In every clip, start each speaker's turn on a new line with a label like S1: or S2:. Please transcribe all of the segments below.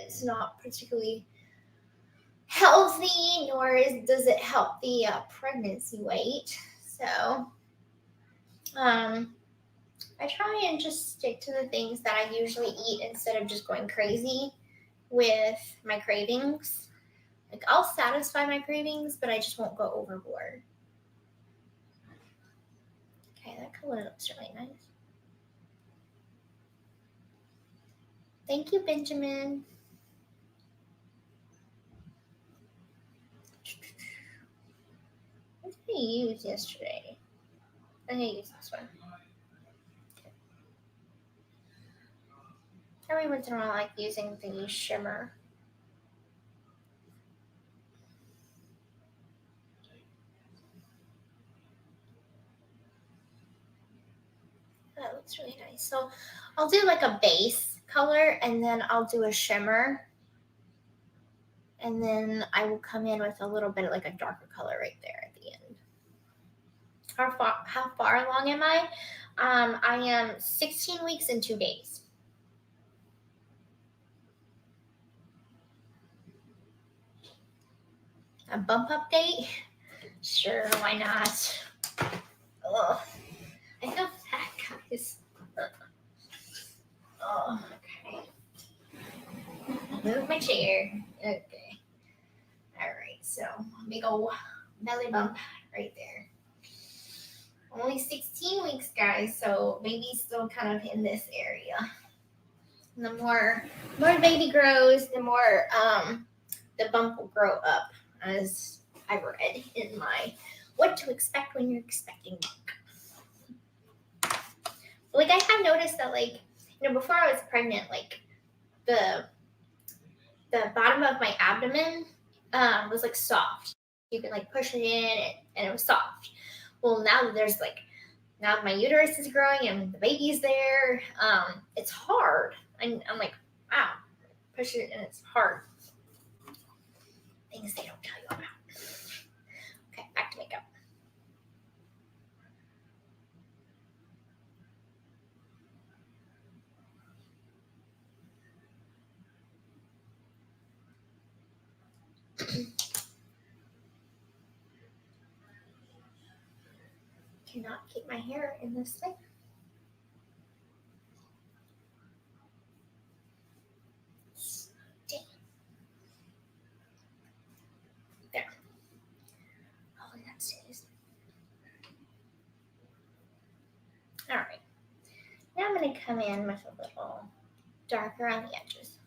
S1: it's not particularly healthy, nor does it help the pregnancy weight. So I try and just stick to the things that I usually eat instead of just going crazy with my cravings. Like, I'll satisfy my cravings, but I just won't go overboard. Okay, that color looks really nice. Thank you, Benjamin. What did I use yesterday? I think I used this one. Every once in a while I like using the shimmer. That looks really nice. So I'll do like a base color and then I'll do a shimmer. And then I will come in with a little bit of like a darker color right there at the end. How far along am I? I am 16 weeks and 2 days. A bump update? Sure, why not? Ugh. I feel fat, guys. Oh, okay. Move my chair. Okay. All right, so big old belly bump right there. Only 16 weeks, guys, so baby's still kind of in this area. And the more baby grows, the more the bump will grow up, as I read in my What to Expect When You're Expecting Bump. Like, I have noticed that, like, you know, before I was pregnant, like, the bottom of my abdomen was, like, soft. You could, like, push it in, and it was soft. Well, now that there's, like, now my uterus is growing and the baby's there, it's hard. I'm like, wow, push it and it's hard. Things they don't tell you about. Okay, back to makeup. Cannot keep my hair in this thing. There. Oh, that stays. All right. Now I'm going to come in with a little darker on the edges.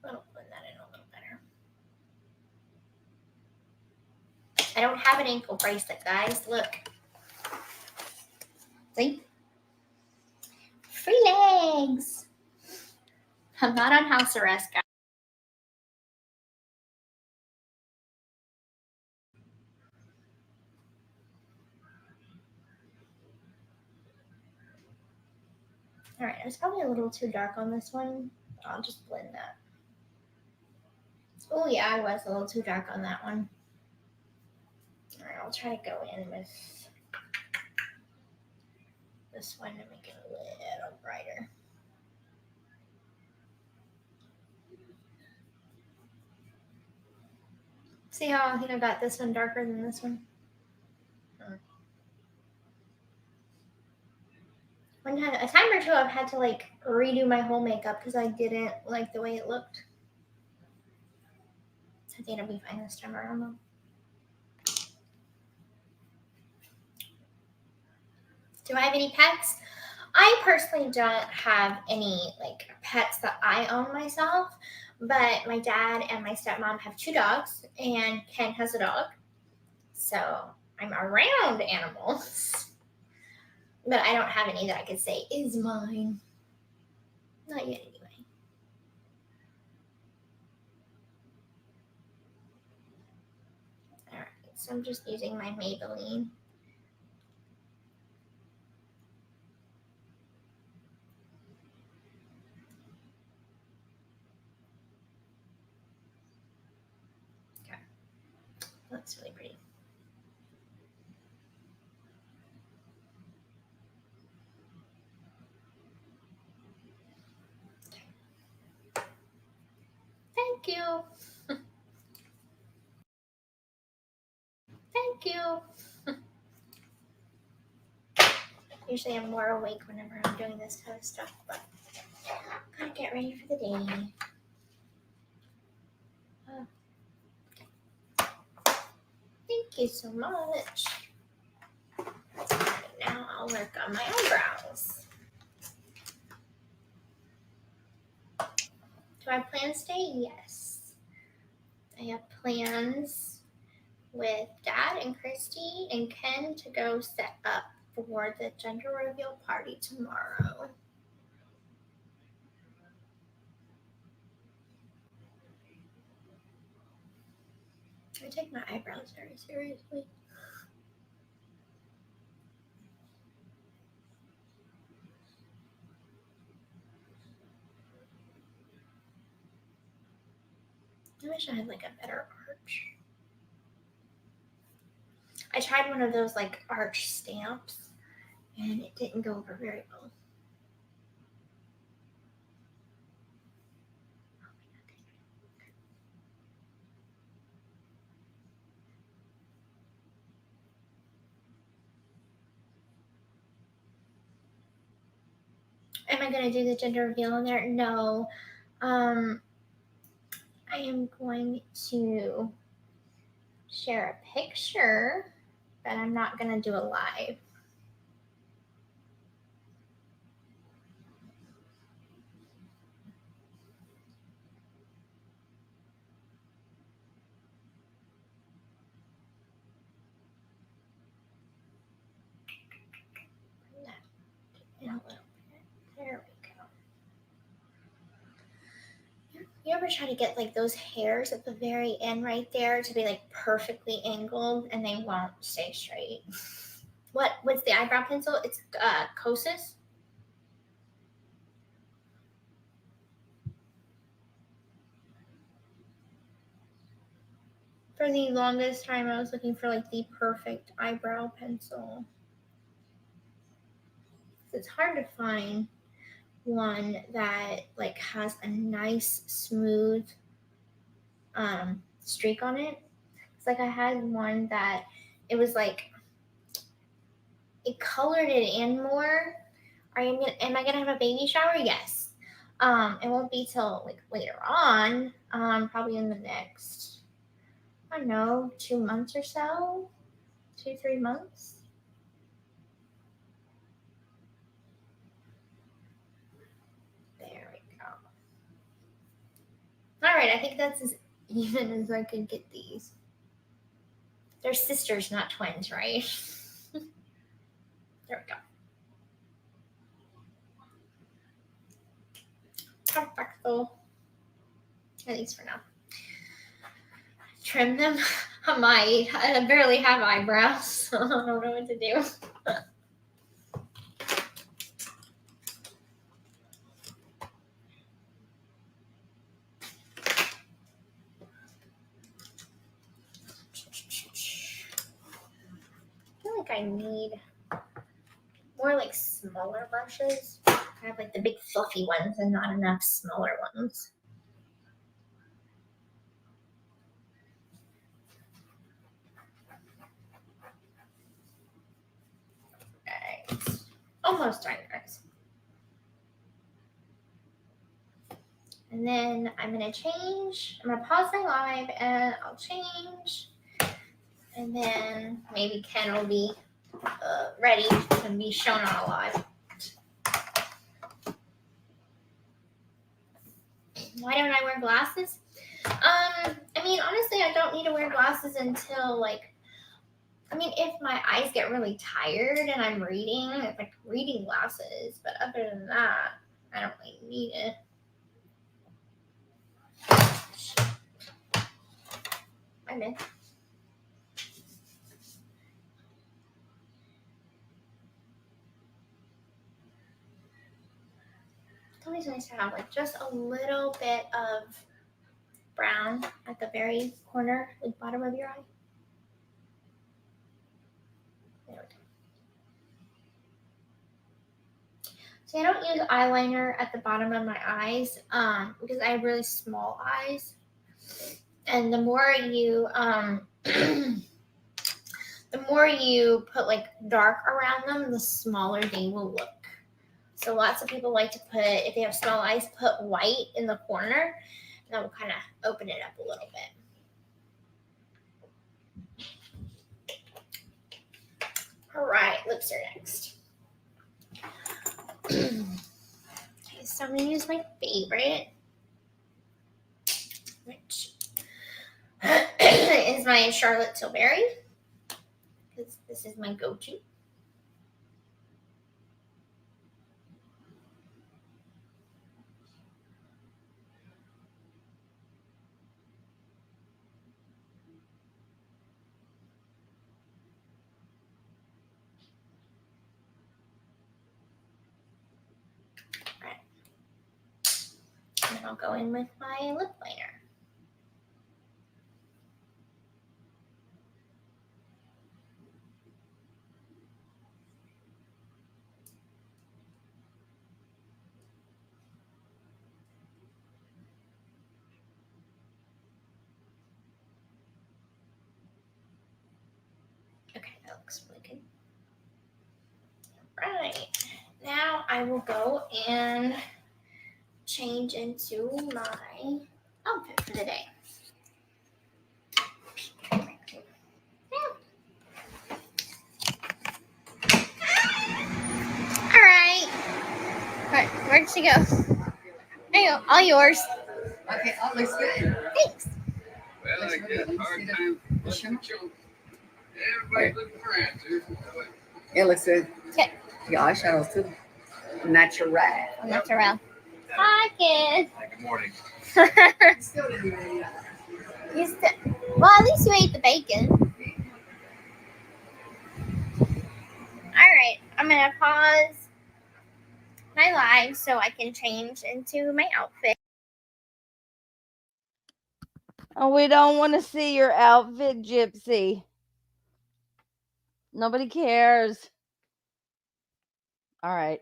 S1: I'll blend that in a little better. I don't have an ankle bracelet, guys. Look. See? Free legs. I'm not on house arrest, guys. All right, I was probably a little too dark on this one. I'll just blend that. Oh, yeah, I was a little too dark on that one. All right, I'll try to go in with this one to make it a little brighter. See how I think I got this one darker than this one? A time or two, I've had to like redo my whole makeup because I didn't like the way it looked. I think it'll be fine this time around though. Do I have any pets? I personally don't have any like pets that I own myself, but my dad and my stepmom have 2 dogs, and Ken has a dog. So I'm around animals. But I don't have any that I could say is mine. Not yet, anyway. All right, so I'm just using my Maybelline. Okay, that's really pretty. Thank you. Usually I'm more awake whenever I'm doing this kind of stuff, but gotta get ready for the day. Thank you so much. Right, now I'll work on my eyebrows. Do I have plans today? Yes. I have plans with Dad and Christy and Ken to go set up for the gender reveal party tomorrow. I take my eyebrows very seriously. I wish I had like a better arch. I tried one of those like arch stamps and it didn't go over very well. Am I going to do the gender reveal in there? No. I am going to share a picture, but I'm not going to do a live. In a little bit. There we go. You ever try to get like those hairs at the very end right there to be like perfectly angled and they won't stay straight? What's the eyebrow pencil? It's Kosas. For the longest time I was looking for like the perfect eyebrow pencil. It's hard to find one that like has a nice smooth streak on it. It's like I had one that it was like it colored it in more. Am I gonna have a baby shower? Yes. It won't be till like later on. Probably in the next, I don't know, 2 months or so. 2-3 months. There we go. All right, I think that's as even as I could get these. They're sisters, not twins, right? There we go. Perfecto. At least for now. Trim them. I barely have eyebrows, so I don't know what to do. I feel like I need more like smaller brushes. I have like the big fluffy ones and not enough smaller ones. Right. Almost done, guys. And then I'm gonna change. I'm gonna pause my live and I'll change. And then maybe Ken will be ready to be shown on a live. Why don't I wear glasses? I mean, honestly, I don't need to wear glasses until like, I mean, if my eyes get really tired and I'm reading, it's like reading glasses. But other than that, I don't really need it. I'm in. It's always nice to have like just a little bit of brown at the very corner, like bottom of your eye. There we go. So I don't use eyeliner at the bottom of my eyes because I have really small eyes. And the more you the more you put like dark around them, the smaller they will look. So lots of people like to put, if they have small eyes, put white in the corner. And that will kind of open it up a little bit. All right, lips are next. Okay, so I'm going to use my favorite, which is my Charlotte Tilbury, because this is my go-to. And then I'll go in with my lip liner. Okay, that looks really good. All right, now I will go and change into my outfit for the day. All right. Where'd she go? There you go. All yours.
S2: Okay, that looks good.
S1: Thanks.
S3: Well, I guess hard time. Everybody's looking for answers.
S2: It looks good.
S1: Okay.
S2: The eyeshadows too. Natural.
S1: Natural. Hi, kids.
S3: Good morning.
S2: Still didn't even eat that.
S1: Well, at least you ate the bacon. All right, I'm gonna pause my live so I can change into my outfit.
S4: Oh, we don't want to see your outfit, Gypsy. Nobody cares. All right.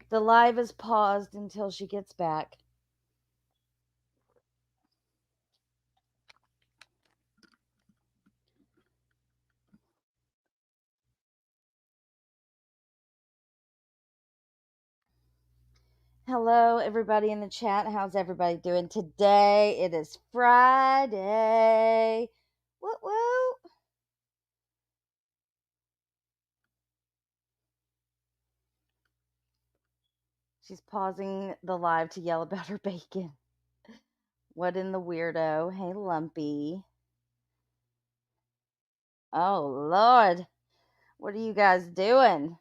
S4: The live is paused until she gets back. Hello, everybody in the chat. How's everybody doing today? It is Friday. Woo woo. She's pausing the live to yell about her bacon. What in the weirdo? Hey, Lumpy. Oh, Lord. What are you guys doing?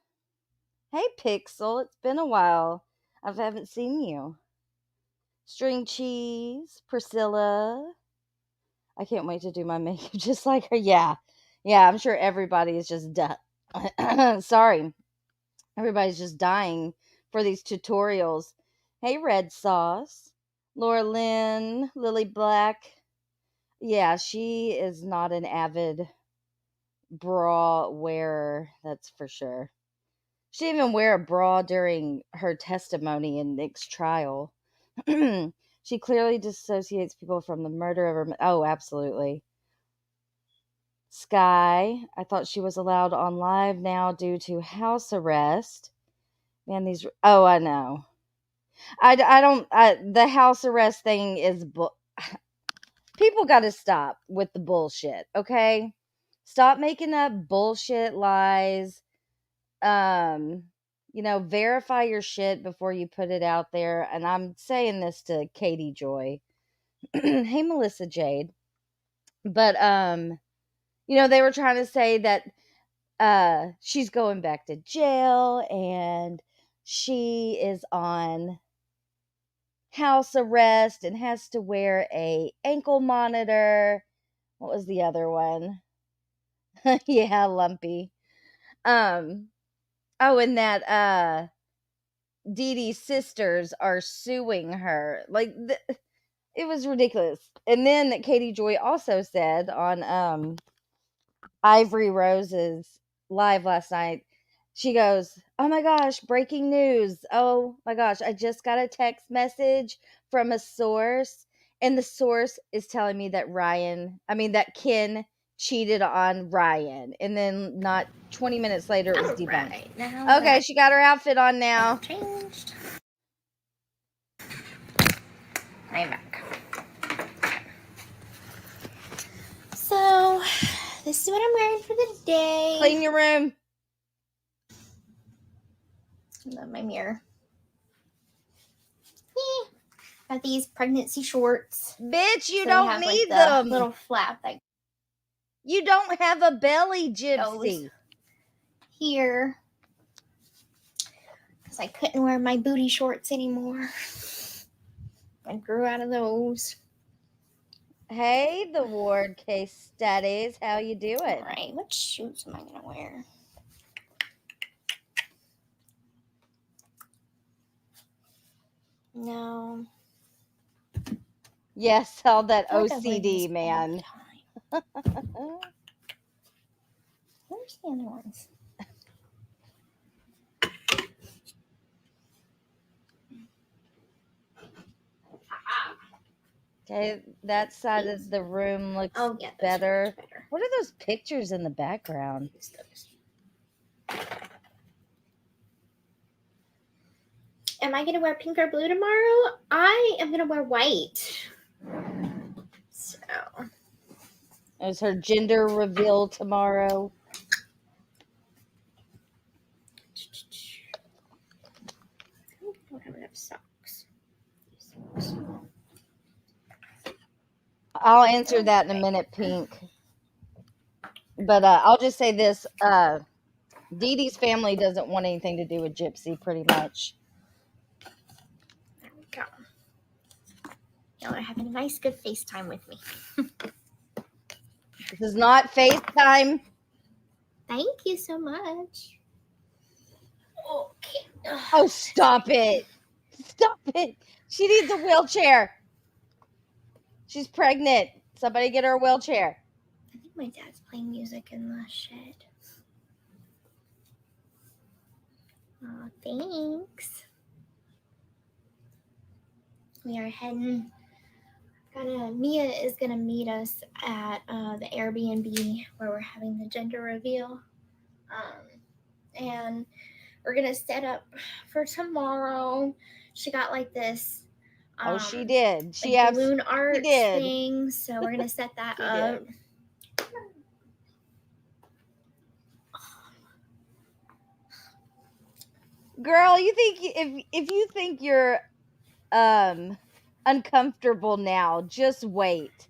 S4: Hey, Pixel. It's been a while. I haven't seen you. String Cheese, Priscilla. I can't wait to do my makeup just like her. Yeah, I'm sure everybody is just sorry. Everybody's just dying for these tutorials. Hey, Red Sauce. Laura Lynn, Lily Black. Yeah, she is not an avid bra wearer, that's for sure. She didn't even wear a bra during her testimony in Nick's trial. She clearly dissociates people from the murder of her. Oh, absolutely. Sky, I thought she was allowed on live now due to house arrest. Man, these. Oh, I know. I don't. The house arrest thing is. People got to stop with the bullshit, okay? Stop making up bullshit lies. Verify your shit before you put it out there. And I'm saying this to Katie Joy. Hey, Melissa Jade. But, they were trying to say that she's going back to jail and she is on house arrest and has to wear a ankle monitor. What was the other one? Yeah, Lumpy. And that Dee Dee's sisters are suing her. Like, it was ridiculous. And then Katie Joy also said on Ivory Rose's live last night, she goes, "Oh my gosh, breaking news. Oh my gosh, I just got a text message from a source, and the source is telling me that Ken cheated on Ryan, and then not 20 minutes later it was debunked.
S1: Right. Now
S4: Okay, she got her outfit on now.
S1: changed. I'm back. So, this is what I'm wearing for the day.
S4: Clean your room.
S1: Love my mirror. Got these pregnancy shorts.
S4: Bitch, you
S1: So they
S4: don't
S1: have,
S4: need
S1: like, the
S4: them.
S1: little flap that
S4: You don't have a belly,
S1: goes
S4: Gypsy.
S1: here. Because I couldn't wear my booty shorts anymore. I grew out of those.
S4: Hey, the ward case studies. How you doing?
S1: All right, what shoes am I going to wear? No.
S4: Yes, all that
S1: I feel like I've worn these
S4: OCD,
S1: all
S4: man.
S1: the time. Where's the other ones?
S4: Okay, that side of the room looks
S1: Oh, yeah, those are
S4: better.
S1: much better.
S4: What are those pictures in the background?
S1: Use those. Am I going to wear pink or blue tomorrow? I am going to wear white. So,
S4: Is her gender reveal tomorrow?
S1: I don't have enough socks.
S4: I'll answer that in a minute, Pink. But I'll just say this. Dee Dee's family doesn't want anything to do with Gypsy, pretty much.
S1: There we go. Y'all are having a nice, good FaceTime with me.
S4: This is not FaceTime.
S1: Thank you so much. Okay.
S4: Oh, stop it. Stop it. She needs a wheelchair. She's pregnant. Somebody get her a wheelchair.
S1: I think my dad's playing music in the shed. Oh, thanks. We are heading. Mia is gonna meet us at the Airbnb where we're having the gender reveal, and we're gonna set up for tomorrow. She got like this.
S4: Oh, she did. She
S1: like balloon art
S4: did.
S1: thing, so we're gonna set that
S4: She
S1: up.
S4: did. Girl, you think if you think you're uncomfortable now, just wait.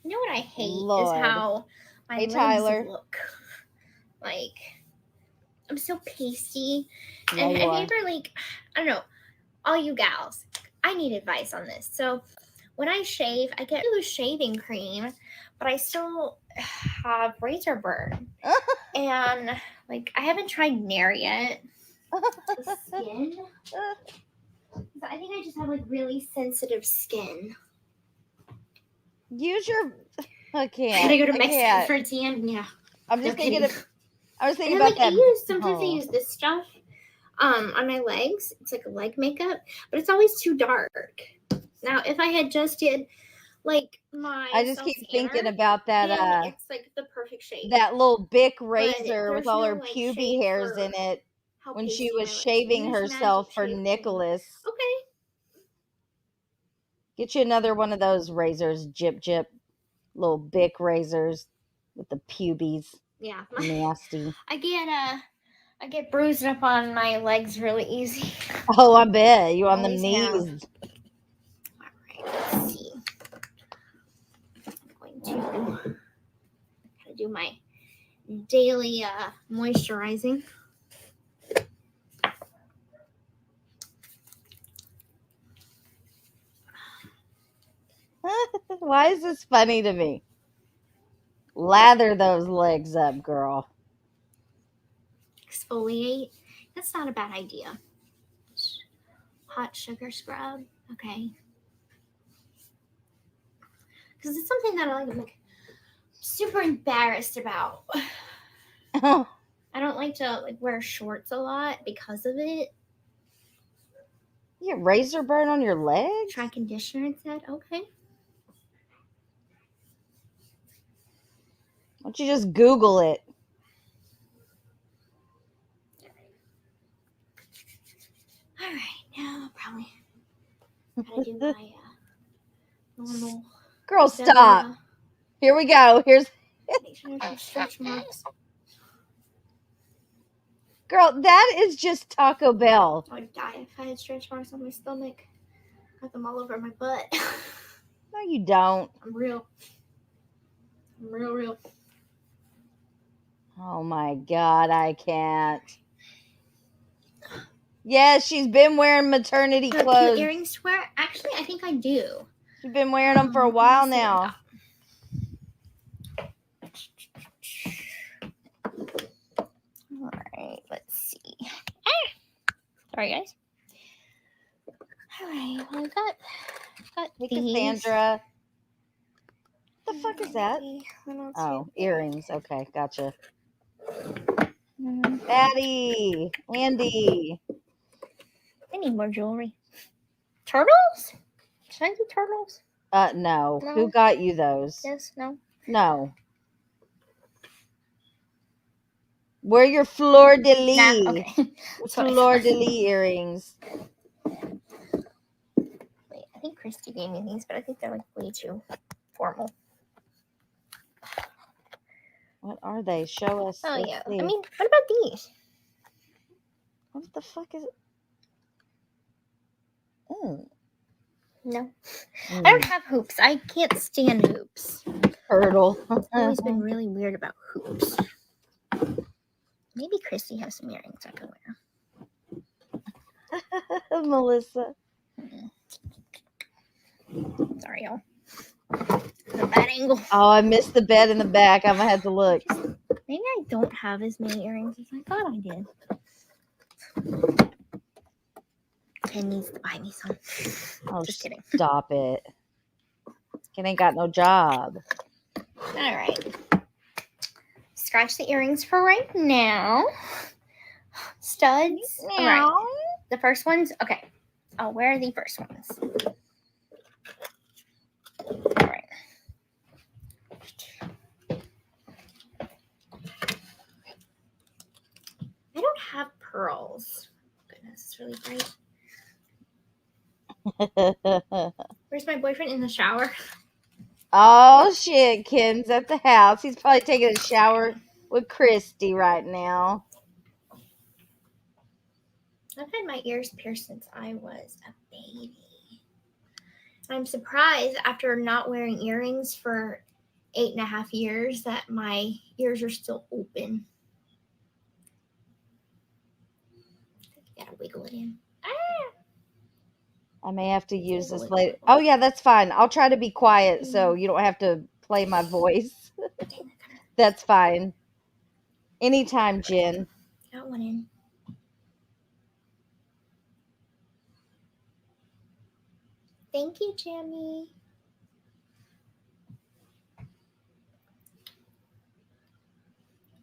S1: You know what I hate
S4: Lord.
S1: is how my
S4: Hey,
S1: legs
S4: Tyler.
S1: look. Like, I'm so pasty.
S4: Yeah,
S1: And
S4: you
S1: have
S4: are.
S1: you ever, like, I don't know, all you gals, I need advice on this. So when I shave, I get blue shaving cream, but I still have razor burn. And, like, I haven't tried Nair yet. The skin. I think I just have, like, really sensitive skin.
S4: Use your. I can't.
S1: I gotta go to Mexico
S4: can't.
S1: for a tan. Yeah.
S4: I'm just
S1: No
S4: thinking
S1: kidding.
S4: of. I was thinking
S1: And then,
S4: about that.
S1: Sometimes I use this stuff on my legs. It's like a leg makeup, but it's always too dark. Now, if I had just did like my
S4: I just keep thinking about that.
S1: then it's like the perfect shade.
S4: That little Bic
S1: But
S4: razor with
S1: there's
S4: all
S1: no,
S4: her
S1: like,
S4: pubic
S1: shade
S4: hairs
S1: for
S4: in it
S1: how
S4: when she
S1: pasty
S4: was
S1: my legs.
S4: shaving
S1: Use
S4: herself
S1: Magic
S4: for
S1: Shave Cream.
S4: Nicholas.
S1: Okay.
S4: Get you another one of those razors, Jip. Little Bic razors with the pubes.
S1: Yeah.
S4: Nasty.
S1: I get bruised up on my legs really easy.
S4: Oh, I bet. You on the
S1: Always
S4: knees.
S1: have. All right, let's see. I'm going to do my daily moisturizing.
S4: Why is this funny to me? Lather those legs up, girl.
S1: Exfoliate. That's not a bad idea. Hot sugar scrub. Okay. Because it's something that I'm like super embarrassed about. I don't like to like wear shorts a lot because of it.
S4: You get razor burn on your legs?
S1: Try conditioner instead. Okay.
S4: don't you just Google it?
S1: All right, now I'll probably gotta do my normal.
S4: Girl, stop. Here we go. Here's
S1: Make sure there's some stretch marks.
S4: girl. That is just Taco Bell.
S1: I would die if I had stretch marks on my stomach. Got them all over my butt.
S4: No, you don't.
S1: I'm real. I'm real.
S4: Oh my God, I can't. Yes, she's been wearing maternity
S1: Cute
S4: clothes.
S1: earrings to wear? Actually, I think I do.
S4: She's been wearing them for a while
S1: Let me see
S4: now.
S1: All right, let's see. Sorry, guys. All right, well, I've got
S4: Hey,
S1: these.
S4: Cassandra. What the fuck is that?
S1: Little
S4: Oh,
S1: toothpick.
S4: earrings. Okay, gotcha.
S1: Mm,
S4: Daddy, Andy.
S1: I need more jewelry. Turtles? Should I do turtles?
S4: No.
S1: No.
S4: Who got you those?
S1: Yes, no.
S4: No. Wear your fleur de lis.
S1: Nah, okay. That's what I
S4: Fleur
S1: thought.
S4: de lis earrings.
S1: Wait, I think Christy gave me these, but I think they're like way too formal.
S4: What are they? Show us.
S1: Oh,
S4: Let's
S1: yeah.
S4: see.
S1: I mean, what about these?
S4: What the fuck is it? Oh.
S1: No. I don't have hoops. I can't stand hoops.
S4: Turtle.
S1: I've always been really weird about hoops. Maybe Christy has some earrings I can wear.
S4: Melissa.
S1: Sorry, y'all. The bad angle.
S4: Oh, I missed the bed in the back. I'm gonna have to look.
S1: Maybe I don't have as many earrings as I thought I did. Ken needs to buy me some.
S4: Oh,
S1: Just kidding.
S4: Stop it. Ken ain't got no job.
S1: All right. Scratch the earrings for right now. Studs. All right. The first ones. Okay. I'll wear the first ones. All right. I don't have pearls. Goodness, it's really bright. Where's my boyfriend? In the shower?
S4: Oh shit, Ken's at the house. He's probably taking a shower with Christy right now.
S1: I've had my ears pierced since I was a baby. I'm surprised after not wearing earrings for 8.5 years that my ears are still open. You gotta wiggle it in.
S4: I may have to use this later. Oh yeah, that's fine. I'll try to be quiet so you don't have to play my voice. That's fine. Anytime, Jen.
S1: Got one in. Thank you, Jamie.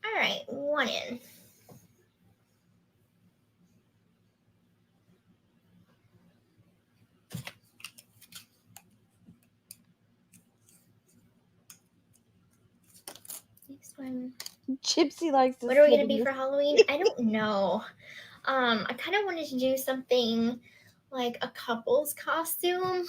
S1: All right, one in. Next one.
S4: Gypsy likes to
S1: What are we
S4: sit
S1: gonna
S4: in
S1: be
S4: this-
S1: for Halloween? I don't know. I kind of wanted to do something like a couple's costume.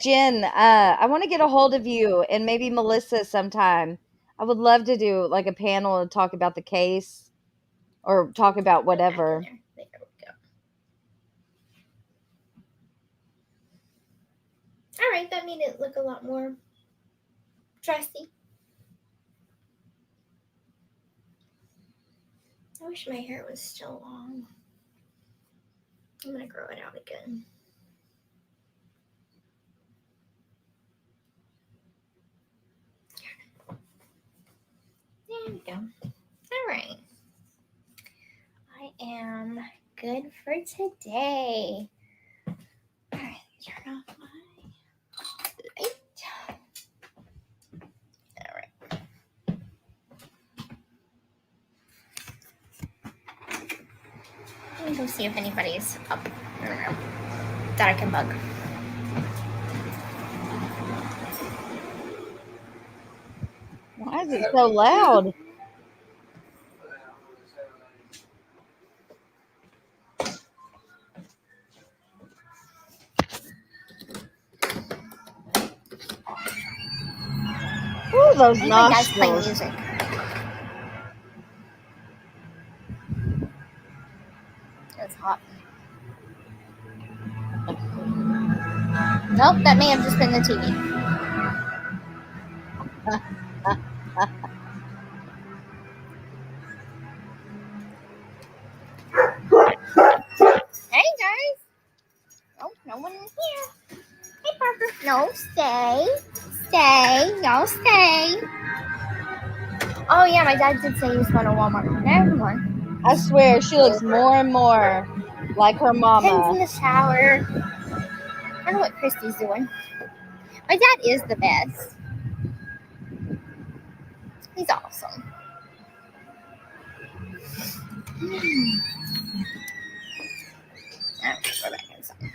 S4: Jen, I want to get a hold of you and maybe Melissa sometime. I would love to do like a panel and talk about the case or talk about whatever.
S1: There we go. All right, that made it look a lot more dressy. I wish my hair was still long. I'm gonna grow it out again. There we go. All right. I am good for today. All right, turn off my light. All right. I'm go see if anybody's up. I don't know. That I can bug.
S4: Why is it so loud? Ooh, those
S1: My dad's playing
S4: nostrils.
S1: music. It's hot. Nope, that may have just been the TV. Hey guys. Oh, no one in here. Hey Parker. No, stay. Stay. No, stay. Oh yeah, my dad did say he was going to Walmart. Never mind.
S4: I swear, she looks more and more like her
S1: Ken's in
S4: mama.
S1: the shower. I don't know what Christy's doing. My dad is the best. He's awesome. Alright, we're back inside.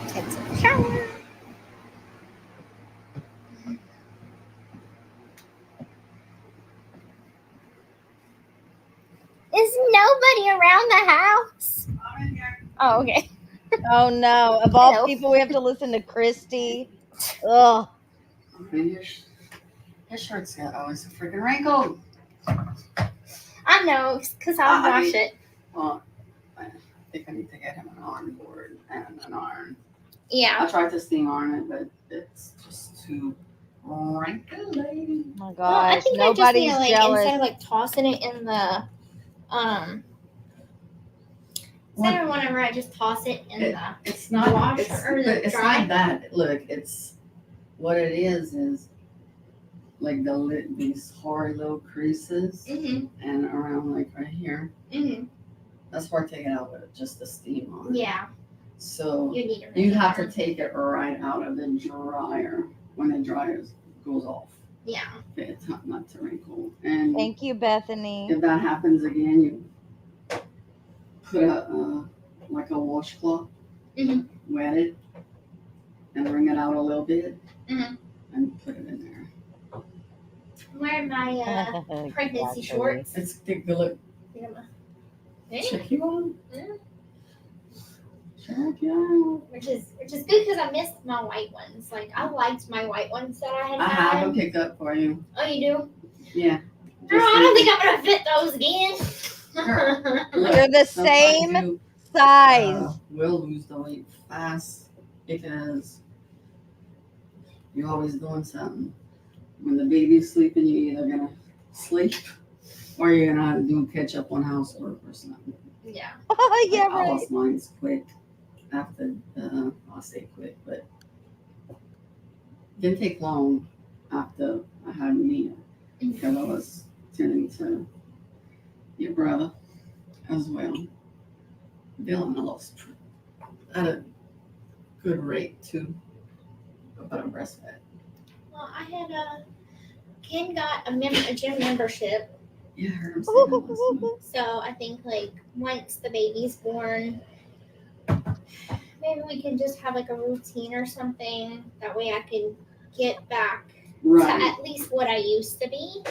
S1: Ken's in the shower. Is nobody around the house? Oh, okay.
S4: Oh no! Of all
S1: Hello.
S4: people, we have to listen to Christy. Ugh.
S2: Your shirt's got always a freaking wrinkle.
S1: I know, because I'll
S2: I
S1: wash
S2: mean-
S1: it.
S2: Well, I think I need to get him an arm board and an iron.
S1: Yeah.
S2: I tried to steam iron it, but it's just too wrinkly.
S4: Oh my
S1: Well, I
S4: gosh!
S1: think I just need
S4: Nobody's
S1: to, like,
S4: jealous.
S1: instead of, like, tossing it in the, instead of whenever I just toss it in the,
S2: It's not
S1: wash
S2: it's,
S1: or the
S2: but it's
S1: dry?
S2: not that. Look, it's what it is like these horrid little creases and around like right here. That's where I take it out with just the steam on it.
S1: yeah,
S2: So
S1: you need to.
S2: you have to take it right out of the dryer when the dryer goes off.
S1: Yeah.
S2: Okay, it's not to wrinkle. And
S4: Thank you, Bethany.
S2: if that happens again, you put like a washcloth, wet it, and wring it out a little bit, and put it in there.
S1: I'm wearing my pregnancy shorts.
S2: It's good look. Check you on. Check you out.
S1: Which is good because I missed my white ones. Like I liked my white ones that I had.
S2: I have a pickup for you.
S1: Oh, you do?
S2: Yeah.
S1: Girl, I don't think I'm gonna fit those again.
S4: You're the
S2: Sometimes
S4: same
S2: you,
S4: size.
S2: will lose the weight fast because you're always doing something. When the baby's sleeping, you're either gonna sleep or you're gonna do catch up on housework or something.
S1: Yeah.
S4: Yeah,
S2: I
S4: right.
S2: lost mine quick after, I'll say quick, but it didn't take long after I had Mia because I was tending to your brother as well. Dylan, I lost at a good rate too, about a breastfed.
S1: Well, I had Ken got a gym membership.
S2: Yeah, I heard him say that last night.
S1: So I think like once the baby's born, maybe we can just have like a routine or something. That way I can get back
S2: Right.
S1: to at least what I used to be.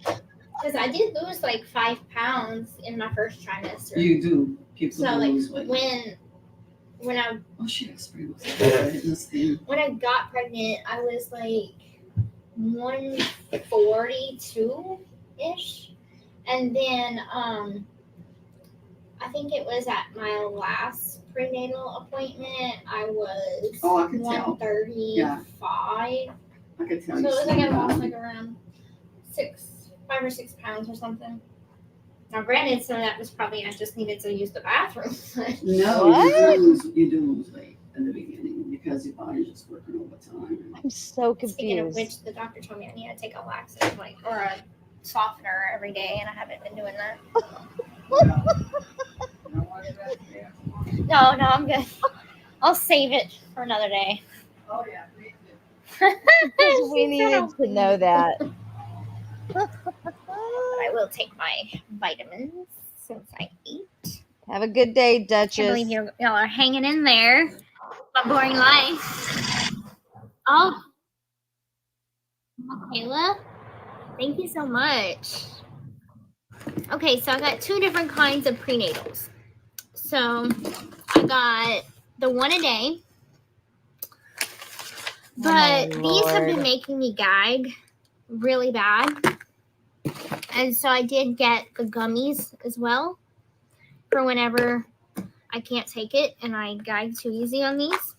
S1: Because I did lose like 5 pounds in my first trimester.
S2: You do. People
S1: So
S2: do
S1: like
S2: lose weight.
S1: when I
S2: Oh shit, I sprayed myself in this thing.
S1: when I got pregnant, I was like 142 ish, and then I think it was at my last prenatal appointment. I was
S2: Oh, I could tell.
S1: 135.
S2: I could tell
S1: So
S2: you.
S1: it was like I
S2: something
S1: lost
S2: about
S1: like around 5 or 6 pounds or something. Now, granted, some of that was probably I just needed to use the bathroom.
S2: No, you do lose weight in the beginning because your body's just working overtime.
S4: I'm so
S1: Speaking of
S4: confused.
S1: which, the doctor told me I need to take a laxative or a softener every day, and I haven't been doing that. No, I'm good. I'll save it for another day.
S2: Oh yeah, please do.
S4: Because we
S1: She said
S4: needed
S1: I'll
S4: to know
S1: save it.
S4: that.
S1: But I will take my vitamins since I ate.
S4: Have a good day,
S1: Can't
S4: Duchess.
S1: believe y'all are hanging in there. My boring life. Oh, Kayla, thank you so much. Okay, so I got 2 different kinds of prenatals. So I got the 1 a day, but these have been making me gag really bad. And so I did get the gummies as well for whenever I can't take it and I gag too easy on these.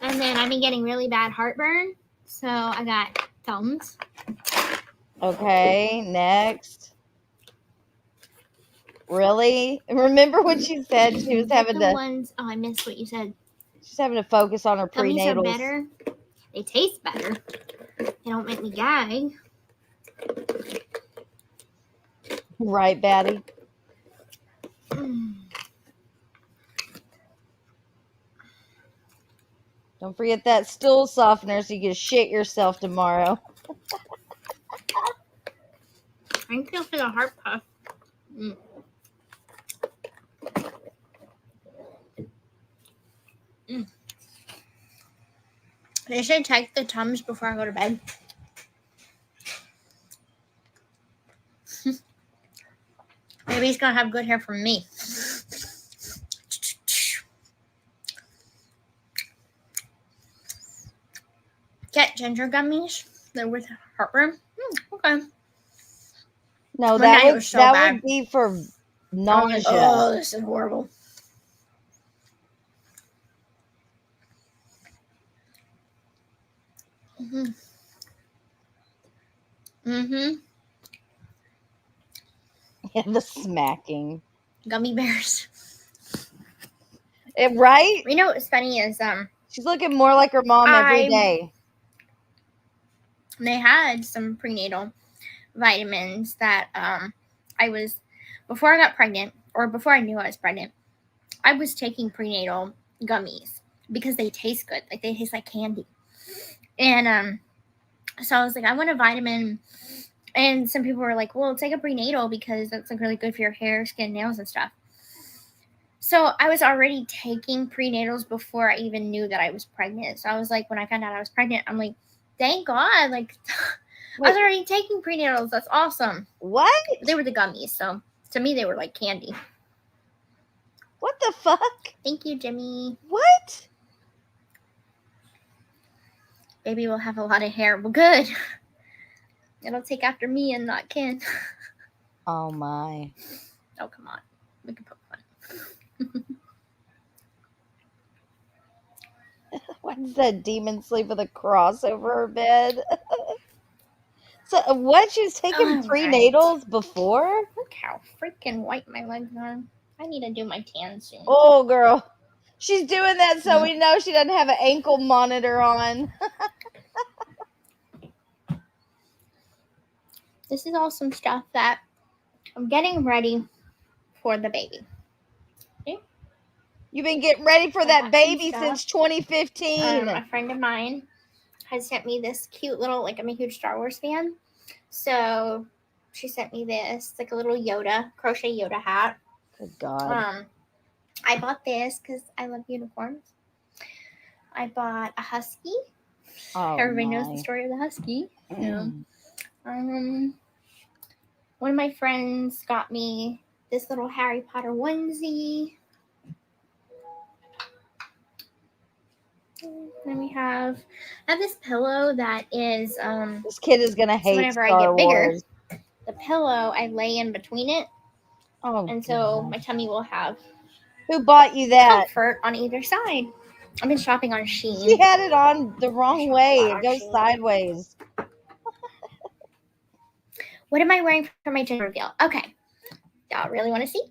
S1: And then I've been getting really bad heartburn, so I got Tums.
S4: Okay, next. Really? Remember what she said? She was having to.
S1: Ones. Oh, I missed what you said.
S4: She's having to focus on her
S1: Gummies are
S4: prenatals.
S1: better. They taste better. They don't make me gag.
S4: Right, Batty? Don't forget that stool softener so you can shit yourself tomorrow.
S1: Thank you for the heart puff. I should take the Tums before I go to bed. Maybe he's gonna have good hair from me. Get ginger gummies. They're with heartburn. Okay.
S4: No,
S1: One
S4: that
S1: night it was so bad.
S4: would be for
S1: I was
S4: nausea.
S1: like, oh, this is horrible.
S4: Yeah, the smacking.
S1: Gummy bears.
S4: Right?
S1: You know what's funny is
S4: She's looking more like her mom every day.
S1: They had some prenatal vitamins that I was, before I got pregnant, or before I knew I was pregnant, I was taking prenatal gummies because they taste good. Like, they taste like candy. And so I was like, I want a vitamin. And some people were like, well, take a prenatal because that's like really good for your hair, skin, nails, and stuff. So I was already taking prenatals before I even knew that I was pregnant. So I was like, when I found out I was pregnant, I'm like, thank God. Like, I was already taking prenatals. That's awesome.
S4: What?
S1: They were the gummies. So to me, they were like candy.
S4: What the fuck?
S1: Thank you, Jimmy.
S4: What?
S1: Baby will have a lot of hair. Well, good. It'll take after me and not Ken.
S4: Oh, my.
S1: Oh, come on. We can poke fun.
S4: Why does that demon sleep with a cross over her bed? So, what? She was taking prenatals before?
S1: Look how freaking white my legs are. I need to do my tan soon.
S4: Oh, girl. She's doing that so we know she doesn't have an ankle monitor on.
S1: This is all some stuff that I'm getting ready for the baby. Okay?
S4: You've been getting ready for that baby since 2015.
S1: A friend of mine has sent me this cute little, like, I'm a huge Star Wars fan. So she sent me this, like a little Yoda, crochet Yoda hat.
S4: Good God.
S1: I bought this because I love unicorns. I bought a husky.
S4: Oh,
S1: everybody knows the story of the husky. One of my friends got me this little Harry Potter onesie. Then I have this pillow that is
S4: this kid is gonna hate
S1: whenever
S4: Star
S1: I get bigger,
S4: Wars.
S1: The pillow I lay in between it.
S4: Oh,
S1: and so my tummy will have
S4: Who bought you that?
S1: Comfort on either side. I've been shopping on Shein.
S4: She had it on the wrong way. It goes sideways.
S1: What am I wearing for my gender reveal? Okay. Y'all really want to see?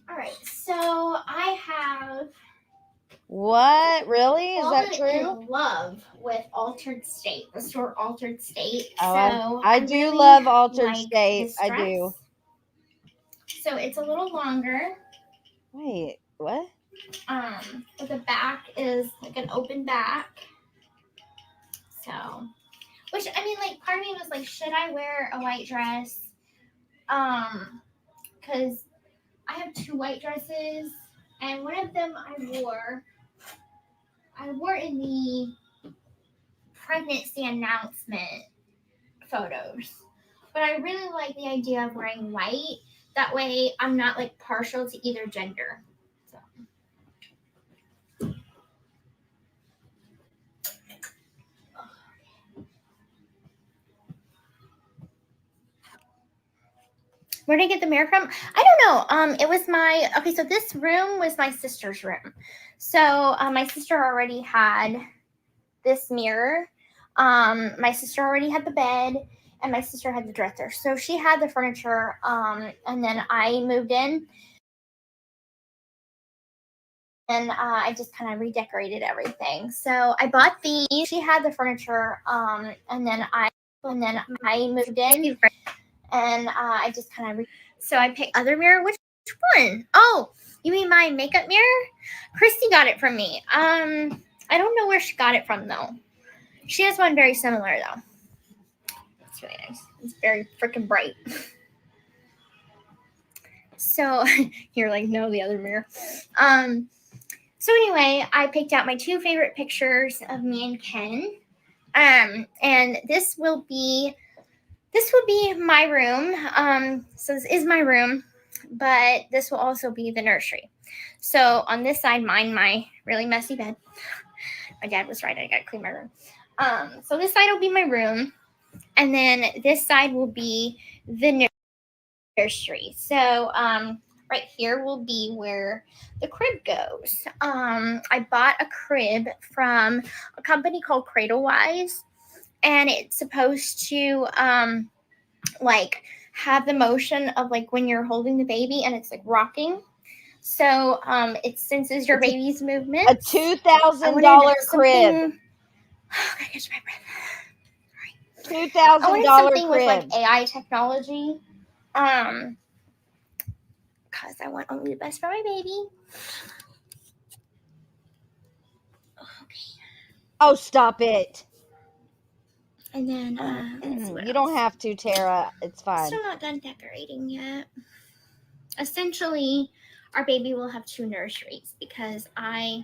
S1: All right. So I have
S4: What? Really? Is that
S1: fallen
S4: true?
S1: in love with Altered State, the store Altered State.
S4: Oh,
S1: So
S4: I do
S1: really
S4: love Altered
S1: like
S4: State.
S1: this
S4: I
S1: dress.
S4: do.
S1: So it's a little longer.
S4: Wait, what?
S1: But the back is like an open back. So, which I mean, like part of me was like, should I wear a white dress? Because I have 2 white dresses, and one of them I wore in the pregnancy announcement photos. But I really like the idea of wearing white. That way I'm not like partial to either gender. So. Where did I get the mirror from? I don't know. It was so this room was my sister's room. So my sister already had this mirror. My sister already had the bed, and my sister had the dresser. So she had the furniture, and then I moved in, and I just kind of redecorated everything. So I bought these. She had the furniture, and then I moved in, and I just kind of so I picked other mirror. Which one? Oh, you mean my makeup mirror? Christy got it from me. I don't know where she got it from though. She has one very similar though. It's really nice. It's very freaking bright. So you're like, no, the other mirror. So anyway, I picked out my 2 favorite pictures of me and Ken. And this will be my room. So this is my room, but this will also be the nursery. So on this side, my really messy bed. My dad was right. I got to clean my room. So this side will be my room, and then this side will be the nursery. So right here will be where the crib goes. I bought a crib from a company called Cradlewise, and it's supposed to like have the motion of like when you're holding the baby and it's like rocking. So it senses your baby's movements.
S4: A $2,000 crib.
S1: Oh, I catch my breath.
S4: $2,000
S1: I wanted something
S4: crib.
S1: with like AI technology. Because I want only the best for my baby. Okay.
S4: Oh, stop it.
S1: And then let's see what
S4: You
S1: else.
S4: don't have to, Tara. It's fine.
S1: Still not done decorating yet. Essentially, our baby will have 2 nurseries because I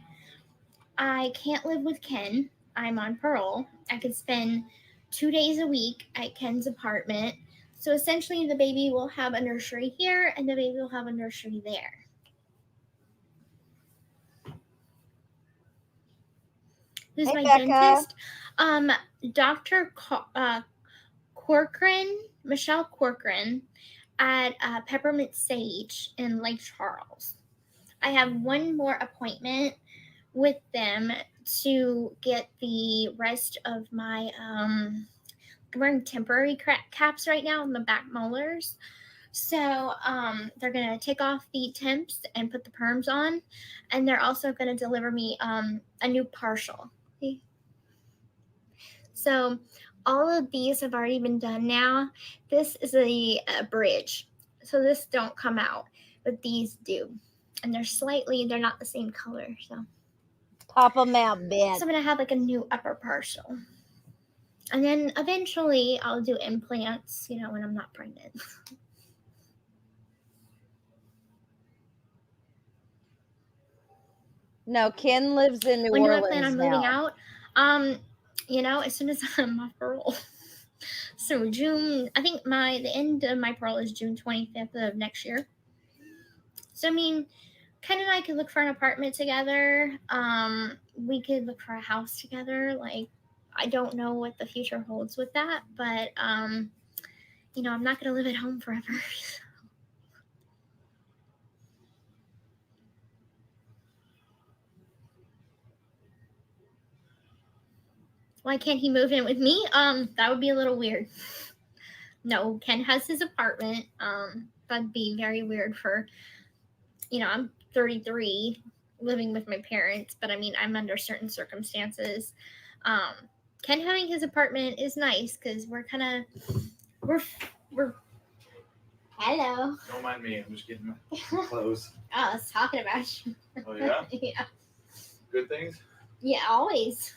S1: can't live with Ken. I'm on parole. I could spend 2 days a week at Ken's apartment. So essentially, the baby will have a nursery here and the baby will have a nursery there. Who's my
S4: Becca.
S1: dentist? Dr. Corcoran, Michelle Corcoran at Peppermint Sage in Lake Charles. I have one more appointment with them to get the rest of my I'm wearing temporary caps right now on the back molars. So they're gonna take off the temps and put the perms on, and they're also gonna deliver me a new partial. So all of these have already been done now. This is a bridge, so this don't come out, but these do, and they're not the same color. So
S4: Pop them out, bitch.
S1: So I'm gonna have like a new upper partial, and then eventually I'll do implants. When I'm not pregnant.
S4: No, Ken lives in New
S1: When do I
S4: Orleans
S1: plan on
S4: now.
S1: moving out? As soon as I'm off parole. So June, I think the end of my parole is June 25th of next year. So I mean, Ken and I could look for an apartment together. We could look for a house together. Like, I don't know what the future holds with that, but I'm not gonna live at home forever. Why can't he move in with me? That would be a little weird. No, Ken has his apartment. That'd be very weird for, I'm 33. living with my parents, but I mean, I'm under certain circumstances. Ken having his apartment is nice because we're hello.
S5: Don't mind me. I'm just getting my clothes.
S1: I was talking about you.
S5: Oh yeah.
S1: Yeah.
S5: Good things.
S1: Yeah, always.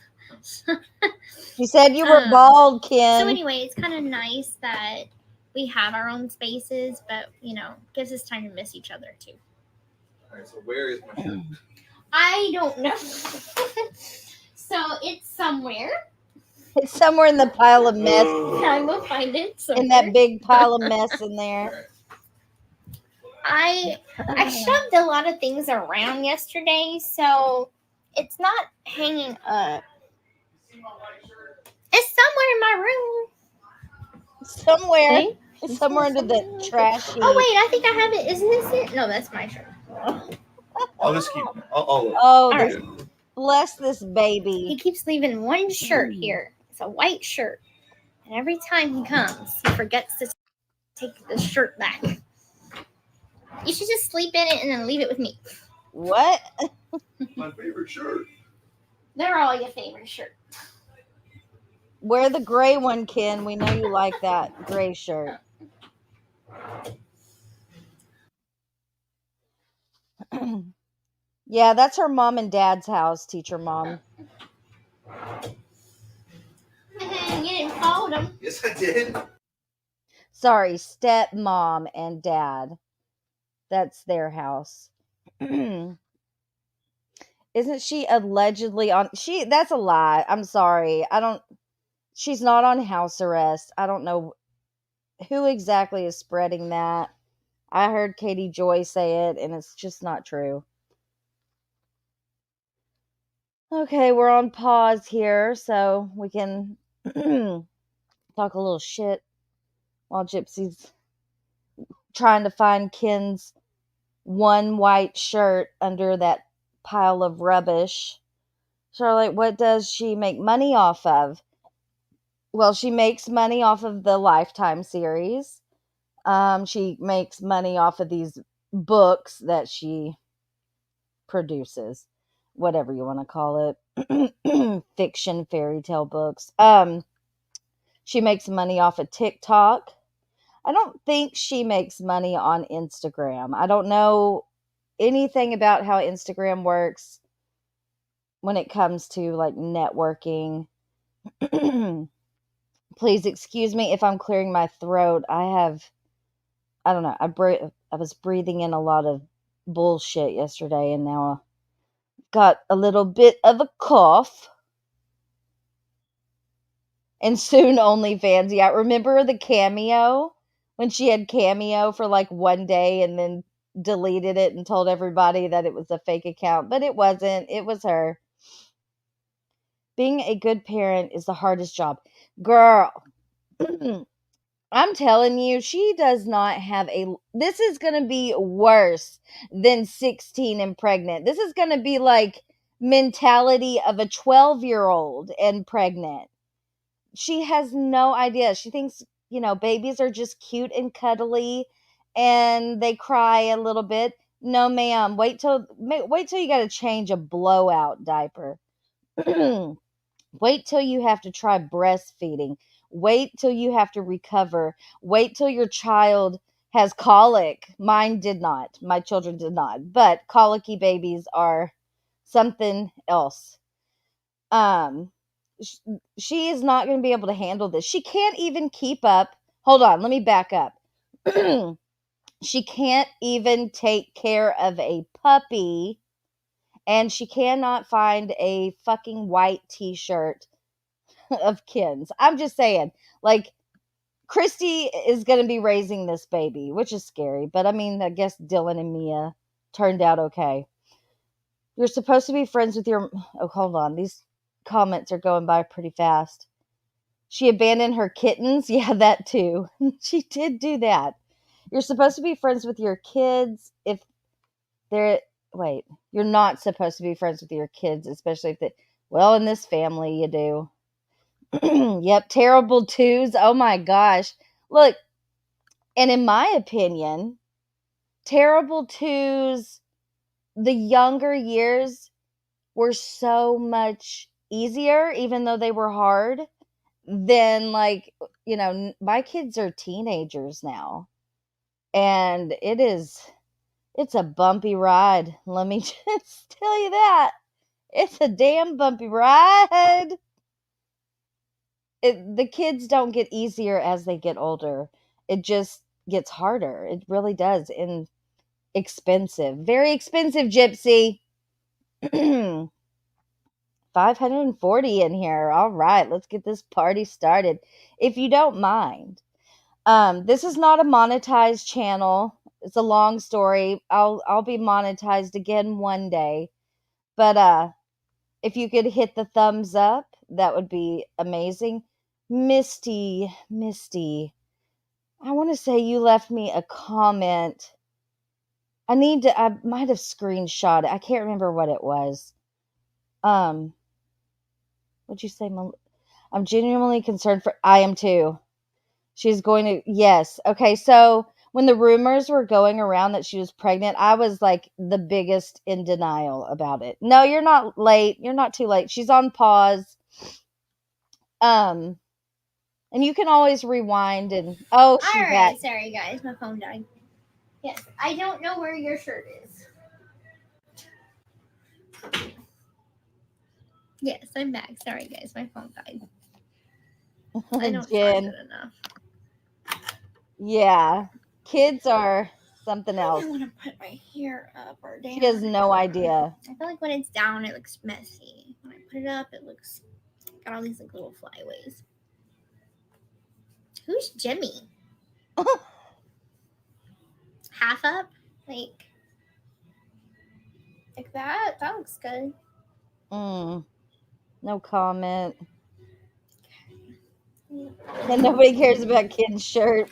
S4: She said you were bald, Ken.
S1: So anyway, it's kind of nice that we have our own spaces, but gives us time to miss each other too.
S5: All right. So where is my shirt?
S1: I don't know. So it's somewhere.
S4: It's somewhere in the pile of mess.
S1: I will find it somewhere.
S4: In that big pile of mess in there.
S1: I shoved a lot of things around yesterday, so it's not hanging up. It's somewhere in my room.
S4: Somewhere.
S1: See?
S4: It's somewhere under the trash heap.
S1: Oh wait, I think I have it. Isn't this it? No, that's my shirt.
S5: I'll just keep. I'll
S4: Oh,
S1: right.
S4: bless this baby.
S1: He keeps leaving one shirt here. It's a white shirt. And every time he comes, he forgets to take the shirt back. You should just sleep in it and then leave it with me.
S4: What?
S5: My favorite shirt.
S1: They're all your favorite shirt.
S4: Wear the gray one, Ken. We know you like that gray shirt. Yeah, that's her mom and dad's house, teacher mom.
S1: You didn't follow them.
S5: Yes, I did.
S4: Sorry, stepmom and dad. That's their house. Isn't she allegedly on that's a lie. I'm sorry. She's not on house arrest. I don't know who exactly is spreading that. I heard Katie Joy say it, and it's just not true. Okay, we're on pause here, so we can talk a little shit while Gypsy's trying to find Ken's one white shirt under that pile of rubbish. Charlotte, what does she make money off of? Well, she makes money off of the Lifetime series. She makes money off of these books that she produces, whatever you want to call it. Fiction, fairy tale books. She makes money off of TikTok. I don't think she makes money on Instagram. I don't know anything about how Instagram works when it comes to like networking. Please excuse me if I'm clearing my throat. I don't know. I was breathing in a lot of bullshit yesterday, and now I've got a little bit of a cough. And soon OnlyFans. Yeah, remember the Cameo? When she had Cameo for like one day and then deleted it and told everybody that it was a fake account. But it wasn't. It was her. Being a good parent is the hardest job. Girl, I'm telling you, she does not have this is going to be worse than 16 and pregnant. This is going to be like mentality of a 12-year-old and pregnant. She has no idea. She thinks, babies are just cute and cuddly and they cry a little bit. No, ma'am. Wait till you got to change a blowout diaper. Wait till you have to try breastfeeding. Wait till you have to recover. Wait till your child has colic. Mine did not. My children did not. But colicky babies are something else. She is not going to be able to handle this. She can't even keep up. Hold on, let me back up. She can't even take care of a puppy, and she cannot find a fucking white t-shirt of Ken's. I'm just saying, like, Christy is going to be raising this baby, which is scary, but I mean, I guess Dylan and Mia turned out okay. You're supposed to be friends with your... Oh, hold on. These comments are going by pretty fast. She abandoned her kittens. Yeah, that too. She did do that. You're supposed to be friends with your kids if they're... Wait, you're not supposed to be friends with your kids, especially if they... Well, in this family, you do. Yep, terrible twos. Oh my gosh. Look, and in my opinion, terrible twos the younger years were so much easier, even though they were hard, than like, my kids are teenagers now. And it's a bumpy ride. Let me just tell you that. It's a damn bumpy ride. The kids don't get easier as they get older. It just gets harder. It really does. And expensive. Very expensive, Gypsy. 540 in here. All right, let's get this party started. If you don't mind. This is not a monetized channel. It's a long story. I'll be monetized again one day. But if you could hit the thumbs up, that would be amazing. Misty, I want to say you left me a comment. I might have screenshot it. I can't remember what it was. What'd you say? I'm genuinely concerned I am too. She's going to, yes. Okay, so when the rumors were going around that she was pregnant, I was like the biggest in denial about it. No, you're not late. You're not too late. She's on pause. And you can always rewind and, she's
S1: All right,
S4: back.
S1: sorry guys, my phone died. Yes, I don't know where your shirt is. Yes, I'm back. Sorry guys, my phone died. I don't charge
S4: Jen.
S1: it enough.
S4: Yeah, kids are something else.
S1: I want to put my hair up or down.
S4: She has no idea.
S1: I feel like when it's down, it looks messy. When I put it up, it looks got all these like little flyaways. Who's Jimmy? Half up, like that. That looks good.
S4: No comment. And nobody cares about kid's shirt.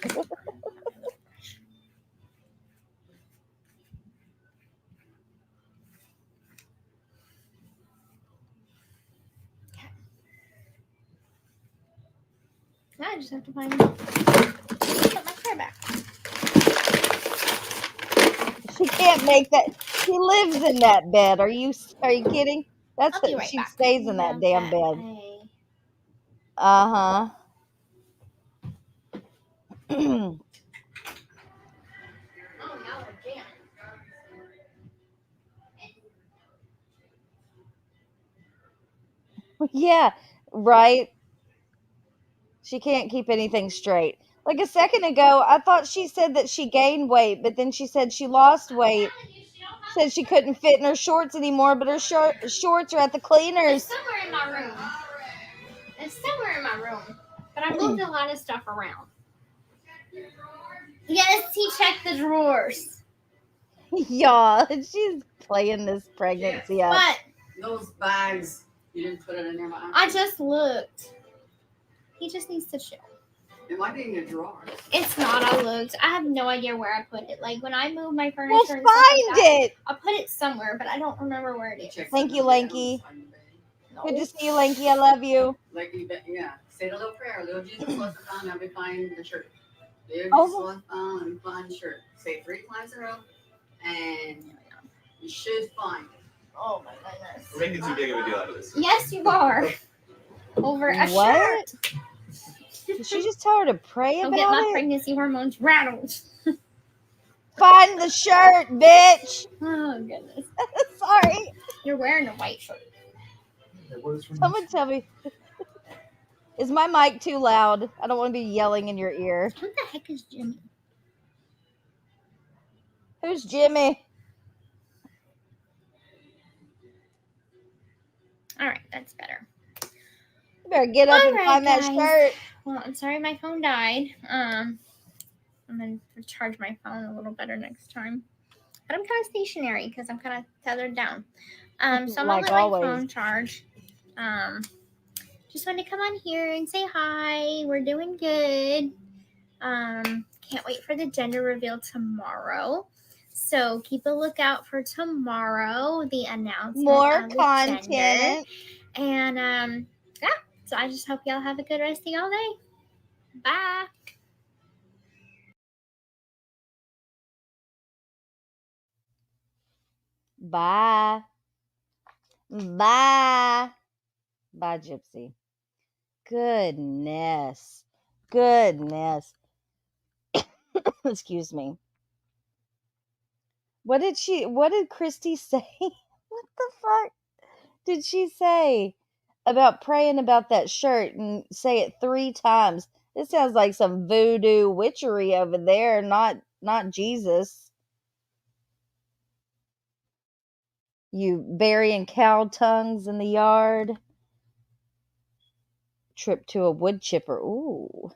S1: Now I just have to put my hair back.
S4: She can't make that. She lives in that bed. Are you kidding?
S1: I'll be right
S4: she
S1: back.
S4: stays in that damn bed.
S1: Oh no, again.
S4: Yeah, right. She can't keep anything straight. Like a second ago, I thought she said that she gained weight, but then she said she lost weight. Said she couldn't fit in her shorts anymore, but her shorts are at the
S1: It's
S4: cleaners.
S1: somewhere in my room. But I moved a lot of stuff around. Yes, he checked the drawers.
S4: Yeah, she's playing this pregnancy up.
S1: But
S2: Those bags, you didn't put it in there.
S1: I just looked. He just needs to chill.
S2: It might be in your drawer.
S1: It's not. I looked. I have no idea where I put it. Like when I moved my furniture,
S4: Well,
S1: and
S4: find
S1: stuff like that,
S4: it.
S1: I put it somewhere, but I don't remember where it is.
S4: Thank you, Lanky.
S1: No.
S4: Good to see you, Lanky. I love you.
S2: Yeah. Say the little prayer. Little Jesus was found, let me find the shirt. Little
S4: Oh.
S2: Jesus was found, let me find the shirt. Say 3 times in a row, and you should find it.
S1: Oh my goodness.
S5: We're making too big of a deal out of this.
S1: Yes, you are. Over a
S4: What?
S1: shirt.
S4: Did she just tell her to pray
S1: Don't
S4: about
S1: get my
S4: it?
S1: pregnancy hormones rattled.
S4: Find the shirt, bitch.
S1: Oh goodness.
S4: Sorry.
S1: You're wearing a white shirt.
S4: Someone tell me. Is my mic too loud? I don't want to be yelling in your ear.
S1: What the heck is Jimmy?
S4: Who's Jimmy?
S1: All right, that's better.
S4: You better get up
S1: All
S4: and
S1: right,
S4: find that
S1: guys.
S4: shirt.
S1: Well, I'm sorry my phone died. I'm gonna charge my phone a little better next time. But I'm kind of stationary because I'm kind of tethered down. So I'm gonna
S4: Like
S1: let
S4: always.
S1: my phone charge. Just wanted to come on here and say hi. We're doing good. Can't wait for the gender reveal tomorrow. So keep a lookout for tomorrow, the announcement
S4: More
S1: of the
S4: content.
S1: gender. And yeah, so I just hope y'all have a good rest of y'all day. Bye.
S4: Bye. Bye. Bye, Gypsy. Goodness. Goodness. Excuse me. What did Christy say? What the fuck did she say about praying about that shirt and say it 3 times? It sounds like some voodoo witchery over there, not Jesus. You burying cow tongues in the yard. Trip to a wood chipper. Ooh.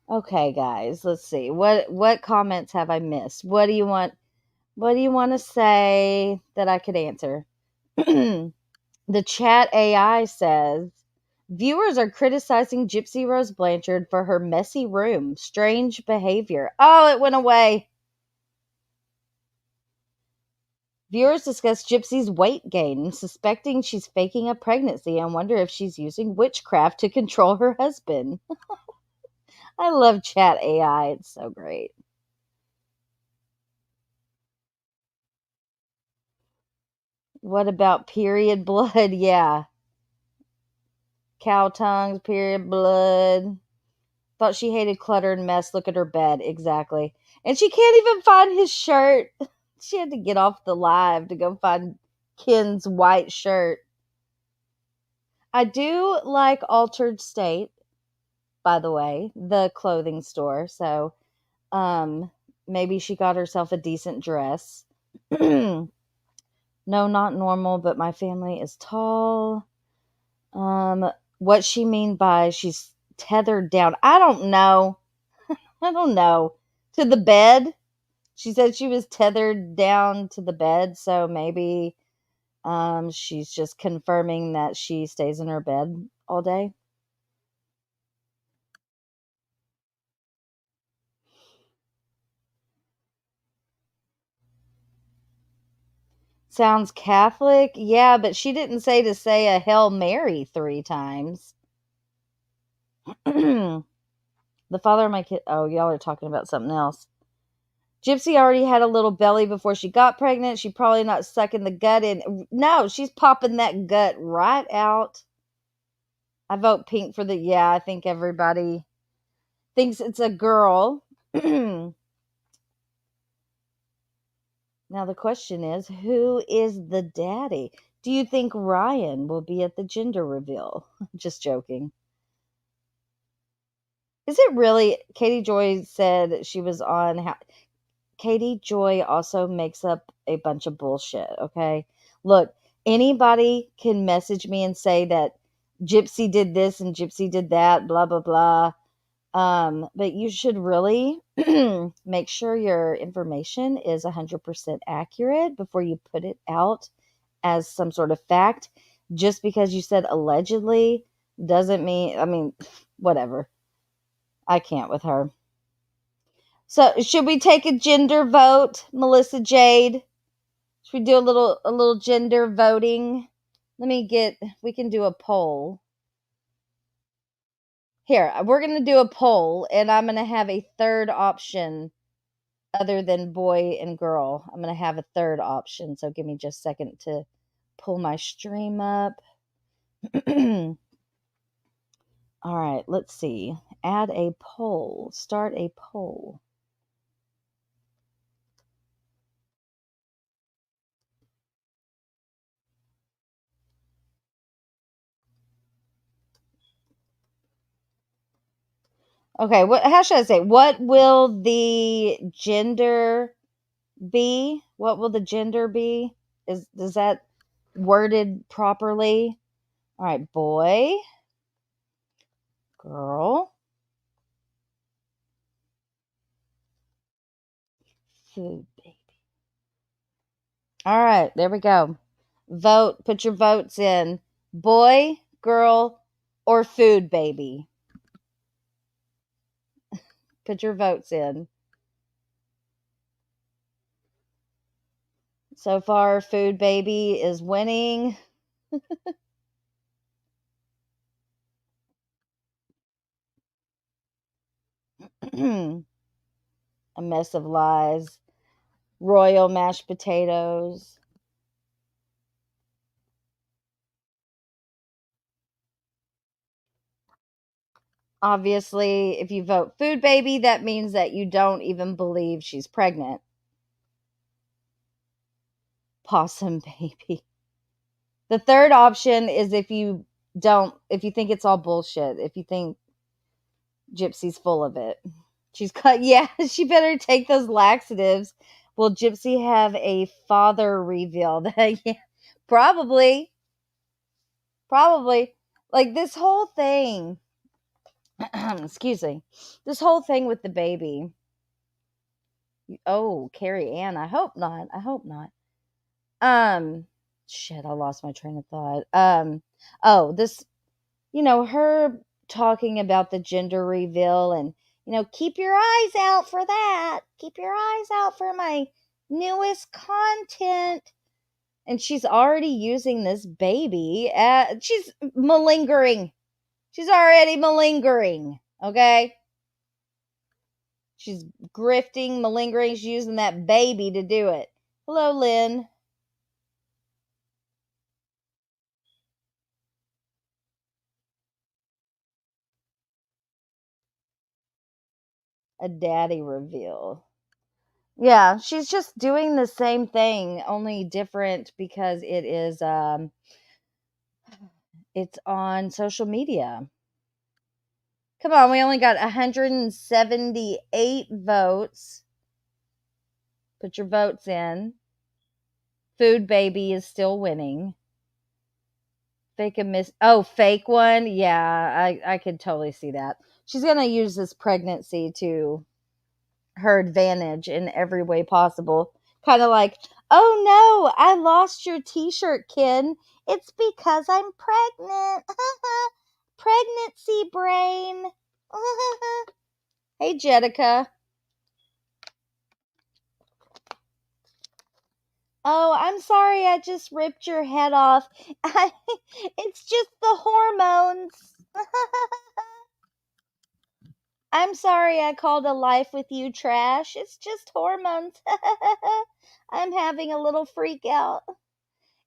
S4: Okay, guys, let's see. What comments have I missed? What do you want to say that I could answer? The chat AI says viewers are criticizing Gypsy Rose Blanchard for her messy room, strange behavior. Oh, it went away. Viewers discuss Gypsy's weight gain, suspecting she's faking a pregnancy and wonder if she's using witchcraft to control her husband. I love chat AI. It's so great. What about period blood? Yeah. Cow tongues, period blood. Thought she hated clutter and mess. Look at her bed. Exactly. And she can't even find his shirt. She had to get off the live to go find Ken's white shirt. I do like Altered State, by the way, the clothing store. So, maybe she got herself a decent dress. No, not normal, but my family is tall. What she mean by she's tethered down? I don't know. To the bed. She said she was tethered down to the bed, so maybe she's just confirming that she stays in her bed all day. Sounds Catholic. Yeah, but she didn't say to say a Hail Mary 3 times. The father of my kid. Oh, y'all are talking about something else. Gypsy already had a little belly before she got pregnant. She probably not sucking the gut in. No, she's popping that gut right out. I vote pink for the. Yeah, I think everybody thinks it's a girl. Now the question is, who is the daddy? Do you think Ryan will be at the gender reveal? Just joking. Is it really? Katie Joy said she was on. Katie Joy also makes up a bunch of bullshit, okay? Look, anybody can message me and say that Gypsy did this and Gypsy did that, blah, blah, blah. But you should really make sure your information is 100% accurate before you put it out as some sort of fact. Just because you said allegedly doesn't mean, whatever. I can't with her. So should we take a gender vote, Melissa Jade? Should we do a little gender voting? We can do a poll. Here, we're going to do a poll, and I'm going to have a third option other than boy and girl. I'm going to have a third option, so give me just a second to pull my stream up. All right, let's see. Add a poll. Start a poll. Okay, how should I say? What will the gender be? What will the gender be? Is that worded properly? All right, boy, girl, food baby. All right, there we go. Vote, put your votes in. Boy, girl, or food baby. Put your votes in. So far, food baby is winning. A mess of lies. royal mashed potatoes. Obviously, if you vote food baby, that means that you don't even believe she's pregnant. Possum baby. The third option is if you think it's all bullshit, if you think Gypsy's full of it. She's cut. Yeah, she better take those laxatives. Will Gypsy have a father reveal? Yeah, probably. Like this whole thing. Excuse me. This whole thing with the baby. Oh, Carrie Ann. I hope not. Shit, I lost my train of thought. This, her talking about the gender reveal and, keep your eyes out for that. Keep your eyes out for my newest content. And she's already using this baby. She's malingering. She's already malingering. Okay? She's grifting, malingering. She's using that baby to do it. Hello, Lynn. A daddy reveal. Yeah, she's just doing the same thing, only different because it is it's on social media. Come on, we only got 178 votes. Put your votes in. Food baby is still winning. Fake one. Yeah, I could totally see that. She's going to use this pregnancy to her advantage in every way possible. Kind of like, oh no, I lost your t-shirt, Ken. It's because I'm pregnant. Pregnancy brain. Hey, Jetica. Oh, I'm sorry, I just ripped your head off. It's just the hormones. I'm sorry I called a life with you trash. It's just hormones. I'm having a little freak out.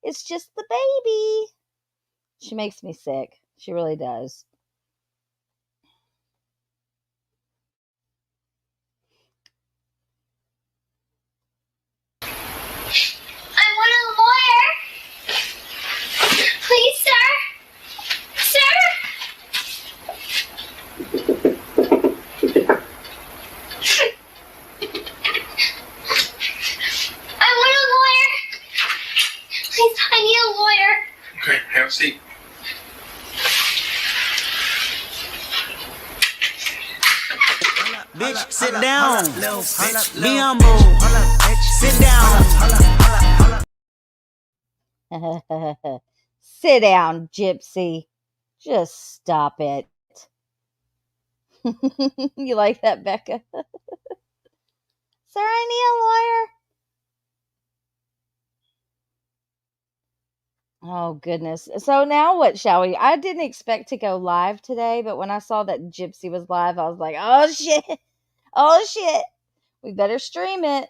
S4: It's just the baby. She makes me sick. She really does.
S1: I want a lawyer. Please, sir. Sir? I want a lawyer. Please, I need a lawyer.
S3: Okay, have a seat.
S6: Bitch, sit down. Be humble. Sit down.
S4: Sit down, Gypsy. Just stop it. You like that, Becca? Sir, I need a lawyer. Oh, goodness. So now what shall we? I didn't expect to go live today, but when I saw that Gypsy was live, I was like, oh, shit. Oh, shit. We better stream it.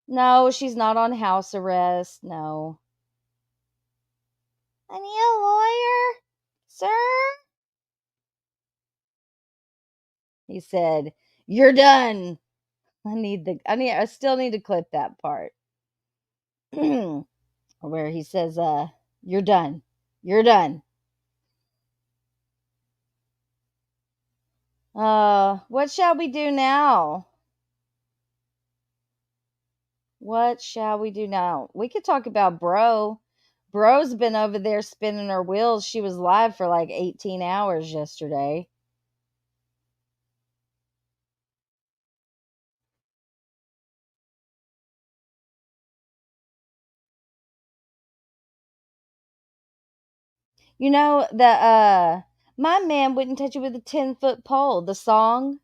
S4: No, she's not on house arrest. No. I need a lawyer, sir. He said, "You're done." I still need to clip that part. Where he says, "You're done. You're done." What shall we do now? What shall we do now? We could talk about Bro. Bro's been over there spinning her wheels. She was live for like 18 hours yesterday. You know that my man wouldn't touch you with a 10-foot pole. The song,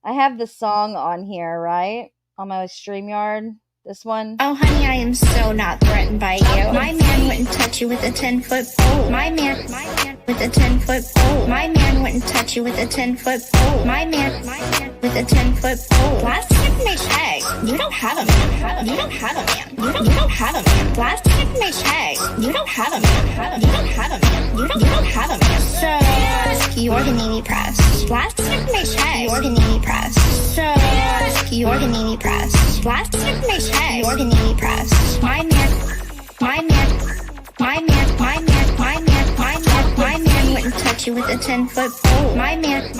S4: I have the song on here, right? On my StreamYard. This one.
S7: Oh, honey, I am so not threatened by you. My man wouldn't touch you with a 10-foot pole. My man. with a 10-foot pole. My man wouldn't touch you with a 10-foot pole. My man with a 10-foot pole. Last information check. You don't have a man. You don't have a man. You don't have a man. Last information check. You don't have a man. You don't have a man. You don't have a man. So you're the needy press. Last information check. You're the needy press. So you're the needy press. Last information check. You're the needy press. My man wouldn't touch you with a 10-foot pole. My man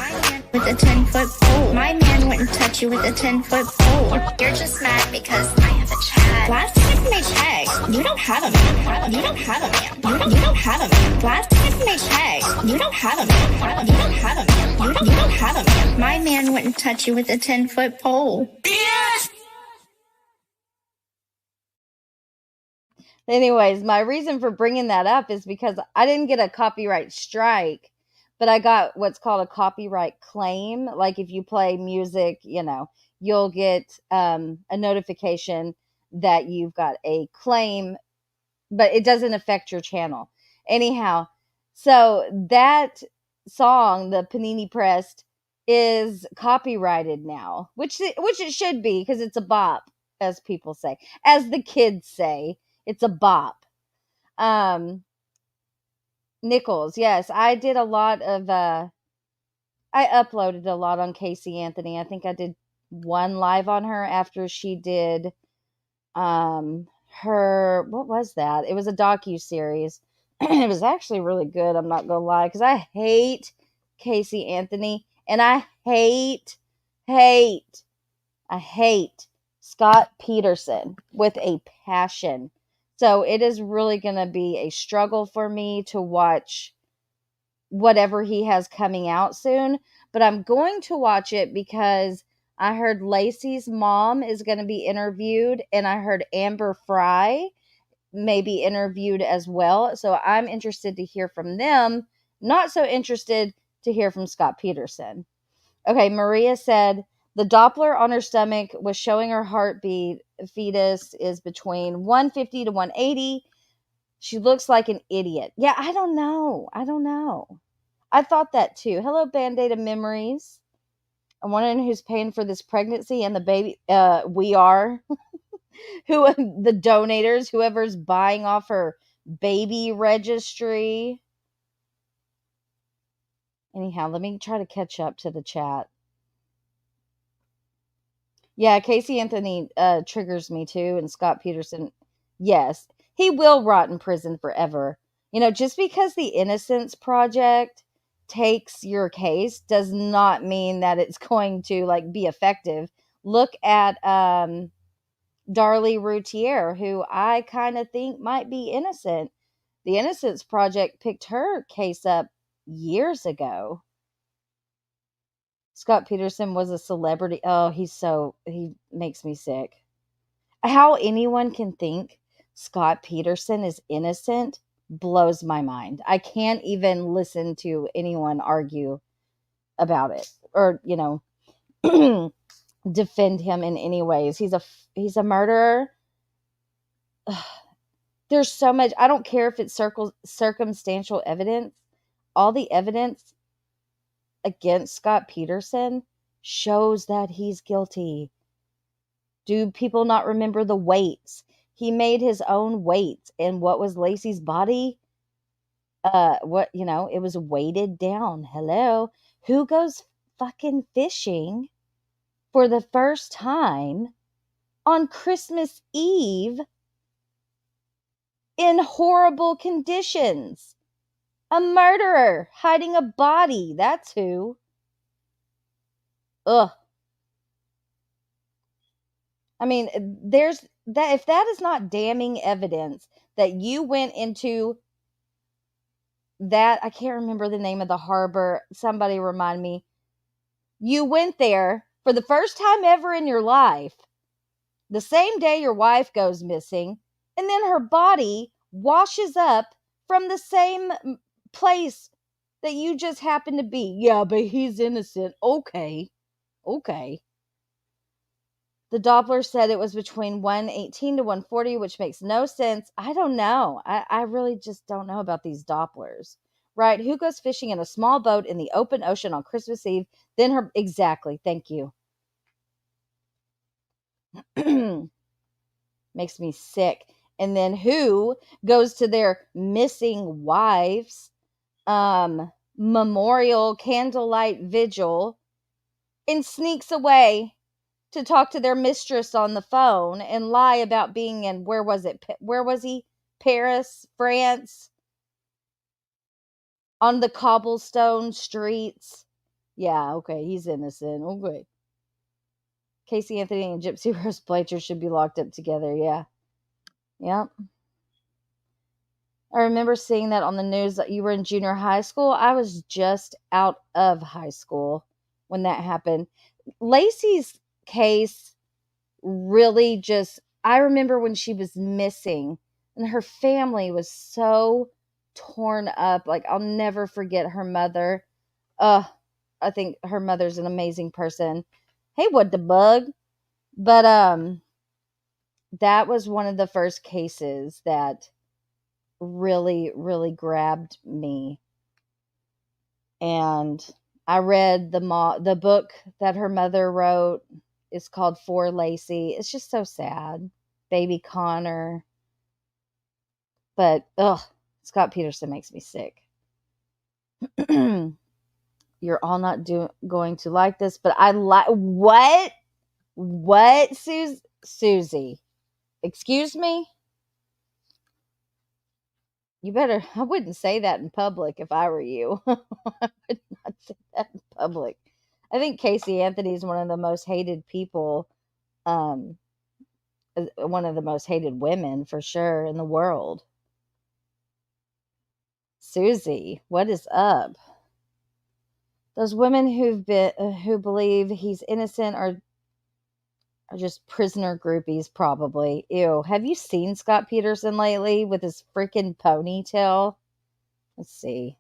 S7: with a 10-foot pole. My man wouldn't touch you with a 10-foot pole. You're just mad because I have a chat. Last information check. You don't have a man. You don't have a man. You don't have a man. Last information check. You don't have a man. You don't have a man. You don't have a man. My man wouldn't touch you with a 10-foot pole. Yes!
S4: Anyways, my reason for bringing that up is because I didn't get a copyright strike, but I got what's called a copyright claim. Like if you play music, you'll get a notification that you've got a claim, but it doesn't affect your channel. Anyhow, so that song, the Panini Pressed, is copyrighted now, which it should be because it's a bop, as people say, as the kids say. It's a bop. Nichols, yes, I did a lot of, I uploaded a lot on Casey Anthony. I think I did one live on her after she did her, what was that? It was a docu-series. It was actually really good, I'm not gonna lie, because I hate Casey Anthony, and I hate Scott Peterson with a passion. So it is really going to be a struggle for me to watch whatever he has coming out soon. But I'm going to watch it because I heard Lacey's mom is going to be interviewed, and I heard Amber Fry may be interviewed as well. So I'm interested to hear from them. Not so interested to hear from Scott Peterson. Okay, Maria said, the Doppler on her stomach was showing her heartbeat. Fetus is between 150 to 180. She looks like an idiot. Yeah, I don't know. I thought that too. Hello, Band-Aid of Memories. I'm wondering who's paying for this pregnancy and the baby. We are. The donators, whoever's buying off her baby registry. Anyhow, let me try to catch up to the chat. Yeah, Casey Anthony triggers me too, and Scott Peterson, yes, he will rot in prison forever. Just because the Innocence Project takes your case does not mean that it's going to be effective. Look at Darlie Routier, who I kind of think might be innocent. The Innocence Project picked her case up years ago. Scott Peterson was a celebrity. Oh, he makes me sick. How anyone can think Scott Peterson is innocent blows my mind. I can't even listen to anyone argue about it or, defend him in any ways. He's a murderer. There's so much. I don't care if it's circumstantial evidence. All the evidence against Scott Peterson shows that he's guilty. Do people not remember the weights? He made his own weights, and what was Lacey's body? It was weighted down. Hello. Who goes fucking fishing for the first time on Christmas Eve in horrible conditions? A murderer hiding a body. That's who. Ugh. I mean, there's that. If that is not damning evidence that you went into that, I can't remember the name of the harbor. Somebody remind me. You went there for the first time ever in your life, the same day your wife goes missing, and then her body washes up from the same place that you just happen to be. Yeah, but he's innocent. Okay. The Doppler said it was between 118 to 140, which makes no sense. I don't know. I really just don't know about these Dopplers. right? Who goes fishing in a small boat in the open ocean on Christmas Eve? Then her, exactly. Thank you. Makes me sick. And then who goes to their missing wives memorial candlelight vigil and sneaks away to talk to their mistress on the phone and lie about being in, where was he? Paris, France, on the cobblestone streets. Yeah, okay, he's innocent. Okay. Casey Anthony and Gypsy Rose Blanchard should be locked up together. Yeah. Yep. I remember seeing that on the news that you were in junior high school. I was just out of high school when that happened. Lacey's case really just, I remember when she was missing and her family was so torn up. Like, I'll never forget her mother. I think her mother's an amazing person. Hey, what the bug? But that was one of the first cases that really, really grabbed me. And I read the book that her mother wrote. It's called For Lacey. It's just so sad. Baby Connor. But, Scott Peterson makes me sick. You're all not going to like this, but I like... What? What, Susie? Excuse me? You better... I wouldn't say that in public if I were you. I would not say that in public. I think Casey Anthony is one of the most hated people, one of the most hated women for sure in the world. Susie, what is up? Those women who believe he's innocent are just prisoner groupies, probably. Ew. Have you seen Scott Peterson lately with his freaking ponytail? Let's see.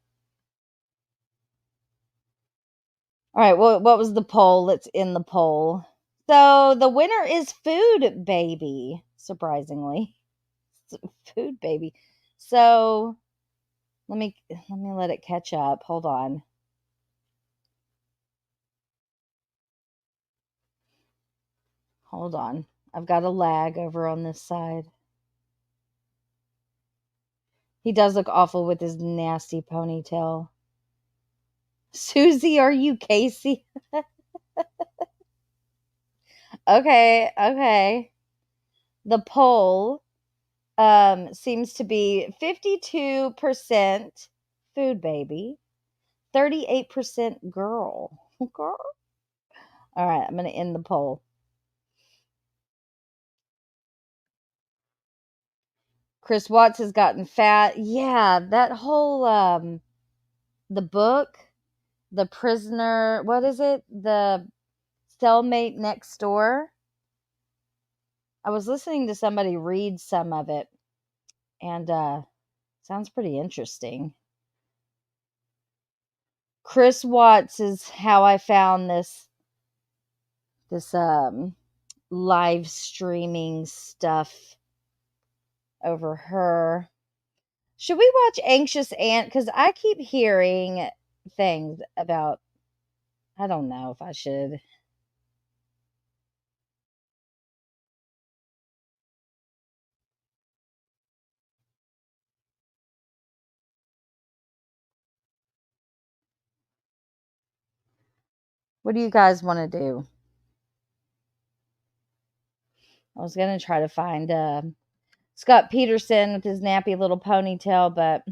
S4: All right, well, what was the poll that's in the poll? So the winner is Food Baby, surprisingly. Food Baby. So let me let it catch up. Hold on. Hold on. I've got a lag over on this side. He does look awful with his nasty ponytail. Susie, are you Casey? Okay. The poll seems to be 52% Food Baby, 38% girl. Girl. All right, I'm going to end the poll. Chris Watts has gotten fat. Yeah, that whole the book, The Prisoner, what is it? The Cellmate Next Door. I was listening to somebody read some of it, and sounds pretty interesting. Chris Watts is how I found this live streaming stuff over her. Should we watch Anxious Ant? Because I keep hearing things about, I don't know if I should. What do you guys want to do? I was going to try to find Scott Peterson with his nappy little ponytail, but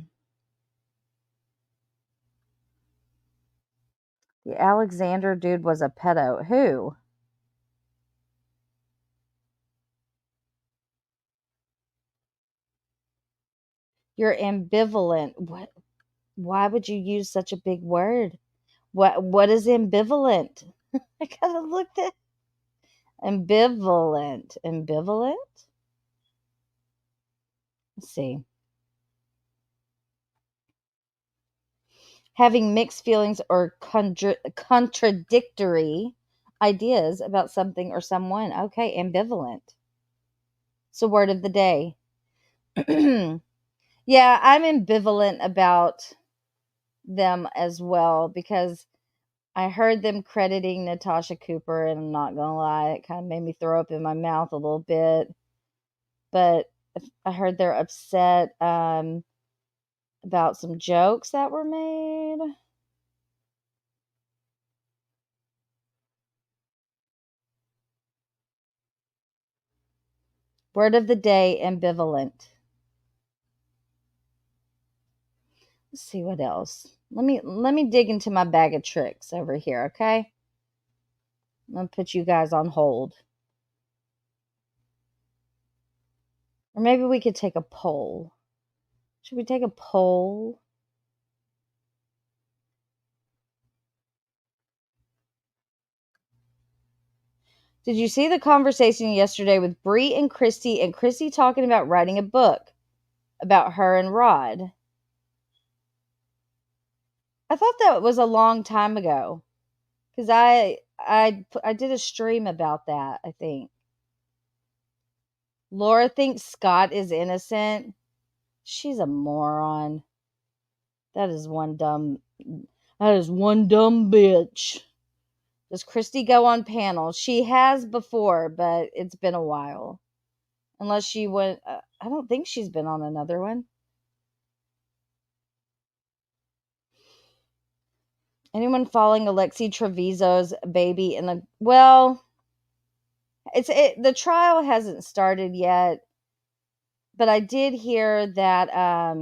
S4: the Alexander dude was a pedo. Who? You're ambivalent. What? Why would you use such a big word? What is ambivalent? I gotta look at ambivalent. Ambivalent? Let's see. Having mixed feelings or contradictory ideas about something or someone. Okay, ambivalent. So word of the day. Yeah, I'm ambivalent about them as well, because I heard them crediting Natasha Cooper, and I'm not gonna lie, it kind of made me throw up in my mouth a little bit. But I heard they're upset about some jokes that were made. Word of the day, ambivalent. Let's see what else. Let me dig into my bag of tricks over here, okay? I'm gonna put you guys on hold. Or maybe we could take a poll. Should we take a poll? Did you see the conversation yesterday with Bree and Christy talking about writing a book about her and Rod? I thought that was a long time ago, because I did a stream about that, I think. Laura thinks Scott is innocent. She's a moron. That is one dumb bitch. Does Christy go on panels? She has before, but it's been a while. Unless she went, I don't think she's been on another one. Anyone following Alexi Treviso's baby in the, well, the trial hasn't started yet, but I did hear that I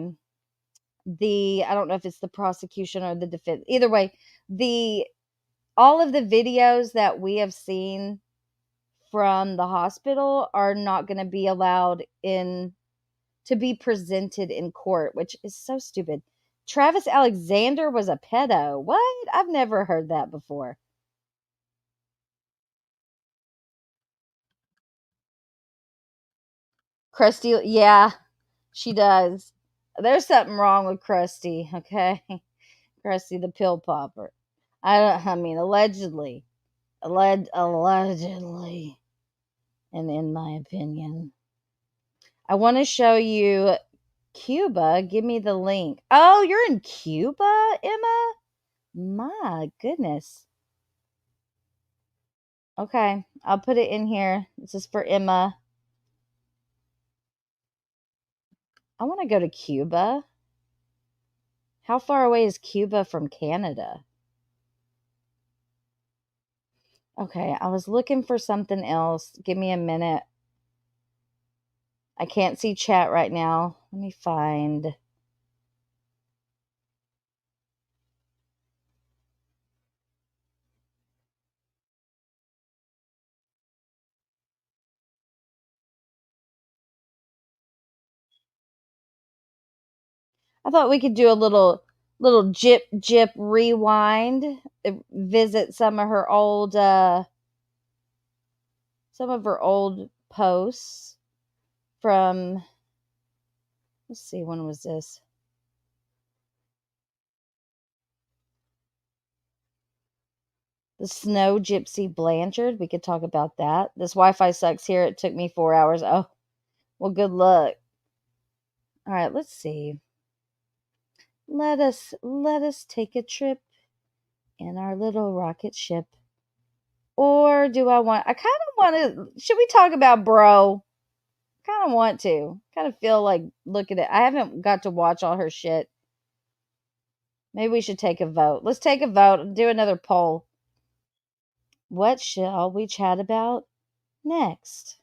S4: don't know if it's the prosecution or the defense. Either way, all of the videos that we have seen from the hospital are not going to be allowed to be presented in court, which is so stupid. Travis Alexander was a pedo. What? I've never heard that before. Krusty, yeah, she does. There's something wrong with Krusty, okay? Krusty the pill popper. Allegedly. Allegedly. And in my opinion. I want to show you Cuba. Give me the link. Oh, you're in Cuba, Emma? My goodness. Okay, I'll put it in here. This is for Emma. I want to go to Cuba. How far away is Cuba from Canada? Okay, I was looking for something else. Give me a minute. I can't see chat right now. Let me find. I thought we could do a little jip rewind, visit some of her old posts from, let's see, when was this? The Snow Gypsy Blanchard. We could talk about that. This Wi-Fi sucks here. It took me 4 hours. Oh, well, good luck. All right, let's see. Let us take a trip in our little rocket ship. Or do I kind of want to, should we talk about Bro? Kind of want to. Kind of feel like looking at, I haven't got to watch all her shit. Maybe we should take a vote. Let's take a vote and do another poll. What shall we chat about next?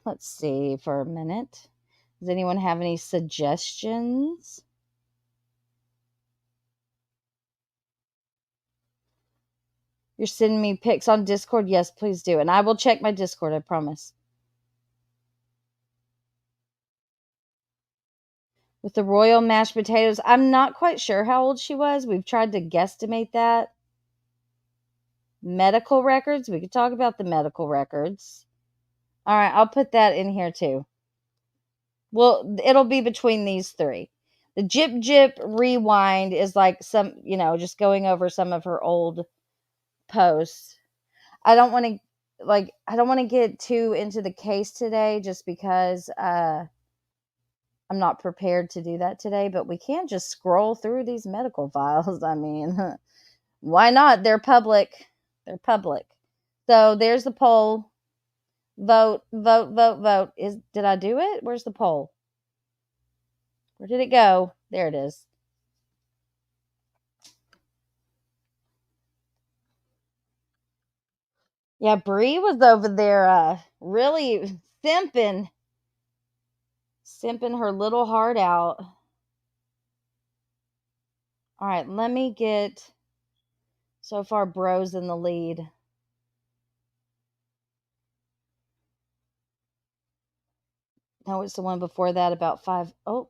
S4: Let's see for a minute. Does anyone have any suggestions? You're sending me pics on Discord? Yes, please do. And I will check my Discord, I promise. With the royal mashed potatoes, I'm not quite sure how old she was. We've tried to guesstimate that. Medical records. We could talk about the medical records. All right, I'll put that in here too. Well, it'll be between these three. The Gyp rewind is like some, just going over some of her old posts. I don't want to get too into the case today just because I'm not prepared to do that today, but we can't just scroll through these medical files. I mean, why not? They're public. They're public. So there's the poll. Vote, vote, vote, vote. Did I do it? Where's the poll? Where did it go? There it is. Yeah, Bree was over there really simping her little heart out. All right, let me get, so far Bro's in the lead. No, it's the one before that, about 5. Oh.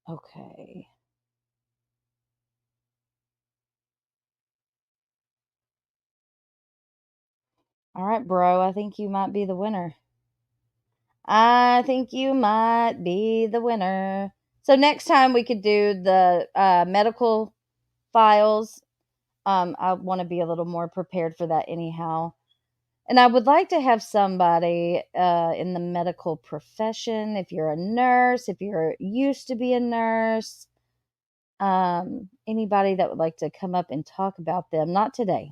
S4: Okay. All right, Bro, I think you might be the winner. I think you might be the winner. So next time we could do the medical files. I want to be a little more prepared for that anyhow. And I would like to have somebody in the medical profession, if you're a nurse, if you're used to be a nurse, anybody that would like to come up and talk about them. Not today.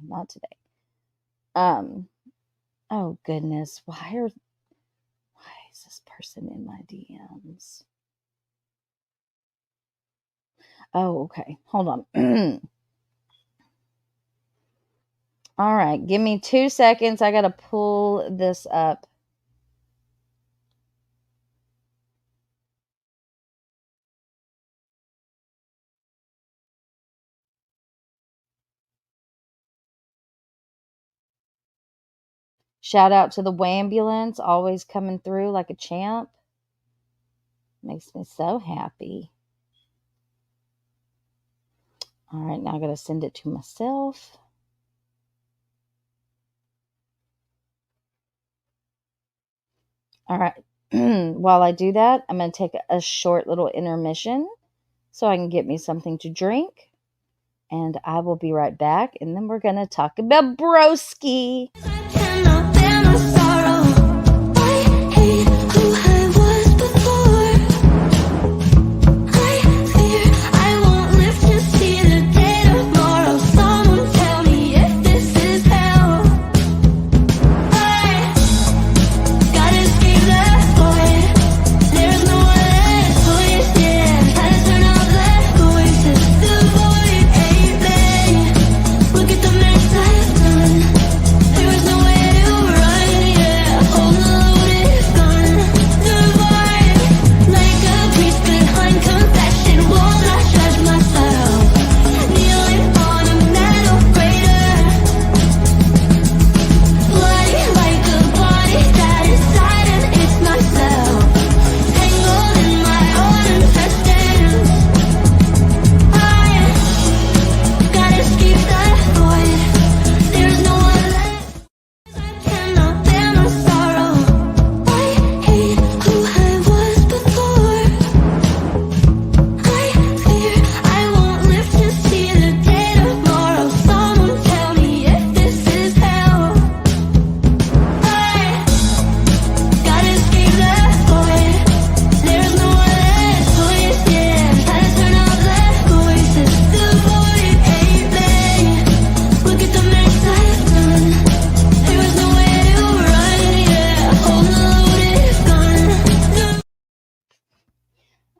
S4: Oh goodness, why is this person in my DMs? Oh, okay. Hold on. All right, give me 2 seconds. I got to pull this up. Shout out to the Wambulance, always coming through like a champ. Makes me so happy. All right, now I got to send it to myself. All right. While I do that, I'm going to take a short little intermission so I can get me something to drink. And I will be right back. And then we're going to talk about broski.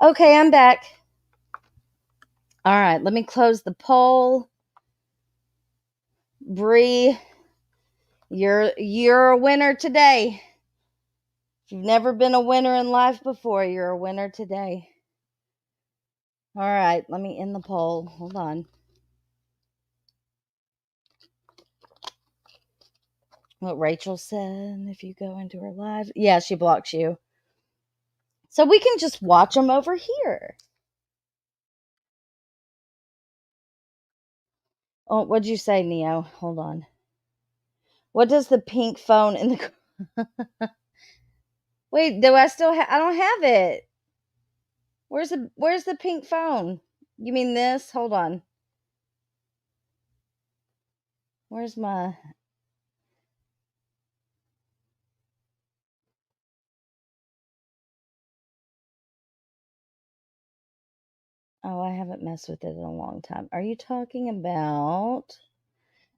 S4: Okay, I'm back. All right, let me close the poll. Bree, you're a winner today. If you've never been a winner in life before, you're a winner today. All right, let me end the poll. Hold on. What Rachel said, if you go into her live. Yeah, she blocks you. So we can just watch them over here. Oh, what'd you say, Neo? Hold on. What does the pink phone in the... Wait, do I still have... I don't have it. Where's the pink phone? You mean this? Hold on. Where's my... Oh, I haven't messed with it in a long time. Are you talking about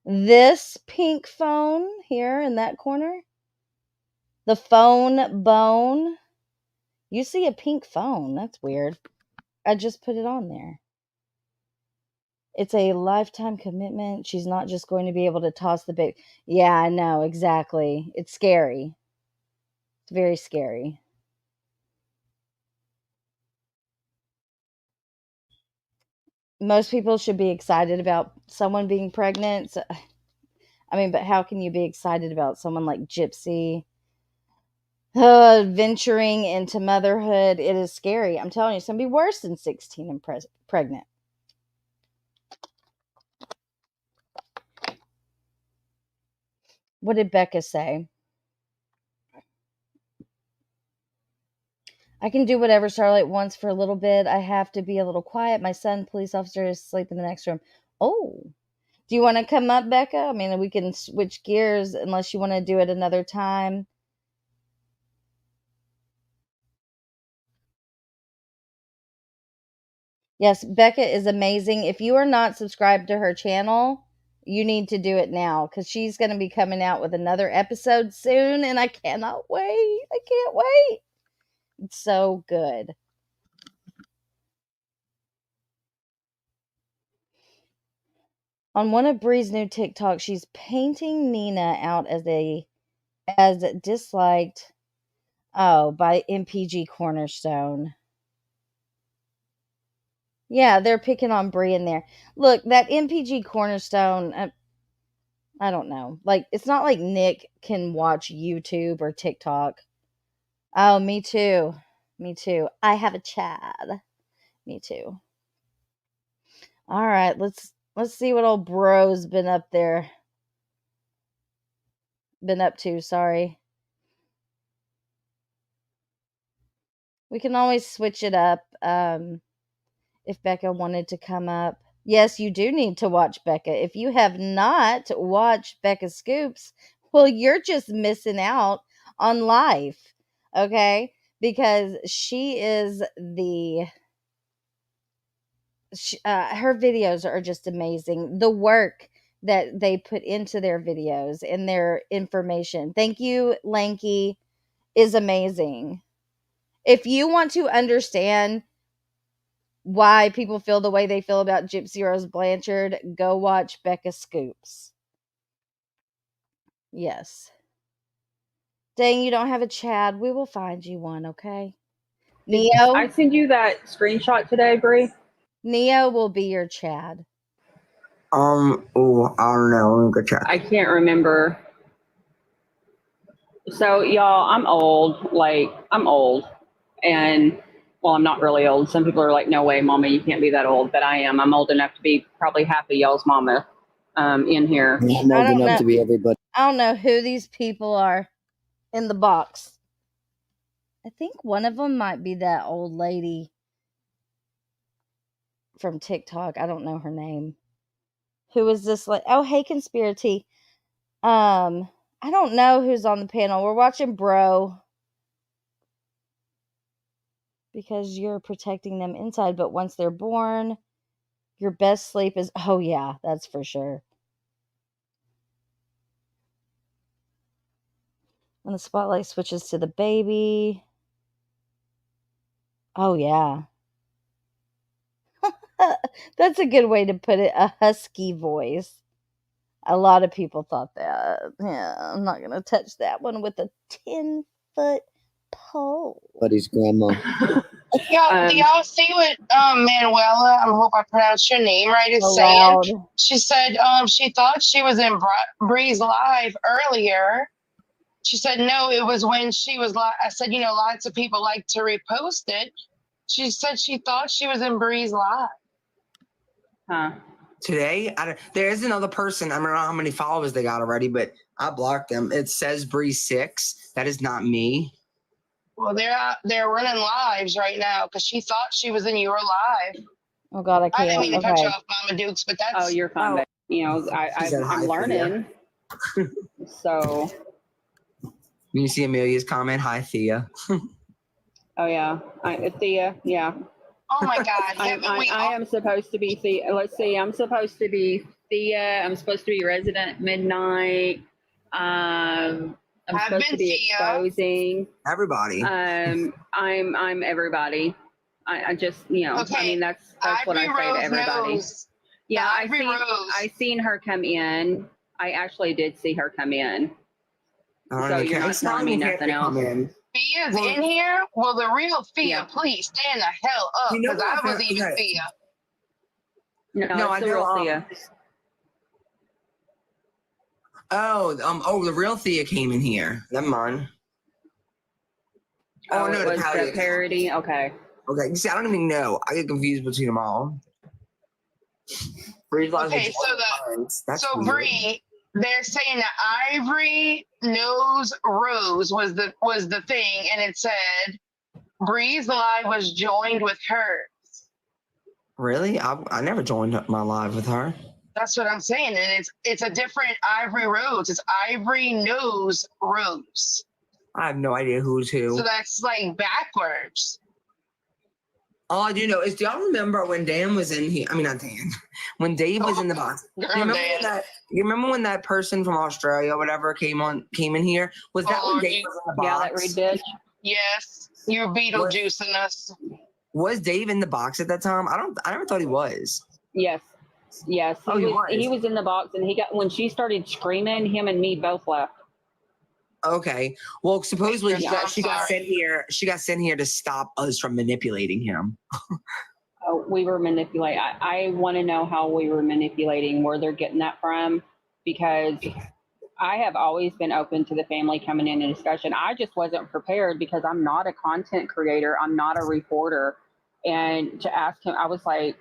S4: this pink phone here in that corner? The phone bone? You see a pink phone. That's weird. I just put it on there. It's a lifetime commitment. She's not just going to be able to toss the big... Yeah, I know, exactly. It's scary. It's very scary. Most people should be excited about someone being pregnant. So, I mean, but how can you be excited about someone like Gypsy venturing into motherhood? It is scary. I'm telling you, it's going to be worse than 16 and pregnant. What did Becca say? I can do whatever Starlight wants for a little bit. I have to be a little quiet. My son, police officer, is asleep in the next room. Oh, do you want to come up, Becca? I mean, we can switch gears unless you want to do it another time. Yes, Becca is amazing. If you are not subscribed to her channel, you need to do it now because she's going to be coming out with another episode soon, and I cannot wait. I can't wait. It's so good. On one of Bree's new TikTok, she's painting Nina out as disliked by MPG Cornerstone. Yeah, they're picking on Bree in there. Look, that MPG Cornerstone, I don't know. Like, it's not like Nick can watch YouTube or TikTok. Oh, me too. Me too. I have a Chad. Me too. All right, let's see what old bro's been up there. Been up to, sorry. We can always switch it up if Becca wanted to come up. Yes, you do need to watch Becca. If you have not watched Becca Scoops, well, you're just missing out on life, okay? Because she is her videos are just amazing. The work that they put into their videos and their information. Thank you, Lanky, is amazing. If you want to understand why people feel the way they feel about Gypsy Rose Blanchard, go watch Becca Scoops. Yes. Dang, you don't have a Chad. We will find you one, okay? Neo?
S8: I sent you that screenshot today, Bree.
S4: Neo will be your Chad.
S9: I don't know. Let me go check.
S8: I can't remember. So, y'all, I'm old. I'm old. And, well, I'm not really old. Some people are like, no way, Mama, you can't be that old. But I am. I'm old enough to be probably half of y'all's mama in here.
S9: I'm old enough to be everybody.
S4: I don't know who these people are in the box. I think one of them might be that old lady from TikTok. I don't know her name. Who is this? Oh, hey, Conspiracy. I don't know who's on the panel. We're watching Bro because you're protecting them inside, but once they're born, your best sleep is... Oh, yeah, that's for sure. When the spotlight switches to the baby. Oh, yeah. That's a good way to put it. A husky voice. A lot of people thought that. Yeah, I'm not going to touch that one with a 10-foot pole.
S9: Buddy's grandma.
S10: Do y'all see what Manuela, I hope I pronounced your name right, is saying?
S4: Loud.
S10: She said she thought she was in Bree's live earlier. She said no, it was when she was live. I said, lots of people like to repost it. She said she thought she was in Bree's live.
S8: Huh.
S9: Today, there is another person. I don't know how many followers they got already, but I blocked them. It says Bree6. That is not me.
S10: Well, they're running lives right now because she thought she was in your live.
S4: Oh God, I
S10: I
S4: can't.
S10: didn't mean to cut
S4: Okay.
S10: you off, Mama Dukes, but that's.
S8: Oh, you're fine. But,
S9: She said hi,
S8: I'm learning. So.
S9: You see Amelia's comment? Hi, Thea.
S8: Oh yeah, Thea. Yeah.
S10: Oh my God!
S8: I am supposed to be Thea. Let's see. I'm supposed to be Thea. I'm supposed to be Resident Midnight. I'm supposed to be exposing
S9: everybody.
S8: I'm everybody. I just okay. I mean that's what I say to everybody.
S10: Knows.
S8: Yeah, I seen her come in. I actually did see her come in. So you're not telling me nothing else.
S10: Thea's in here? Well, the real Thea, please stand the hell up, because I was even Thea.
S8: No, it's the real Thea.
S9: The real Thea came in here. Never mind.
S8: Oh, no, it was the parody. Okay.
S9: Okay, you see, I don't even know. I get confused between them all.
S10: Okay, so Bree, they're saying that Ivory Nose Rose was the thing, and it said Bree's live was joined with hers.
S9: Really? I never joined my live with her.
S10: That's what I'm saying, and it's a different Ivory Rose. It's Ivory Nose Rose.
S9: I have no idea who's who.
S10: So that's like backwards.
S9: All I do know is, do y'all remember when Dan was in here? I mean, not Dan. When Dave was in the box. You remember when that person from Australia or whatever came in here? Was that when Dave was in the box?
S8: Yeah, that Reed bitch.
S10: Yes, you're Beetlejuicing us.
S9: Was Dave in the box at that time? I never thought he was.
S8: Yes. He was in the box, and when she started screaming, him and me both left.
S9: Okay. Well, supposedly she got sent here. She got sent here to stop us from manipulating him.
S8: We were manipulating. I want to know how we were manipulating, where they're getting that from, because I have always been open to the family coming in discussion. I just wasn't prepared because I'm not a content creator. I'm not a reporter. And to ask him, I was like,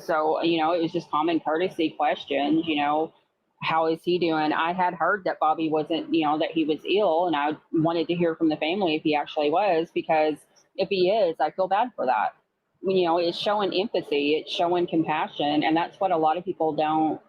S8: so, it was just common courtesy questions, how is he doing? I had heard that Bobby wasn't, that he was ill, and I wanted to hear from the family if he actually was, because if he is, I feel bad for that. It's showing empathy, it's showing compassion, and that's what a lot of people don't.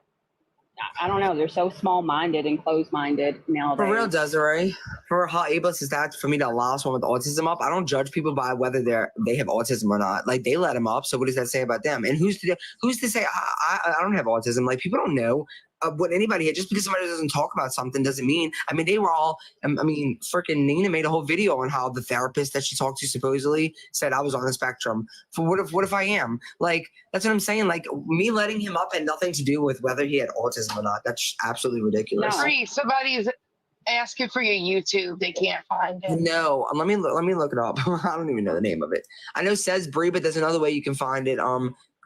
S8: I don't know. They're so small-minded and closed-minded nowadays.
S9: For real, Desiree. For how ableist is that for me to allow someone with autism up? I don't judge people by whether they have autism or not. Like, they let them up, so what does that say about them? And who's to say I don't have autism? Like, people don't know what anybody had. Just because somebody doesn't talk about something doesn't mean. I mean, they were all. Freaking Nina made a whole video on how the therapist that she talked to supposedly said I was on the spectrum. For what if I am? Like, that's what I'm saying. Like, me letting him up had nothing to do with whether he had autism or not. That's absolutely ridiculous.
S10: Somebody's asking for your YouTube. They can't find it.
S9: No, let me look it up. I don't even know the name of it. I know it says Bree, but there's another way you can find it.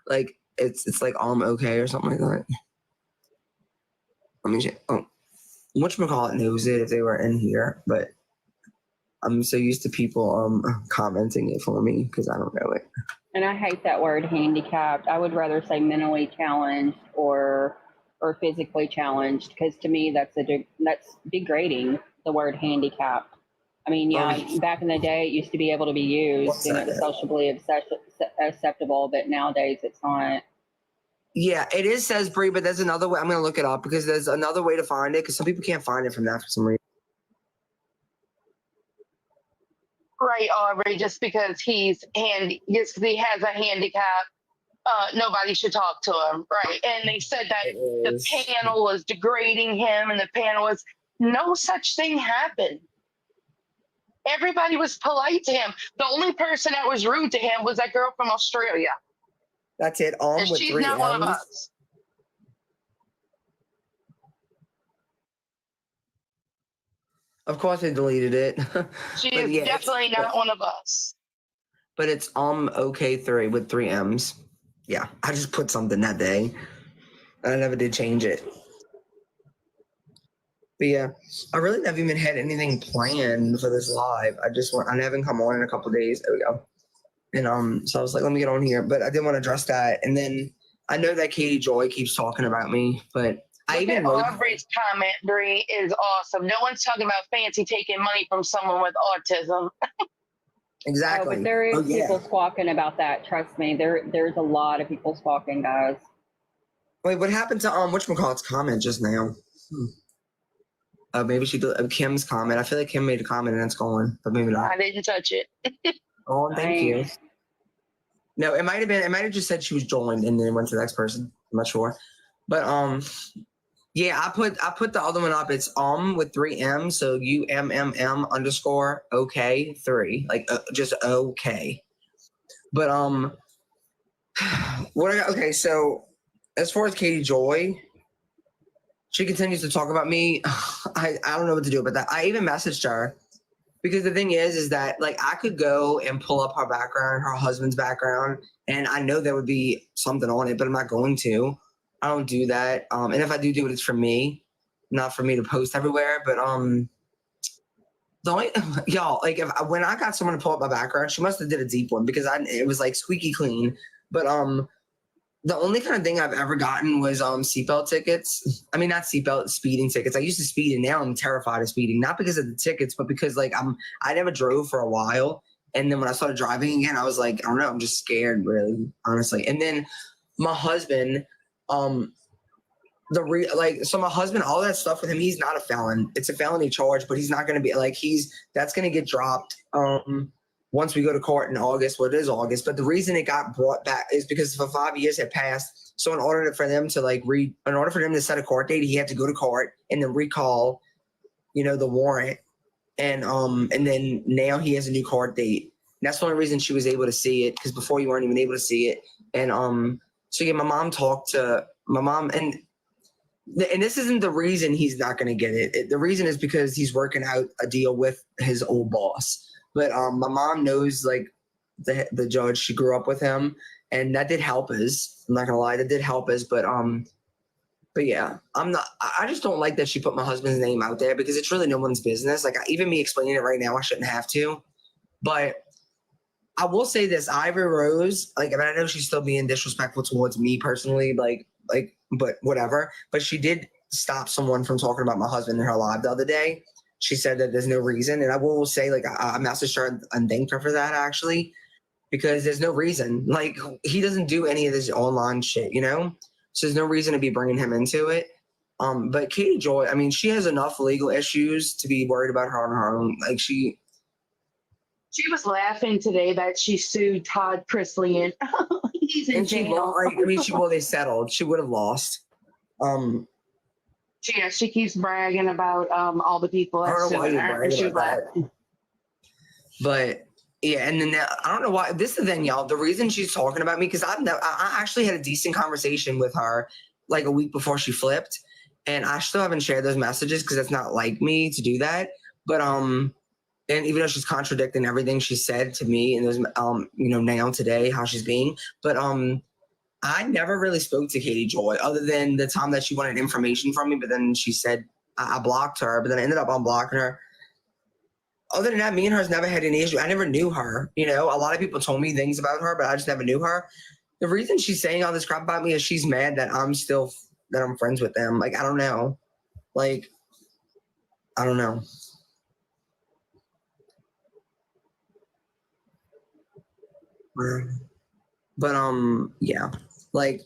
S9: Like it's like okay or something like that. Let me see. Oh, whatchamacallit knows it if they were in here, but I'm so used to people commenting it for me because I don't know it.
S8: And I hate that word handicapped. I would rather say mentally challenged or physically challenged, because to me that's degrading, the word handicapped. I mean, back in the day it used to be able to be used and it was socially acceptable, but nowadays it's not.
S9: Yeah, it is says Bree, but there's another way. I'm gonna look it up because there's another way to find it because some people can't find it from that for some reason.
S10: Right, Aubrey, just because he has a handicap, nobody should talk to him, right? And they said that the panel was degrading him, and the panel was, no such thing happened. Everybody was polite to him. The only person that was rude to him was that girl from Australia.
S9: That's it.
S10: And she's not one of us.
S9: Of course, they deleted it.
S10: She is definitely not one of us.
S9: but it's OK3 with 3 M's. Yeah, I just put something that day. I never did change it. But yeah, I really never even had anything planned for this live. I haven't come on in a couple of days. There we go. And so I was like, let me get on here. But I didn't want to address that. And then I know that Katie Joy keeps talking about me, but
S10: Aubrey's comment, Bree, is awesome. No one's talking about fancy taking money from someone with autism.
S9: Exactly.
S8: Oh, but there is people squawking about that. Trust me, there's a lot of people squawking, guys.
S9: Wait, what happened to whatchamacallit's comment just now? Maybe she did Kim's comment. I feel like Kim made a comment and it's gone, but maybe not.
S10: I didn't touch it.
S9: Oh, thank you. No, it might have just said she was joined and then went to the next person. I'm not sure. But yeah, I put the other one up. It's with 3 M's, so UMMM_OK3. Like just okay. But okay, so as far as Katie Joy, she continues to talk about me. I don't know what to do about that. I even messaged her because the thing is that like I could go and pull up her background, her husband's background, and I know there would be something on it, but I'm not going to. I don't do that. And if I do it, it's for me, not for me to post everywhere. But the only y'all like when I got someone to pull up my background, she must have did a deep one because it was like squeaky clean. But the only kind of thing I've ever gotten was seatbelt tickets. I mean, not seatbelt, speeding tickets. I used to speed, and now I'm terrified of speeding. Not because of the tickets, but because like I never drove for a while, and then when I started driving again, I was like, I don't know, I'm just scared, really, honestly. And then my husband, so my husband, all that stuff with him, he's not a felon. It's a felony charge, but he's not going to be like that's going to get dropped. Once we go to court in August, well, it is August, but the reason it got brought back is because for 5 years had passed. So in order for them to set a court date, he had to go to court and then recall, the warrant. And then now he has a new court date. And that's the only reason she was able to see it, because before you weren't even able to see it. And so yeah, my mom talked to my mom, and this isn't the reason he's not going to get it. The reason is because he's working out a deal with his old boss. But my mom knows like the judge. She grew up with him, and that did help us. I'm not gonna lie, that did help us. But yeah, I just don't like that she put my husband's name out there because it's really no one's business. Like even me explaining it right now, I shouldn't have to. But I will say this: Ivy Rose, like, I mean, I know she's still being disrespectful towards me personally, but whatever. But she did stop someone from talking about my husband in her live the other day. She said that there's no reason. And I will say, like, I messaged her and thanked her for that, actually, because there's no reason. Like, he doesn't do any of this online shit, So there's no reason to be bringing him into it. But Katie Joy, I mean, she has enough legal issues to be worried about her on her own. Like, she
S10: was laughing today that she sued Todd Chrisley and he's in jail.
S9: They settled. She would have lost.
S10: She keeps bragging about all the people that sued her.
S9: But yeah, and then I don't know why. This is the thing, y'all. The reason she's talking about me, because I actually had a decent conversation with her like a week before she flipped, and I still haven't shared those messages because it's not like me to do that. But and even though she's contradicting everything she said to me and those now today how she's being, but I never really spoke to Katie Joy other than the time that she wanted information from me, but then she said I blocked her, but then I ended up unblocking her. Other than that, me and her's never had any issue. I never knew her. A lot of people told me things about her, but I just never knew her. The reason she's saying all this crap about me is she's mad that I'm friends with them. Like, I don't know. Like, I don't know. But yeah. Like,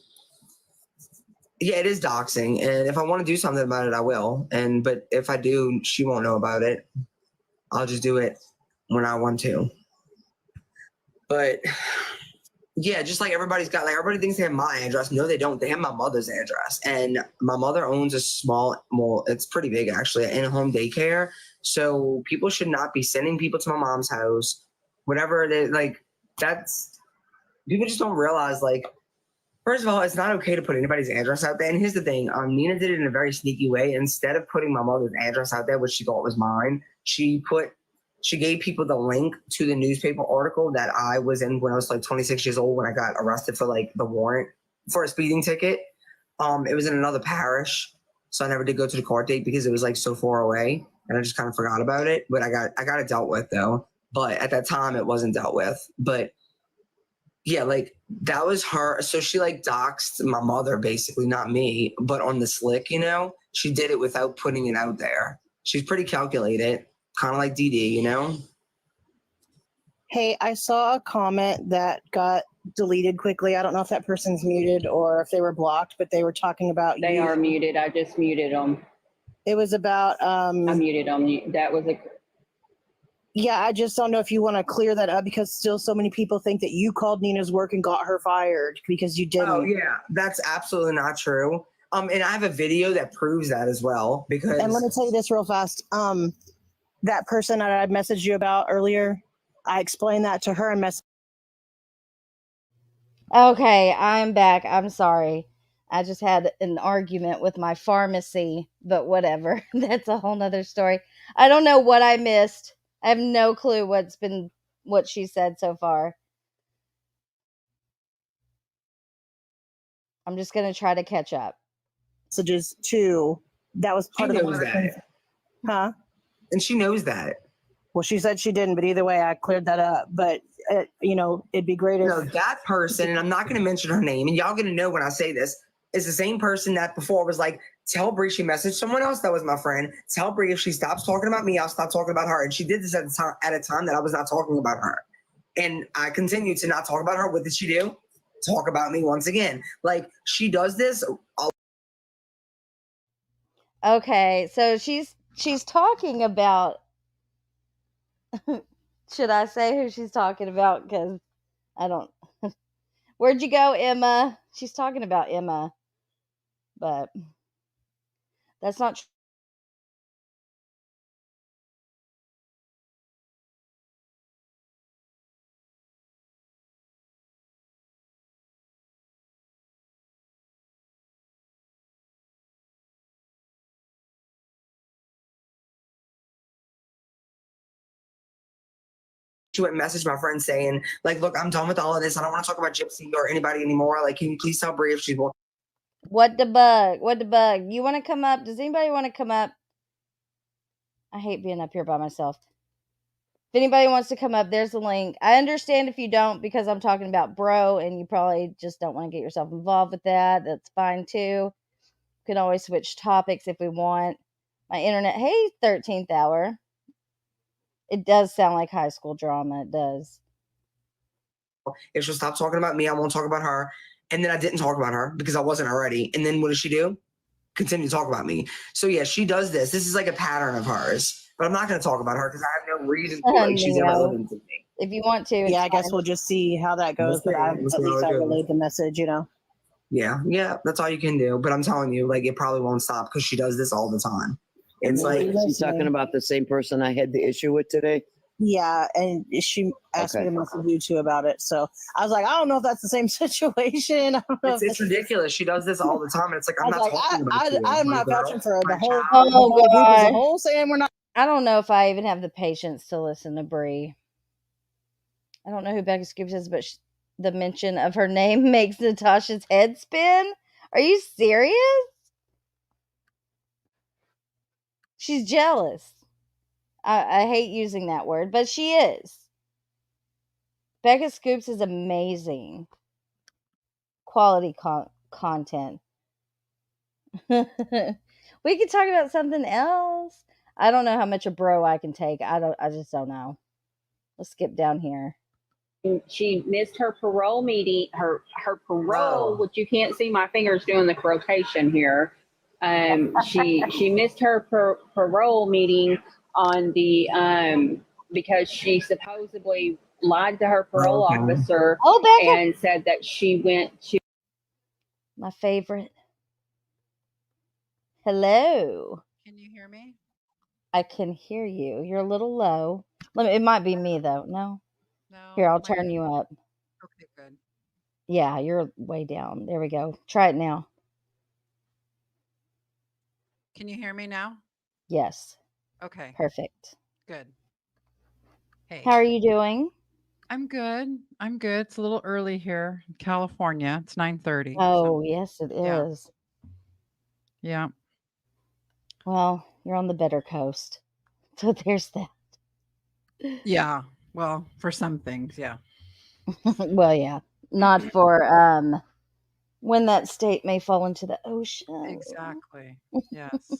S9: yeah, it is doxing, and if I want to do something about it, I will. But if I do, she won't know about it. I'll just do it when I want to. But yeah, just like everybody thinks they have my address. No, they don't. They have my mother's address, and my mother owns a small, it's pretty big actually, in-home daycare. So people should not be sending people to my mom's house. Whatever they like, people just don't realize, like, first of all, it's not okay to put anybody's address out there. And here's the thing. Nina did it in a very sneaky way. Instead of putting my mother's address out there, which she thought was mine, she She gave people the link to the newspaper article that I was in when I was like 26 years old when I got arrested for like the warrant for a speeding ticket. It was in another parish, so I never did go to the court date because it was like so far away, and I just kind of forgot about it. But I got it dealt with though. But at that time, it wasn't dealt with. But yeah, like that was her. So she like doxed my mother, basically, not me, but on the slick, you know, she did it without putting it out there. She's pretty calculated, kind of like Dee Dee, you know.
S11: Hey, I saw a comment that got deleted quickly. I don't know if that person's muted or if they were blocked, but they were talking about
S8: They are muted. I just muted them.
S11: It was about
S8: I muted them. That was a
S11: yeah, I just don't know if you want to clear that up because still so many people think that you called Nina's work and got her fired because you didn't.
S9: Oh yeah, that's absolutely not true. And I have a video that proves that as well because.
S11: And let me tell you this real fast. That person that I messaged you about earlier, I explained that to her and messaged.
S4: Okay, I'm back. I'm sorry. I just had an argument with my pharmacy, but whatever. That's a whole nother story. I don't know what I missed. I have no clue what she said so far. I'm just going to try to catch up.
S11: Messages too. That was part
S9: She
S11: of
S9: knows that.
S11: Huh?
S9: And she knows that.
S11: Well, she said she didn't, but either way, I cleared that up. But, you know, it'd be great if.
S9: No, that person, and I'm not going to mention her name, and y'all going to know when I say this, is the same person that before was like, tell Bree she messaged someone else that was my friend. Tell Bree if she stops talking about me, I'll stop talking about her. And she did this at a time that I was not talking about her. And I continued to not talk about her. What did she do? Talk about me once again. Like, she does this.
S4: Okay, so she's talking about. Should I say who she's talking about? Because I don't. Where'd you go, Emma? She's talking about Emma, but that's not true.
S9: She went and messaged my friend saying, like, look, I'm done with all of this. I don't want to talk about Gypsy or anybody anymore. Like, can you please tell Bree if she's walking?
S4: What the bug? What the bug? You want to come up? Does anybody want to come up? I hate being up here by myself. If anybody wants to come up, there's the link. I understand if you don't because I'm talking about bro and you probably just don't want to get yourself involved with that. That's fine too. You can always switch topics if we want. My internet, hey, 13th hour. It does sound like high school drama. It does.
S9: If she'll stop talking about me, I won't talk about her. And then I didn't talk about her because I wasn't already. And then what does she do? Continue to talk about me. So yeah, she does this. This is like a pattern of hers. But I'm not going to talk about her because I have no reason to like she's irrelevant to me.
S4: If you want to,
S11: yeah, I guess we'll just see how that goes. But at least I relayed the message, you know.
S9: Yeah, that's all you can do. But I'm telling you, like, it probably won't stop because she does this all the time. It's like
S12: she's talking about the same person I had the issue with today.
S11: Yeah, and she asked me to message you too about it. So I was like, I don't know if that's the same situation. I don't know
S9: it's ridiculous. She does this all the time, and it's like I'm not talking about you.
S11: I'm not vouching for the whole
S4: group
S11: as a whole saying we're not.
S4: I don't know if I even have the patience to listen to Bree. I don't know who Becca Scoops is, but the mention of her name makes Natasha's head spin. Are you serious? She's jealous. I hate using that word, but she is. Becca Scoops is amazing. Quality content. We could talk about something else. I don't know how much a bro I can take. I just don't know. Let's skip down here.
S8: She missed her parole meeting, her parole, which you can't see my fingers doing the rotation here. She missed her parole meeting on the because she supposedly lied to her parole officer and said that she went to
S4: my favorite. Hello.
S13: Can you hear me?
S4: I can hear you. You're a little low. It might be me though. No.
S13: No.
S4: Here, I'll turn you up.
S13: Okay, good.
S4: Yeah, you're way down. There we go. Try it now.
S13: Can you hear me now?
S4: Yes.
S13: Okay.
S4: Perfect.
S13: Good. Hey.
S4: How are you doing?
S13: I'm good. I'm good. It's a little early here in California. It's 9:30.
S4: Oh, yes, it
S13: yeah.
S4: is.
S13: Yeah.
S4: Well, you're on the better coast. So there's that.
S13: Yeah. Well, for some things, yeah.
S4: Well, yeah. Not for when that state may fall into the ocean.
S13: Exactly. Yes.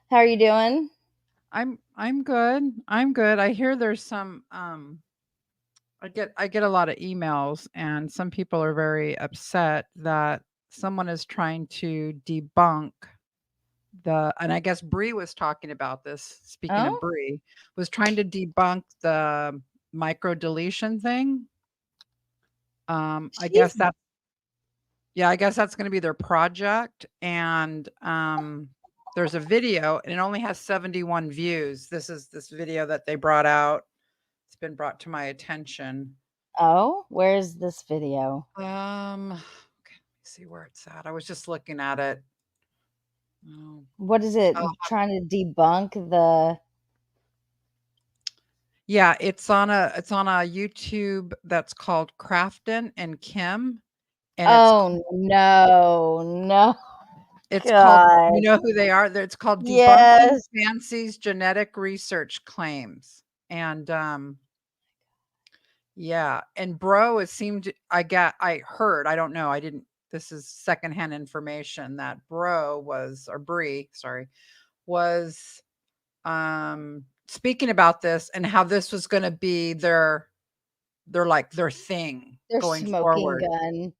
S4: How are you doing?
S13: I'm good. I'm good. I hear there's some I get a lot of emails and some people are very upset that someone is trying to debunk and I guess Bree was talking about this, speaking of
S4: Oh?
S13: Bree, was trying to debunk the micro deletion thing. I guess
S4: She's
S13: I guess that's gonna be their project, and, there's a video, and it only has 71 views. This is this video that they brought out. It's been brought to my attention.
S4: Oh, where's this video?
S13: Okay, let me see where it's at. I was just looking at it. Oh.
S4: What is it trying to debunk the
S13: Yeah, it's on a YouTube that's called Crafton and Kim, and
S4: Oh, no.
S13: it's called,
S4: God.
S13: you know who they are? It's called Debunking
S4: Yes.
S13: Fancy's Genetic Research Claims, and, yeah, and Bro, it seemed I heard, I don't know, I didn't this is secondhand information that Bro was or Bree, sorry, was, speaking about this and how this was gonna be their thing
S4: Their
S13: going
S4: smoking
S13: forward.
S4: gun.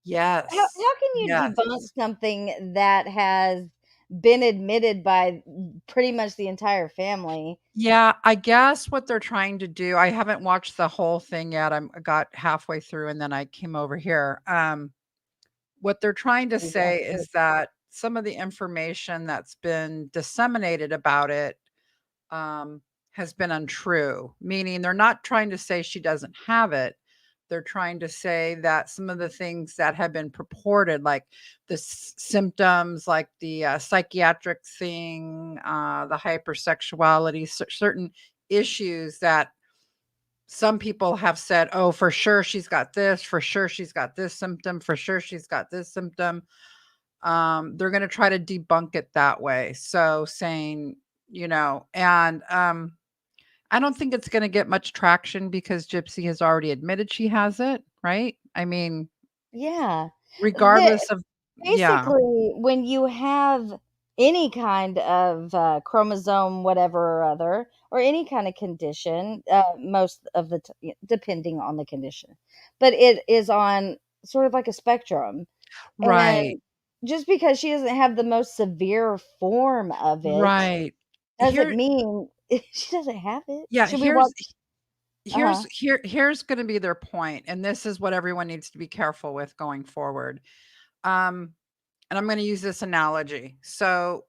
S13: Yes.
S4: How can you
S13: Yes.
S4: debunk something that has been admitted by pretty much the entire family?
S13: Yeah, I guess what they're trying to do, I haven't watched the whole thing yet. I got halfway through and then I came over here. What they're trying to say is that some of the information that's been disseminated about it has been untrue, meaning they're not trying to say she doesn't have it. They're trying to say that some of the things that have been purported, like the symptoms, like the psychiatric thing, the hypersexuality, certain issues that some people have said, oh, for sure she's got this, for sure she's got this symptom, for sure she's got this symptom. They're going to try to debunk it that way. So saying, and I don't think it's going to get much traction because Gypsy has already admitted she has it, right? I mean,
S4: Yeah.
S13: regardless of, yeah,
S4: Basically, when you have any kind of chromosome, whatever or other, or any kind of condition, most of the depending on the condition, but it is on sort of like a spectrum.
S13: right,
S4: And just because she doesn't have the most severe form of it
S13: right.
S4: doesn't mean she doesn't have it.
S13: Yeah,
S4: Should we watch?
S13: here's going to be their point, and this is what everyone needs to be careful with going forward. And I'm going to use this analogy. So,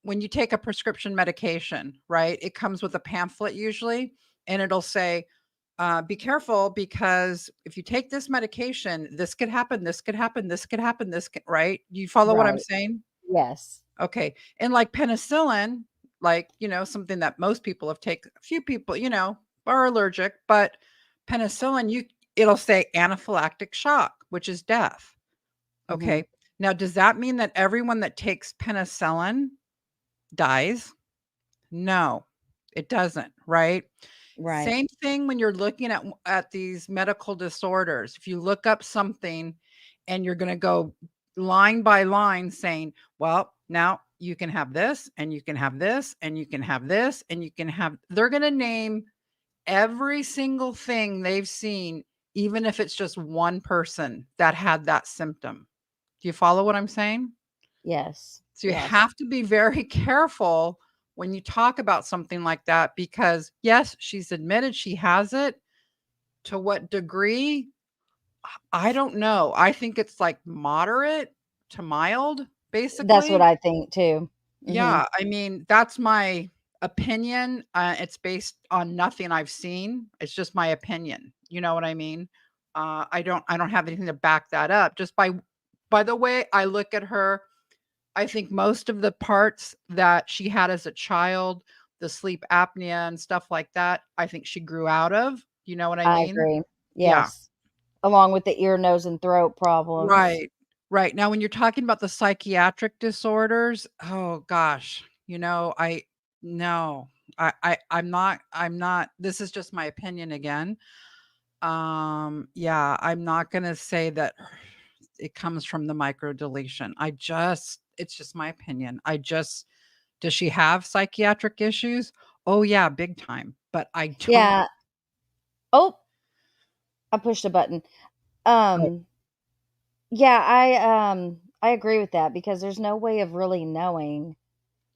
S13: when you take a prescription medication, right, it comes with a pamphlet usually, and it'll say, be careful because if you take this medication, this could happen, this could happen, this could happen, right? You follow what I'm
S4: Right.
S13: saying?
S4: Yes.
S13: Okay. And like penicillin, like, something that most people have taken, a few people, are allergic, but penicillin, it'll say anaphylactic shock, which is death. Okay. Now, does that mean that everyone that takes penicillin dies? No, it doesn't, right?
S4: Right.
S13: Same thing when you're looking at these medical disorders. If you look up something and you're going to go line by line saying, well, now you can have this and you can have this and you can have this and you can have, they're going to name every single thing they've seen, even if it's just one person that had that symptom. Do you follow what I'm saying?
S4: Yes.
S13: So you have to be very careful when you talk about something like that, because yes, she's admitted she has it. To what degree? I don't know. I think it's like moderate to mild, basically.
S4: That's what I think too.
S13: Yeah, I mean, that's my opinion. It's based on nothing I've seen. It's just my opinion. You know what I mean? I don't have anything to back that up. Just by the way I look at her, I think most of the parts that she had as a child, the sleep apnea and stuff like that, I think she grew out of. You know what I
S4: I
S13: mean?
S4: agree.
S13: Yeah.
S4: Yes. Along with the ear, nose, and throat problems.
S13: Right. Right. Now, when you're talking about the psychiatric disorders, oh gosh, I'm not, this is just my opinion again. Yeah, I'm not going to say that it comes from the microdeletion. It's just my opinion. Does she have psychiatric issues? Oh yeah, big time. But I don't.
S4: Yeah. Oh, I pushed a button. Yeah, I agree with that because there's no way of really knowing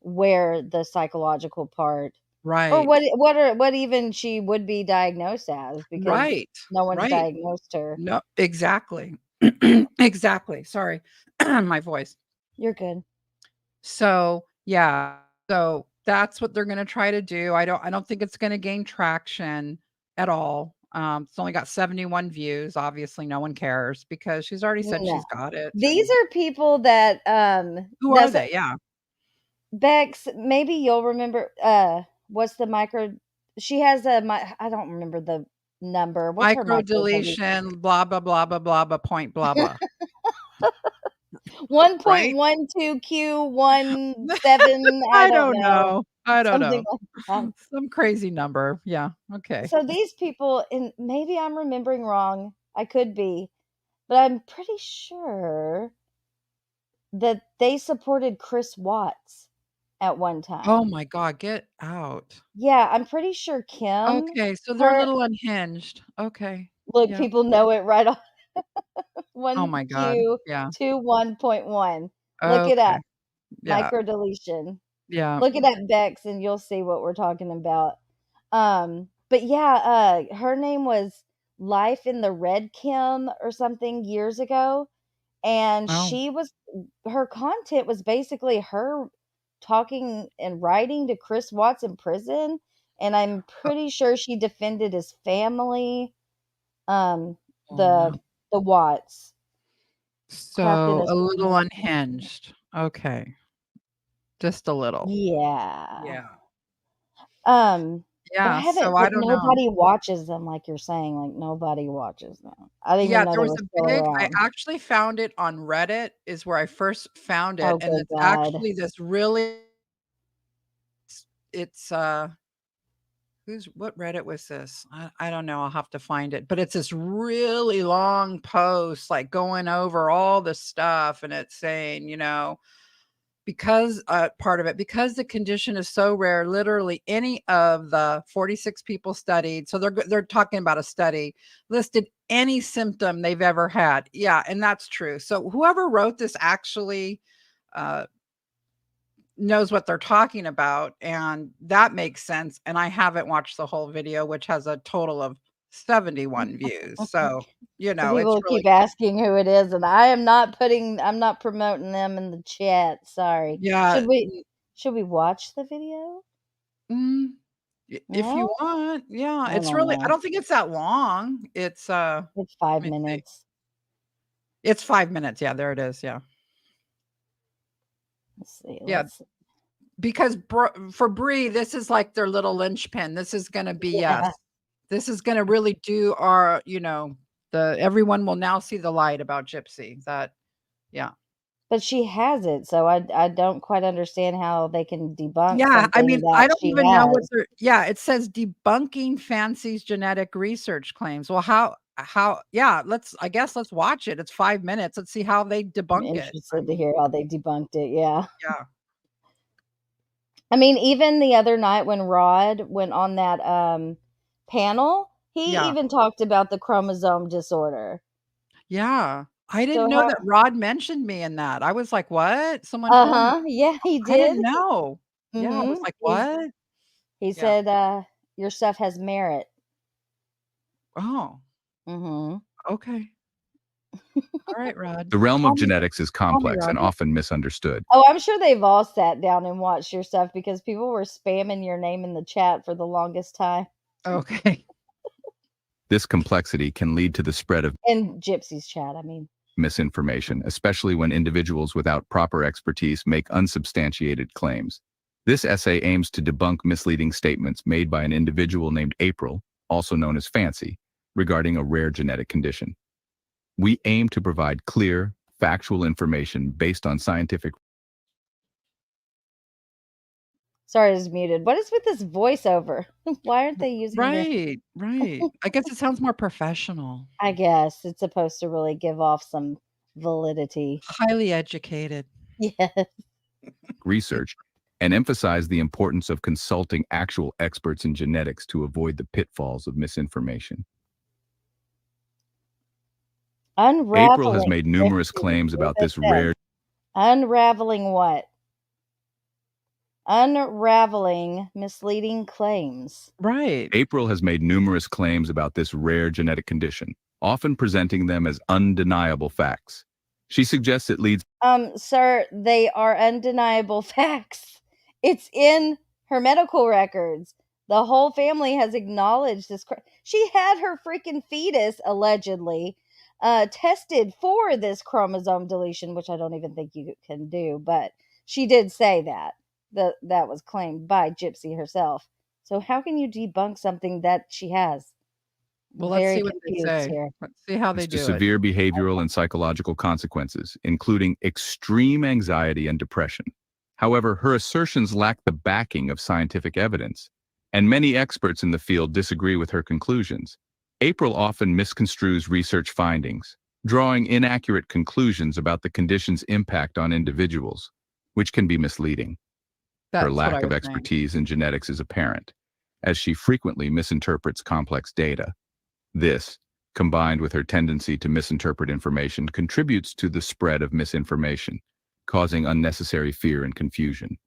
S4: where the psychological part or
S13: Right.
S4: what even she would be diagnosed as because
S13: Right.
S4: no one's
S13: Right.
S4: diagnosed her.
S13: No, exactly. Exactly. Sorry. My voice.
S4: You're good.
S13: So, yeah. So that's what they're going to try to do. I don't think it's going to gain traction at all. It's only got 71 views. Obviously, no one cares because she's already said
S4: No.
S13: she's got it.
S4: These are people that
S13: Who are they? Yeah.
S4: Bex, maybe you'll remember what's the micro she has I don't remember the number. What's her
S13: Micro
S4: micro
S13: deletion, blah blah blah blah blah blah point blah blah.
S4: 1.12Q17.
S13: I don't know. I don't
S4: Something
S13: know.
S4: like that.
S13: Some crazy number. Yeah. Okay.
S4: So these people, and maybe I'm remembering wrong. I could be, but I'm pretty sure that they supported Chris Watts at one time.
S13: Oh my God, get out.
S4: Yeah, I'm pretty sure Kim.
S13: Okay, so they're a little unhinged. Okay.
S4: Look,
S13: Yeah.
S4: people know it right off.
S13: Oh my God. Yeah.
S4: 1Q21.1. Look it up.
S13: Okay. Yeah.
S4: Microdeletion.
S13: Yeah.
S4: Look it up, Bex, and you'll see what we're talking about. But yeah, her name was Life in the Red Kim or something years ago. And
S13: Oh.
S4: her content was basically her talking and writing to Chris Watts in prison. And I'm pretty sure she defended his family,
S13: Oh,
S4: the
S13: no.
S4: Watts.
S13: So a little unhinged. Okay. Just a little.
S4: Yeah.
S13: Yeah.
S4: But
S13: Yeah. So I don't know.
S4: nobody watches them like you're saying. Like nobody watches them. I didn't
S13: Yeah,
S4: even know
S13: there
S4: they
S13: was
S4: were
S13: a
S4: still
S13: big
S4: around.
S13: I actually found it on Reddit is where I first found it.
S4: Oh,
S13: And
S4: good
S13: it's
S4: God.
S13: actually this really it's what Reddit was this? I don't know. I'll have to find it. But it's this really long post, like going over all the stuff, and it's saying, because part of it, because the condition is so rare, literally any of the 46 people studied, so they're talking about a study, listed any symptom they've ever had. Yeah, and that's true. So whoever wrote this actually knows what they're talking about, and that makes sense. And I haven't watched the whole video, which has a total of 71 views. So,
S4: People
S13: it's
S4: will
S13: really
S4: keep asking who it is, and I'm not promoting them in the chat. Sorry.
S13: Yeah.
S4: Should we watch the video?
S13: If you want, yeah.
S4: I
S13: It's
S4: don't
S13: really, I
S4: know.
S13: don't think it's that long. It's
S4: 5 minutes.
S13: It's 5 minutes. Yeah, there it is. Yeah.
S4: Let's see.
S13: Yeah. Because for Bree, this is like their little linchpin. This is going to be, yes. This is going to really do our, everyone will now see the light about Gypsy. Yeah.
S4: But she has it, so I don't quite understand how they can debunk
S13: Yeah, I mean, I don't even know what they're. Yeah, it says debunking Fancy's genetic research claims. Well, how? Yeah, I guess let's watch it. It's 5 minutes. Let's see how they debunk
S4: I'm
S13: it.
S4: interested to hear how they debunked it. Yeah.
S13: Yeah.
S4: I mean, even the other night when Rod went on that panel, he even talked about the chromosome disorder.
S13: Yeah. I didn't know that Rod mentioned me in that. I was like, what? Someone told me.
S4: Yeah, he did.
S13: I didn't know. Yeah, I was like, what?
S4: He said, your stuff has merit.
S13: Oh. Okay. All right, Rod.
S14: The realm of genetics is complex and often misunderstood.
S4: Oh, I'm sure they've all sat down and watched your stuff because people were spamming your name in the chat for the longest time.
S13: Okay.
S14: This complexity can lead to the spread of
S4: In Gypsy's chat, I mean.
S14: Misinformation, especially when individuals without proper expertise make unsubstantiated claims. This essay aims to debunk misleading statements made by an individual named April, also known as Fancy, regarding a rare genetic condition. We aim to provide clear, factual information based on scientific.
S4: Sorry, it's muted. What is with this voiceover? Why aren't they using this?
S13: Right. I guess it sounds more professional.
S4: I guess it's supposed to really give off some validity.
S13: Highly educated.
S4: Yes.
S14: Research and emphasize the importance of consulting actual experts in genetics to avoid the pitfalls of misinformation. April has made numerous claims about this rare.
S4: Unraveling what? Unraveling misleading claims.
S13: Right.
S14: April has made numerous claims about this rare genetic condition, often presenting them as undeniable facts. She suggests it leads.
S4: Sir, they are undeniable facts. It's in her medical records. The whole family has acknowledged this. She had her freaking fetus, allegedly, tested for this chromosome deletion, which I don't even think you can do, but she did say that. That was claimed by Gypsy herself. So how can you debunk something that she has?
S13: Well, let's
S4: Very
S13: see what they
S4: confused
S13: say.
S4: here.
S13: Let's see how they
S14: to
S13: do it.
S14: severe behavioral and psychological consequences, including extreme anxiety and depression. However, her assertions lack the backing of scientific evidence, and many experts in the field disagree with her conclusions. April often misconstrues research findings, drawing inaccurate conclusions about the condition's impact on individuals, which can be misleading. Her
S13: That's what I
S14: lack of
S13: was saying.
S14: expertise in genetics is apparent, as she frequently misinterprets complex data. This, combined with her tendency to misinterpret information, contributes to the spread of misinformation, causing unnecessary fear and confusion.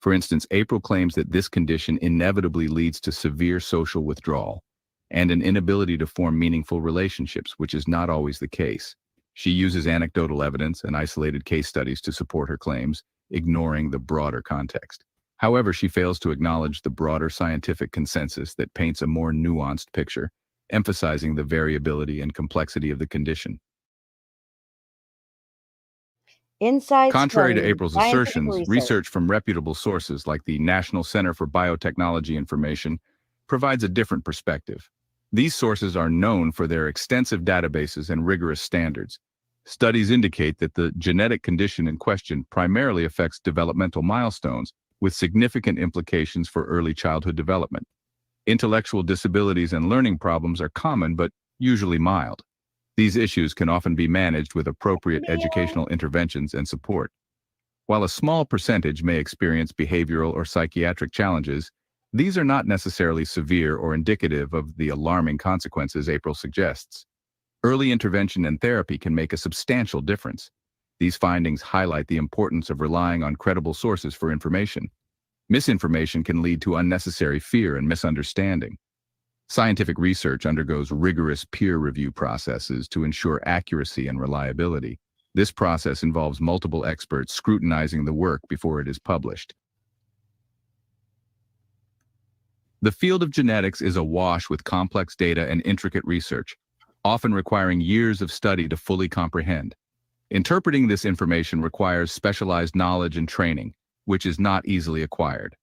S14: For instance, April claims that this condition inevitably leads to severe social withdrawal and an inability to form meaningful relationships, which is not always the case. She uses anecdotal evidence and isolated case studies to support her claims, ignoring the broader context. However, she fails to acknowledge the broader scientific consensus that paints a more nuanced picture, emphasizing the variability and complexity of the condition. Contrary to April's assertions, research from reputable sources like the National Center for Biotechnology Information provides a different perspective. These sources are known for their extensive databases and rigorous standards. Studies indicate that the genetic condition in question primarily affects developmental milestones with significant implications for early childhood development. Intellectual disabilities and learning problems are common but usually mild. These issues can often be managed with appropriate educational interventions and support. While a small percentage may experience behavioral or psychiatric challenges, these are not necessarily severe or indicative of the alarming consequences April suggests. Early intervention and therapy can make a substantial difference. These findings highlight the importance of relying on credible sources for information. Misinformation can lead to unnecessary fear and misunderstanding. Scientific research undergoes rigorous peer review processes to ensure accuracy and reliability. This process involves multiple experts scrutinizing the work before it is published. The field of genetics is awash with complex data and intricate research, often requiring years of study to fully comprehend. Interpreting this information requires specialized knowledge and training, which is not easily acquired.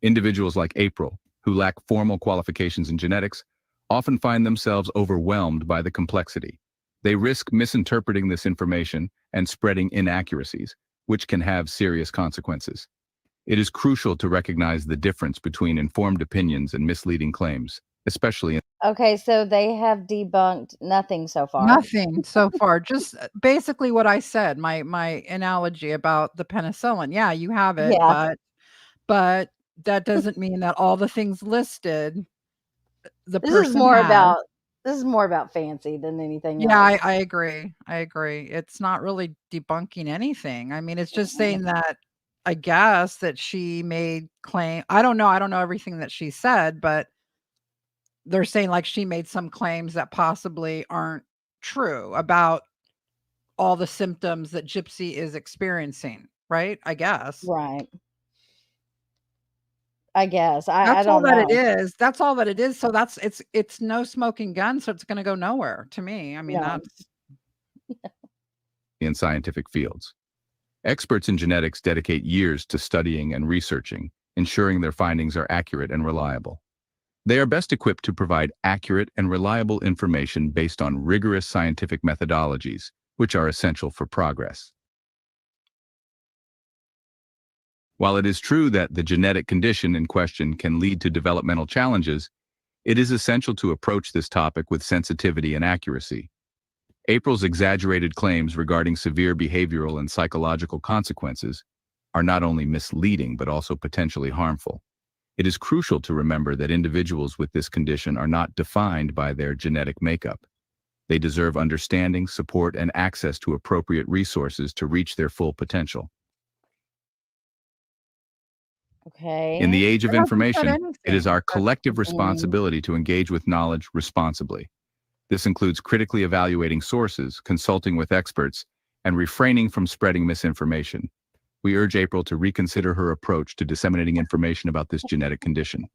S14: Individuals like April, who lack formal qualifications in genetics, often find themselves overwhelmed by the complexity. They risk misinterpreting this information and spreading inaccuracies, which can have serious consequences. It is crucial to recognize the difference between informed opinions and misleading claims, especially in.
S4: Okay, so they have debunked nothing so far.
S13: Nothing so far. Just basically what I said, my analogy about the penicillin. Yeah, you have it,
S4: Yeah.
S13: but that doesn't mean that all the things listed the
S4: This
S13: person
S4: is more
S13: has.
S4: about fancy than anything
S13: Yeah,
S4: else.
S13: I agree. I agree. It's not really debunking anything. I mean, it's just saying that I guess that she made claim. I don't know everything that she said, but they're saying like she made some claims that possibly aren't true about all the symptoms that Gypsy is experiencing, right? I guess.
S4: Right. I guess. I
S13: That's all
S4: don't
S13: that
S4: know.
S13: it is. That's all that it is. So it's no smoking gun, so it's gonna go nowhere to me. I mean,
S4: No.
S13: that's
S14: in scientific fields. Experts in genetics dedicate years to studying and researching, ensuring their findings are accurate and reliable. They are best equipped to provide accurate and reliable information based on rigorous scientific methodologies, which are essential for progress. While it is true that the genetic condition in question can lead to developmental challenges, it is essential to approach this topic with sensitivity and accuracy. April's exaggerated claims regarding severe behavioral and psychological consequences are not only misleading but also potentially harmful. It is crucial to remember that individuals with this condition are not defined by their genetic makeup. They deserve understanding, support, and access to appropriate resources to reach their full potential.
S4: Okay.
S14: In the age of
S13: It hasn't said
S14: information, it is
S13: anything.
S14: our collective responsibility to engage with knowledge responsibly. This includes critically evaluating sources, consulting with experts, and refraining from spreading misinformation. We urge April to reconsider her approach to disseminating information about this genetic condition.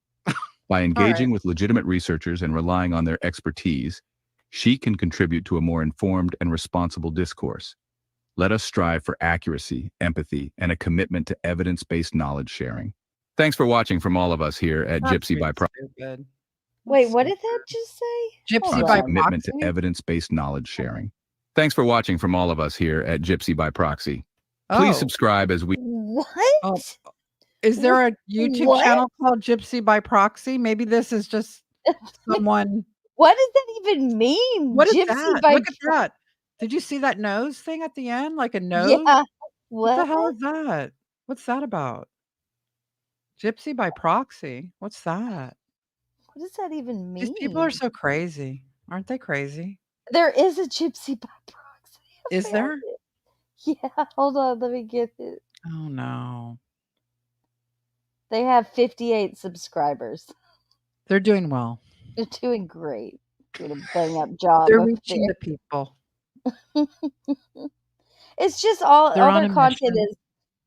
S14: By engaging with legitimate researchers and relying on their expertise, she can contribute to a more informed and responsible discourse. Let us strive for accuracy, empathy, and a commitment to evidence-based knowledge sharing. Thanks for watching from all of us here at
S13: That's
S14: Gypsy by Proxy.
S13: stupid.
S4: Wait, what did that just say?
S13: Gypsy
S4: Hold
S13: by
S4: on.
S14: Commitment to
S13: Proxy?
S14: evidence-based knowledge sharing. Thanks for watching from all of us here at Gypsy by Proxy. Please
S13: Oh.
S14: subscribe as we...
S4: What?
S13: Oh. Is there a YouTube
S4: What?
S13: channel called Gypsy by Proxy? Maybe this is just someone.
S4: What does that even mean?
S13: What is
S4: Gypsy
S13: that?
S4: by
S13: Look at that. Did you see that nose thing at the end? Like a nose?
S4: Yeah.
S13: What the hell is that? What's that about? Gypsy by Proxy? What's that?
S4: What does that even mean?
S13: These people are so crazy. Aren't they crazy?
S4: There is a Gypsy by Proxy. I
S13: Is
S4: found
S13: there?
S4: it. Yeah, hold on, let me get it.
S13: Oh no.
S4: They have 58 subscribers.
S13: They're doing well.
S4: They're doing great. Doing a bang up job.
S13: They're
S4: up
S13: reaching
S4: there.
S13: the people.
S4: It's just all
S13: They're on
S4: their
S13: a
S4: content
S13: mission.
S4: is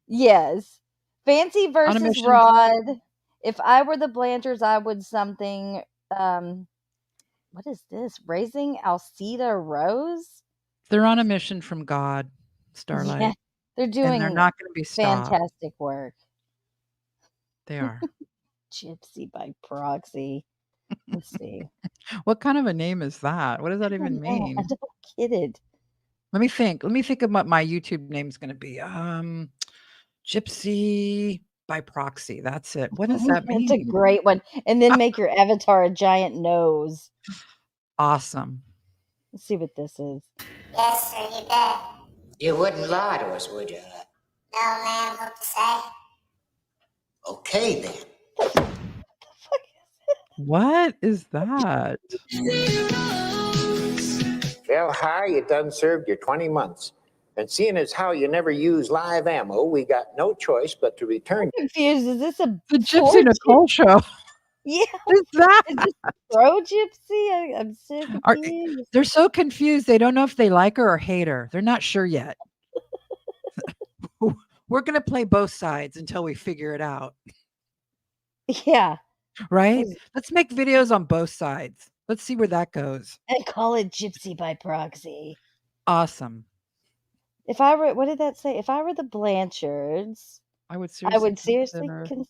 S4: Yes. Fancy
S13: On a
S4: versus
S13: mission.
S4: Rod. If I were the Blanchards, I would something. What is this? Raising Alcida Rose?
S13: They're on a mission from God, Starlight.
S4: Yeah, they're
S13: And
S4: doing
S13: they're not going to be stopped.
S4: fantastic work.
S13: They are.
S4: Gypsy by Proxy. Let's see.
S13: What kind of a name is that? What does that
S4: I
S13: even
S4: don't know.
S13: mean?
S4: I don't get it.
S13: Let me think. Let me think of what my YouTube name is going to be. Gypsy by Proxy. That's it. What does that
S4: That's a
S13: mean?
S4: great one. And then make your avatar a giant nose.
S13: Awesome.
S4: Let's see what this is.
S15: Yes, sir, you bet.
S16: You wouldn't lie to us, would you?
S15: No, ma'am, hope to say.
S16: Okay, then.
S13: What is that?
S17: Well, Harry, you done served your 20 months. And seeing as how you never use live ammo, we got no choice but to return.
S4: I'm confused. Is this a
S13: The Gypsy Nicole show?
S4: Yeah.
S13: What is that?
S4: Is this pro Gypsy? I'm so confused.
S13: They're so confused. They don't know if they like her or hate her. They're not sure yet. We're going to play both sides until we figure it out.
S4: Yeah.
S13: Right? Let's make videos on both sides. Let's see where that goes.
S4: And call it Gypsy by Proxy.
S13: Awesome.
S4: If I were, what did that say? If I were the Blanchards,
S13: I would
S4: seriously
S13: consider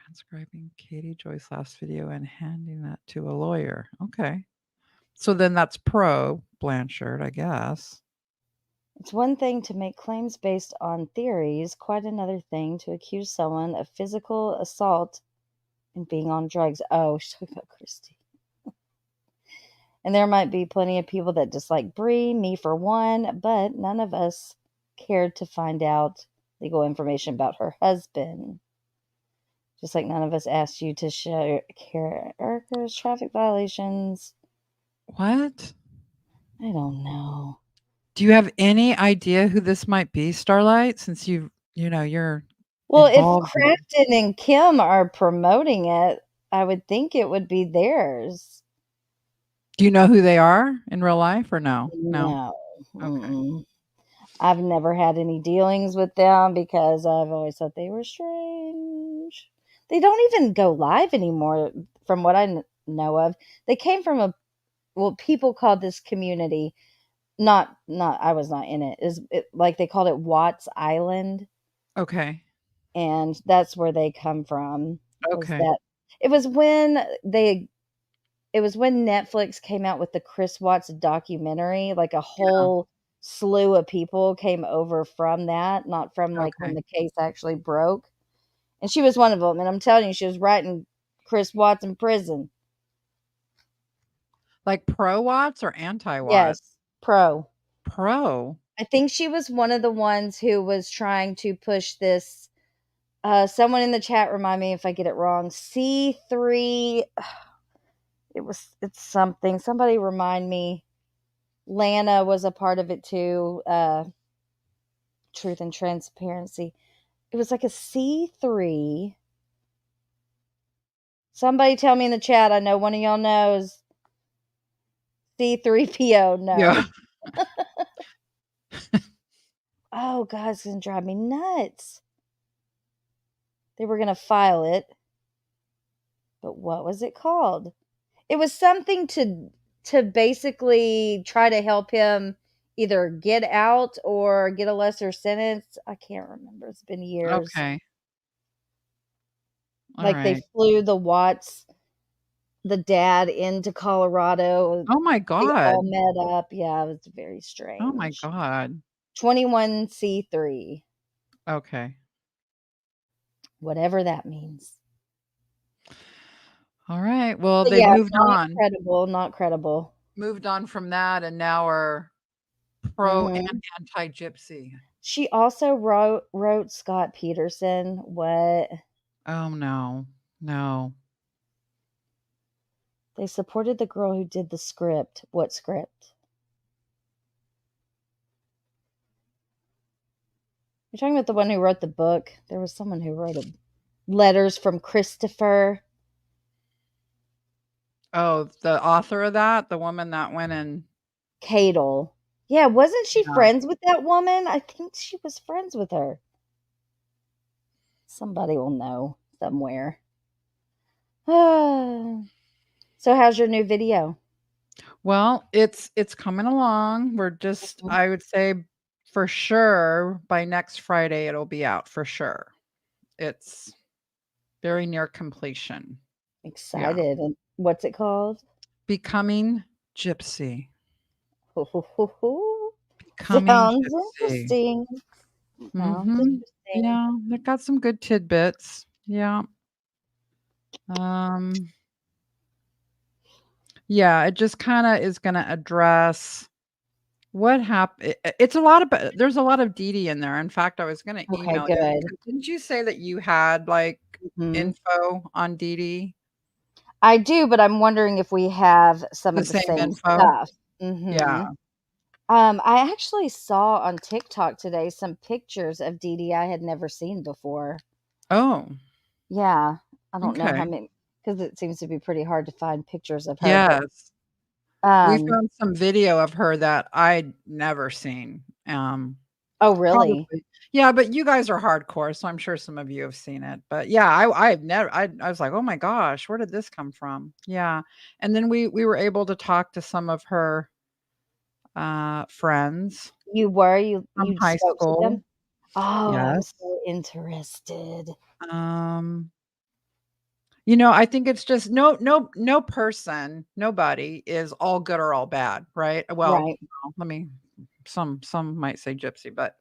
S13: transcribing Katie Joy's last video and handing that to a lawyer. Okay. So then that's pro Blanchard, I guess.
S4: It's one thing to make claims based on theories, quite another thing to accuse someone of physical assault and being on drugs. Oh, she's talking about Christy. And there might be plenty of people that dislike Bree, me for one, but none of us cared to find out legal information about her husband. Just like none of us asked you to share Erica's traffic violations.
S13: What?
S4: I don't know.
S13: Do you have any idea who this might be, Starlight? Since you're
S4: Well, if
S13: involved in it?
S4: Crafton and Kim are promoting it, I would think it would be theirs.
S13: Do you know who they are in real life or no?
S4: No.
S13: Okay.
S4: I've never had any dealings with them because I've always thought they were strange. They don't even go live anymore, from what I know of. They came from people called this community Not I was not in it. Like they called it Watts Island,
S13: Okay.
S4: and that's where they come from.
S13: Okay.
S4: It was when Netflix came out with the Chris Watts documentary, like a whole slew of people came over from that, not from like when
S13: Okay.
S4: the case actually broke. And she was one of them. And I'm telling you, she was writing Chris Watts in prison.
S13: Like pro Watts or anti Watts?
S4: Yes, pro.
S13: Pro.
S4: I think she was one of the ones who was trying to push this. Someone in the chat, remind me if I get it wrong. C3. It's something. Somebody remind me. Lana was a part of it too. Truth and Transparency. It was like a C3. Somebody tell me in the chat. I know one of y'all knows. C3PO. No.
S13: Yeah.
S4: Oh, God, it's going to drive me nuts. They were going to file it. But what was it called? It was something to basically try to help him either get out or get a lesser sentence. I can't remember. It's been years.
S13: Okay. All
S4: like they
S13: right.
S4: flew the Watts, the dad, into Colorado.
S13: Oh my
S4: They
S13: God.
S4: all met up. Yeah, it was very strange.
S13: Oh my God.
S4: 21C3.
S13: Okay.
S4: Whatever that means.
S13: All right. Well,
S4: But
S13: they've
S4: yeah,
S13: moved on.
S4: not credible.
S13: Moved on from that and now are pro and anti-Gypsy.
S4: She also wrote Scott Peterson. What?
S13: Oh no. No.
S4: They supported the girl who did the script. What script? You're talking about the one who wrote the book. There was someone who wrote letters from Christopher.
S13: Oh, the author of that, the woman that went in.
S4: Cadle. Yeah, wasn't she friends with that woman? I think she was friends with her. Somebody will know somewhere. So how's your new video?
S13: Well, it's coming along. We're just, I would say for sure by next Friday it'll be out for sure. It's very near completion.
S4: Excited. And what's it called?
S13: Becoming Gypsy.
S4: Becoming Sounds interesting. Sounds interesting.
S13: Yeah, they got some good tidbits. Yeah. Yeah, it just kind of is going to address what happened. It's a lot of, there's a lot of Dee Dee in there. In fact, I was going to email you. Didn't you say that you had like info on Dee Dee?
S4: I do, but I'm wondering if we have some of the same
S13: info?
S4: stuff.
S13: Yeah.
S4: I actually saw on TikTok today some pictures of Dee Dee I had never seen before.
S13: Oh.
S4: Yeah. I don't know how many, because it seems to be pretty hard to find pictures of her.
S13: Yes. We found some video of her that I'd never seen.
S4: Oh, really?
S13: Probably. Yeah, but you guys are hardcore, so I'm sure some of you have seen it. But yeah, I've never. I was like, oh my gosh, where did this come from? Yeah, and then we were able to talk to some of her friends.
S4: You were
S13: from high school.
S4: To them? Oh,
S13: yes.
S4: I'm so interested.
S13: You know, I think it's just no person, nobody is all good or all bad, right? Well, no, some might say Gypsy, but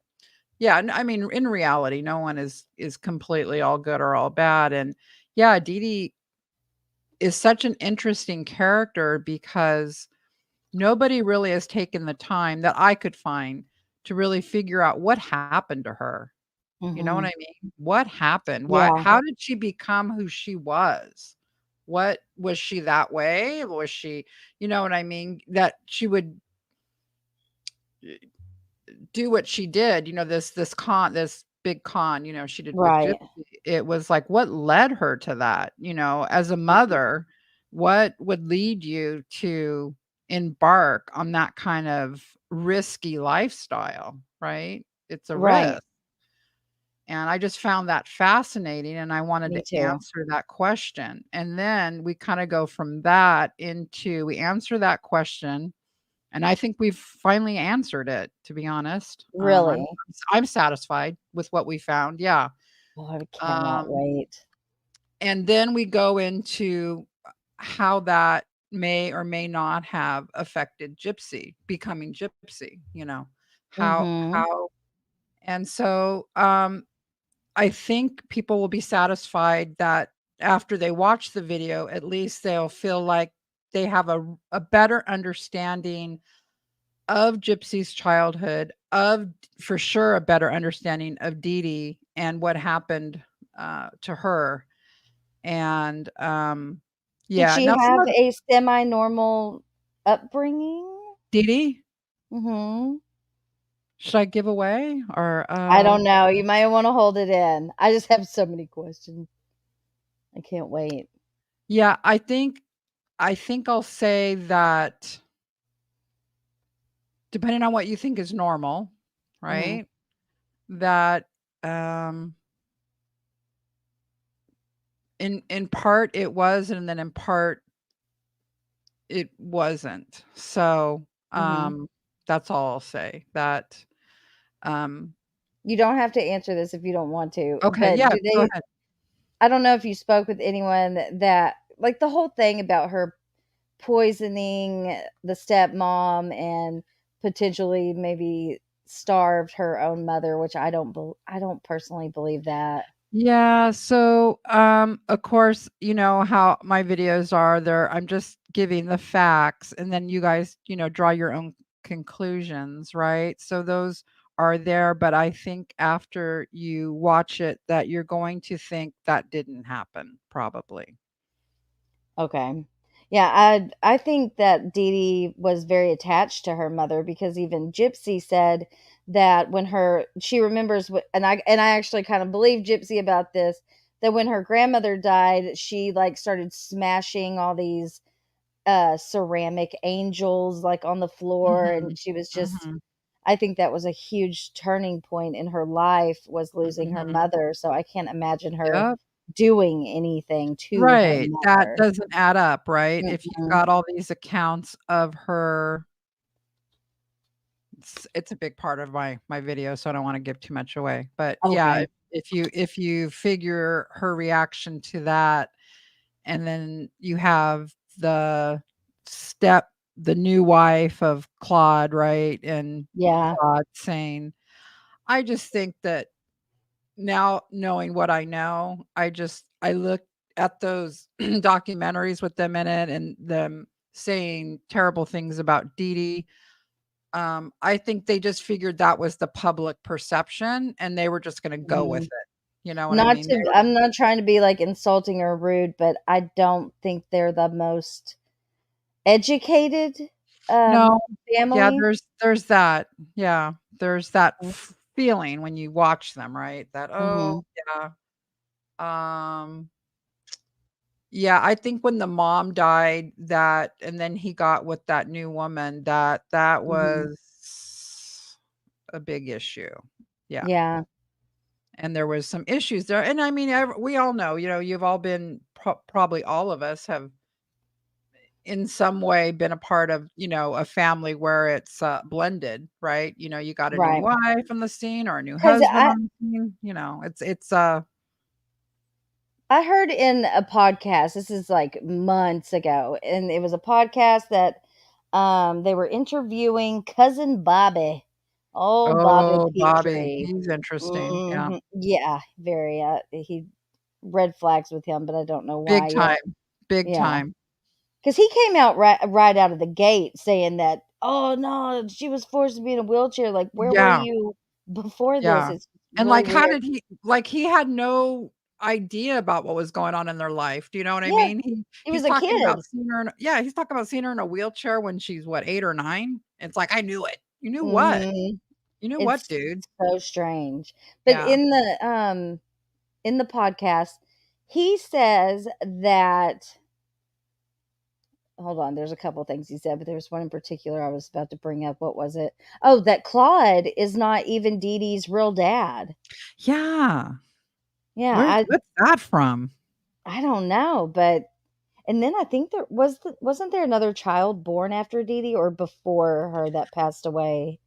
S13: yeah, I mean, in reality, no one is completely all good or all bad. And yeah, Dee Dee is such an interesting character because nobody really has taken the time that I could find to really figure out what happened to her. You know what I mean? What happened? How did she become who she was? What was she that way? Was she, you know what I mean? That she would do what she did, you know, this big con, you know, she did with Gypsy. It was like, what led her to that? You know, as a mother, what would lead you to embark on that kind of risky lifestyle, right? It's a risk. And I just found that fascinating and I wanted to answer that question. And then we kind of go from that into, we answer that question And I think we've finally answered it, to be honest.
S4: Really?
S13: I'm satisfied with what we found. Yeah.
S4: Oh, I cannot wait.
S13: And then we go into how that may or may not have affected Gypsy, becoming Gypsy,
S4: Mhm.
S13: and so, I think people will be satisfied that after they watch the video, at least they'll feel like they have a better understanding of Gypsy's childhood, for sure, a better understanding of Dee Dee and what happened to her. And
S4: Did
S13: yeah,
S4: she
S13: now some
S4: have
S13: of
S4: a semi-normal upbringing?
S13: Dee Dee,
S4: Mhm.
S13: should I give away or
S4: I don't know. You might want to hold it in. I just have so many questions. I can't wait.
S13: Yeah, I think I'll say that depending on what you think is normal, right? That in part it was, and then in part it wasn't. So that's all I'll say. That
S4: You don't have to answer this if you don't want to.
S13: okay,
S4: But
S13: yeah,
S4: do
S13: go
S4: they?
S13: ahead.
S4: I don't know if you spoke with anyone that like the whole thing about her poisoning the stepmom and potentially maybe starved her own mother, which I don't personally believe that.
S13: Yeah, so of course, you know how my videos are there. I'm just giving the facts and then you guys, draw your own conclusions, right? So those are there, but I think after you watch it that you're going to think that didn't happen probably.
S4: Okay. Yeah, I think that Dee Dee was very attached to her mother because even Gypsy said that when she remembers and I actually kind of believe Gypsy about this, that when her grandmother died, she like started smashing all these ceramic angels like on the floor, and
S13: Mhm.
S4: she was just,
S13: Mhm.
S4: I think that was a huge turning point in her life, was losing her
S13: Mhm.
S4: mother. So I can't imagine her
S13: Yep.
S4: doing anything to her
S13: Right. That
S4: mother.
S13: doesn't add up, right? If you've
S4: Mm-mm.
S13: got all these accounts of her, it's a big part of my video, so I don't want to give too much away. But yeah,
S4: Okay.
S13: if you figure her reaction to that, and then you have the new wife of Claude, right? And
S4: Yeah.
S13: Claude saying, I just think that now knowing what I know, I look at those documentaries with them in it and them saying terrible things about Dee Dee. I think they just figured that was the public perception and they were just going to go with
S4: Mhm.
S13: it. You know what I
S4: Not
S13: mean?
S4: to I'm not trying to be like insulting or rude, but I don't think they're the most educated
S13: No. Yeah,
S4: family.
S13: there's that. Yeah. There's that feeling when you watch them, right? That, oh,
S4: Mhm.
S13: yeah. Um, yeah, I think when the mom died and then he got with that new woman, that
S4: Mhm.
S13: was a big issue. Yeah.
S4: Yeah.
S13: And there was some issues there. And I mean, we all know, you've all been probably all of us have in some way been a part of, a family where it's blended, right? You got a new
S4: Right.
S13: wife on the scene or a new
S4: 'Cause
S13: husband on the scene, it's
S4: I heard in a podcast, this is like months ago, and it was a podcast that they were interviewing cousin Bobby. Oh, Bobby
S13: oh, Bobby,
S4: Petrie.
S13: he's interesting. Yeah.
S4: Yeah, very he red flags with him, but I don't know
S13: Big
S4: why yet.
S13: time. Big
S4: Yeah.
S13: time.
S4: Cuz he came out right out of the gate saying that, "Oh no, she was forced to be in a wheelchair. Like where were
S13: Yeah.
S4: you before this?"
S13: Yeah.
S4: It's
S13: And
S4: really
S13: how
S4: weird.
S13: did he had no idea about what was going on in their life. Do you know what I
S4: Yeah.
S13: mean?
S4: He
S13: He's
S4: was a
S13: talking about
S4: kid.
S13: seeing her he's talking about seeing her in a wheelchair when she's what, 8 or 9? It's like, I knew it. You knew what?
S4: Mhm.
S13: You knew what,
S4: It's
S13: dude?
S4: so strange. But
S13: Yeah.
S4: in the podcast, he says that, hold on, there's a couple things he said, but there's one in particular I was about to bring up. What was it? Oh, that Claude is not even Dee Dee's real dad.
S13: Yeah.
S4: Yeah,
S13: What's that from?
S4: I don't know, but And then I think wasn't there another child born after Dee Dee or before her that passed away?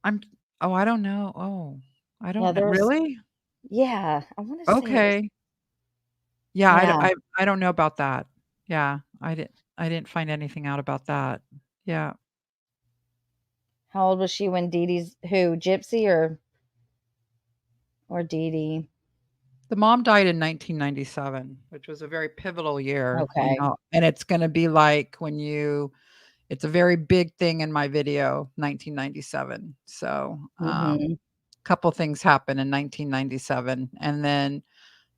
S13: I don't know. Oh, I
S4: Yeah,
S13: don't know.
S4: there's
S13: Really?
S4: yeah, I want to say it was
S13: Okay. Yeah,
S4: yeah.
S13: I don't know about that. Yeah, I didn't find anything out about that. Yeah.
S4: How old was she when Dee Dee's who, Gypsy or Dee Dee?
S13: The mom died in 1997, which was a very pivotal year,
S4: Okay.
S13: and it's gonna be like it's a very big thing in my video, 1997. So,
S4: Mhm.
S13: couple things happen in 1997, and then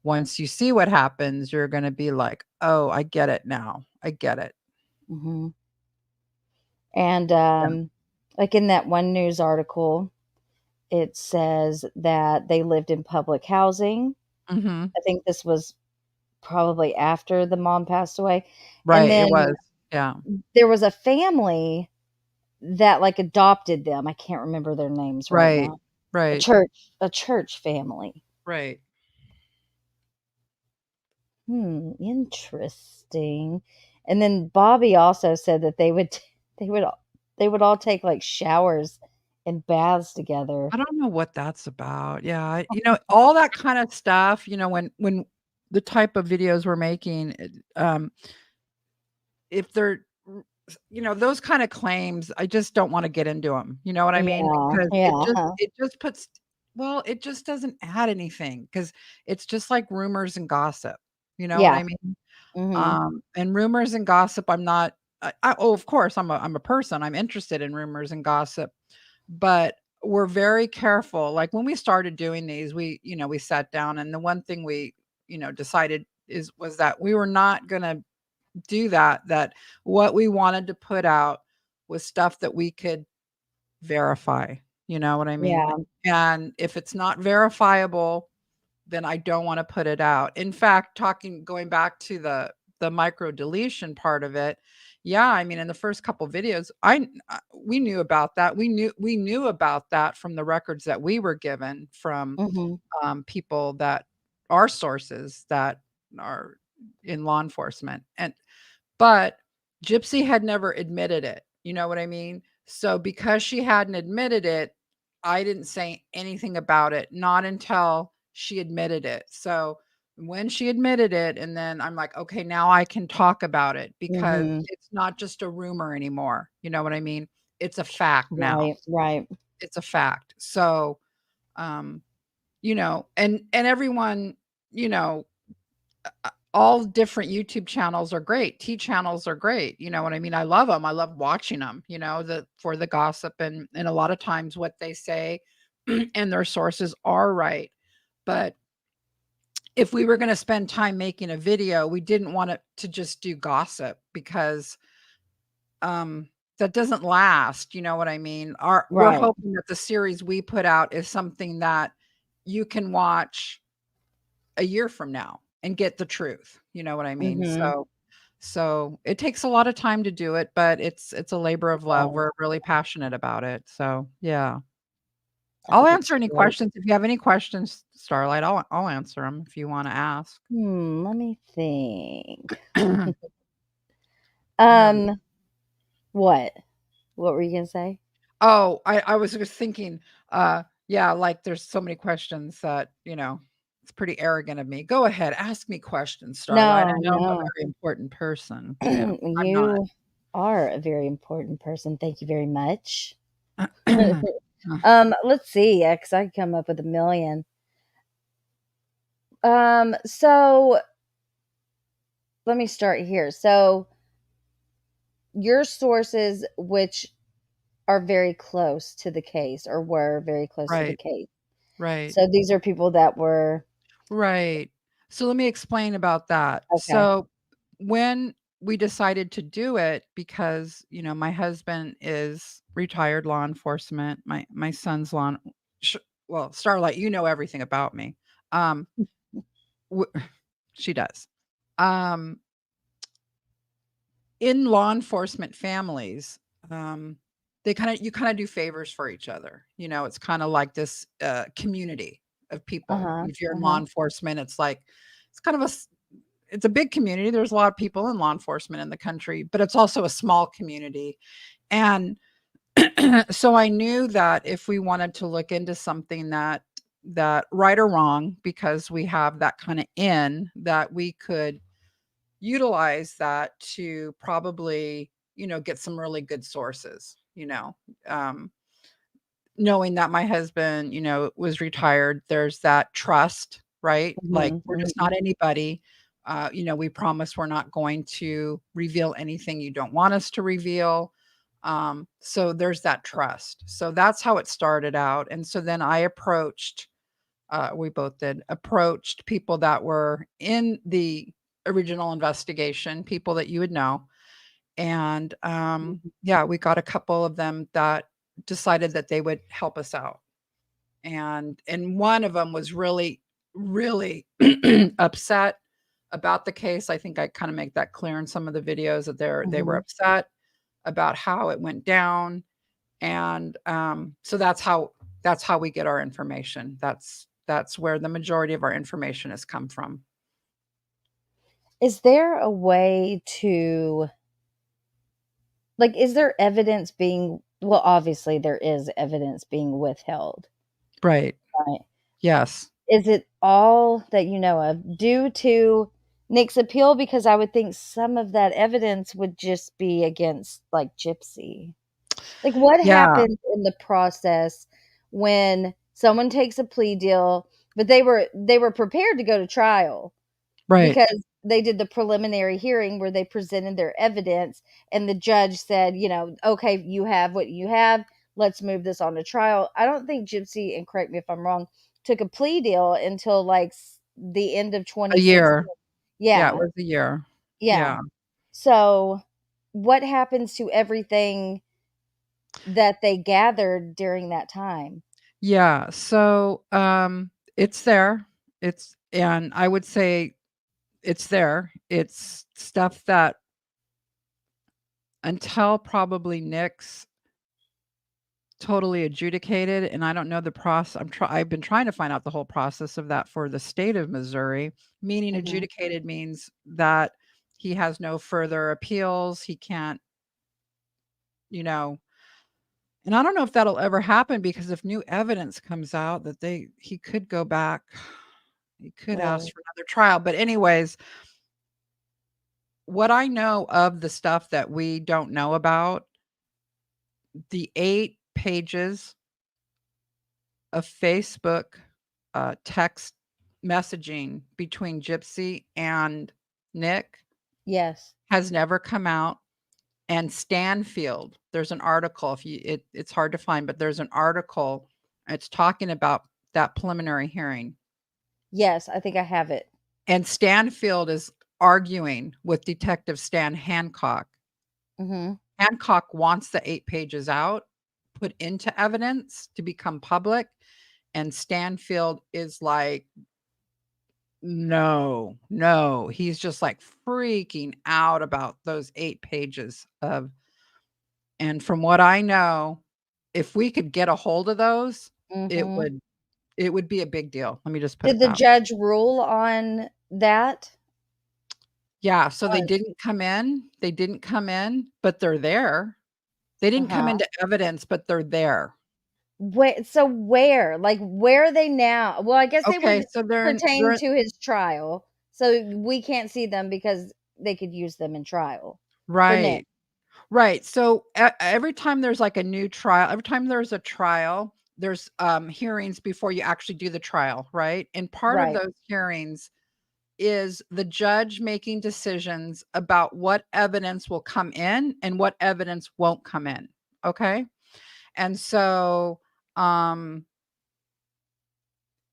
S13: once you see what happens, you're gonna be like, "Oh, I get it now. I get it."
S4: Mhm. And
S13: Yeah.
S4: like in that one news article, it says that they lived in public housing.
S13: Mhm.
S4: I think this was probably after the mom passed away. And
S13: Right, it
S4: then
S13: was. Yeah.
S4: there was a family that, like, adopted them. I can't remember their names right
S13: Right.
S4: now. A
S13: Right.
S4: church family.
S13: Right.
S4: Interesting. And then Bobby also said that they would they would all take, like, showers and baths together.
S13: I don't know what that's about. Yeah, all that kind of stuff, when the type of videos we're making, if they're those kind of claims, I just don't wanna get into them. You know what I mean?
S4: Yeah,
S13: Because
S4: yeah,
S13: it just puts well, it just doesn't add anything because it's just like rumors and gossip. You know what
S4: yeah.
S13: I mean?
S4: Mhm.
S13: And rumors and gossip, I'm not of course, I'm a person, I'm interested in rumors and gossip, but we're very careful. Like, when we started doing these, we sat down, and the one thing we, decided was that we were not gonna do that what we wanted to put out was stuff that we could verify, you know what I mean?
S4: Yeah,
S13: And if it's not verifiable, then I don't wanna put it out. In fact, going back to the micro deletion part of it, yeah, I mean, in the first couple videos, we knew about that. We knew about that from the records that we were given from,
S4: mhm.
S13: people that are sources that are in law enforcement, but Gypsy had never admitted it, you know what I mean? So because she hadn't admitted it, I didn't say anything about it, not until she admitted it. So when she admitted it, and then I'm like, "Okay, now I can talk about it because
S4: Mhm.
S13: it's not just a rumor anymore." You know what I mean? It's a fact now.
S4: Right, right.
S13: It's a fact. So, um, and everyone, you know, all different YouTube channels are great. T channels are great. You know what I mean? I love them. I love watching them, for the gossip, and a lot of times what they say and their sources are right. But if we were going to spend time making a video, we didn't want it to just do gossip because um that doesn't last, you know what I mean? We're
S4: Right.
S13: hoping that the series we put out is something that you can watch a year from now and get the truth. You know what I mean?
S4: Mhm.
S13: So it takes a lot of time to do it, but it's a labor
S4: It
S13: of love.
S4: does.
S13: We're really passionate about it. So yeah.
S4: I
S13: I'll
S4: think it's
S13: answer any
S4: great.
S13: questions. If you have any questions, Starlight, I'll answer them if you want to ask.
S4: Let me think.
S13: Yeah.
S4: What? What were you gonna say?
S13: Oh, I was just thinking, yeah, like there's so many questions that, it's pretty arrogant of me. Go ahead, ask me questions, Starlight. I
S4: No,
S13: know I'm a
S4: no.
S13: very important person. Yeah, I'm not.
S4: You are a very important person. Thank you very much. Let's see, yeah, 'cause I could come up with a million. So let me start here. So your sources, which are very close to the case or were very close to the
S13: Right,
S4: case.
S13: right.
S4: So these are people that were
S13: Right. So let me explain about that.
S4: okay.
S13: So when we decided to do it, because, my husband is retired law enforcement, my son's sh- well, Starlight, you know everything about me. Um, w- she does. Um, in law enforcement families, um, you kind of do favors for each other. It's kind of like this community of people.
S4: Uh-huh.
S13: If you're in law
S4: Uh-huh.
S13: enforcement, it's like it's kind of it's a big community. There's a lot of people in law enforcement in the country, but it's also a small community. And so I knew that if we wanted to look into something that right or wrong, because we have that kind of that we could utilize that to probably, get some really good sources, knowing that my husband, was retired, there's that trust, right? Like we're just not anybody. We promise we're not going to reveal anything you don't want us to reveal. So there's that trust. So that's how it started out. And so then I approached, we both did, approached people that were in the original investigation, people that you would know. And yeah, we got a couple of them that decided that they would help us out. And one of them was really, really upset about the case. I think I kind of make that clear in some of the videos that they were upset about how it went down. And so that's how we get our information. That's where the majority of our information has come from.
S4: Is there a way to, like, is there evidence being, well, obviously there is evidence being withheld.
S13: Right. Yes.
S4: Is it all that you know of due to Nick's appeal? Because I would think some of that evidence would just be against, like, Gypsy. Like, what happens in the process when someone takes a plea deal, but they were prepared to go to trial,
S13: right?
S4: Because they did the preliminary hearing where they presented their evidence, and the judge said, okay, you have what you have. Let's move this on to trial. I don't think Gypsy, and correct me if I'm wrong, took a plea deal until like the end of 2016.
S13: A year.
S4: Yeah,
S13: it was a year.
S4: Yeah. So what happens to everything that they gathered during that time?
S13: Yeah. So it's there. And I would say it's there. It's stuff that until probably Nick's totally adjudicated, and I don't know the process. I've been trying to find out the whole process of that for the state of Missouri. Meaning adjudicated means that he has no further appeals. He can't, and I don't know if that'll ever happen, because if new evidence comes out that he could go back, he could ask for another trial. But anyways, what I know of the stuff that we don't know about, the 8 pages of Facebook text messaging between Gypsy and Nick,
S4: yes,
S13: has never come out. And Stanfield, there's an article, it's hard to find, but there's an article, it's talking about that preliminary hearing.
S4: Yes, I think I have it.
S13: And Stanfield is arguing with Detective Stan Hancock. Hancock wants the 8 pages out, put into evidence to become public. And Stanfield is like, no, he's just like freaking out about those 8 pages of, and from what I know, if we could get a hold of those, it would be a big deal. Let me just put
S4: Did
S13: it
S4: the
S13: that way.
S4: judge rule on that?
S13: Yeah, so they didn't come in, but they're there. They didn't come into evidence, but they're there.
S4: So where? Like, where are they now? Well, I guess they would
S13: so they're
S4: pertain to his trial. So we can't see them because they could use them in trial.
S13: Right. Right. So every time there's like a new trial, every time there's a trial, there's hearings before you actually do the trial, right? And part of those hearings is the judge making decisions about what evidence will come in and what evidence won't come in. Okay. And so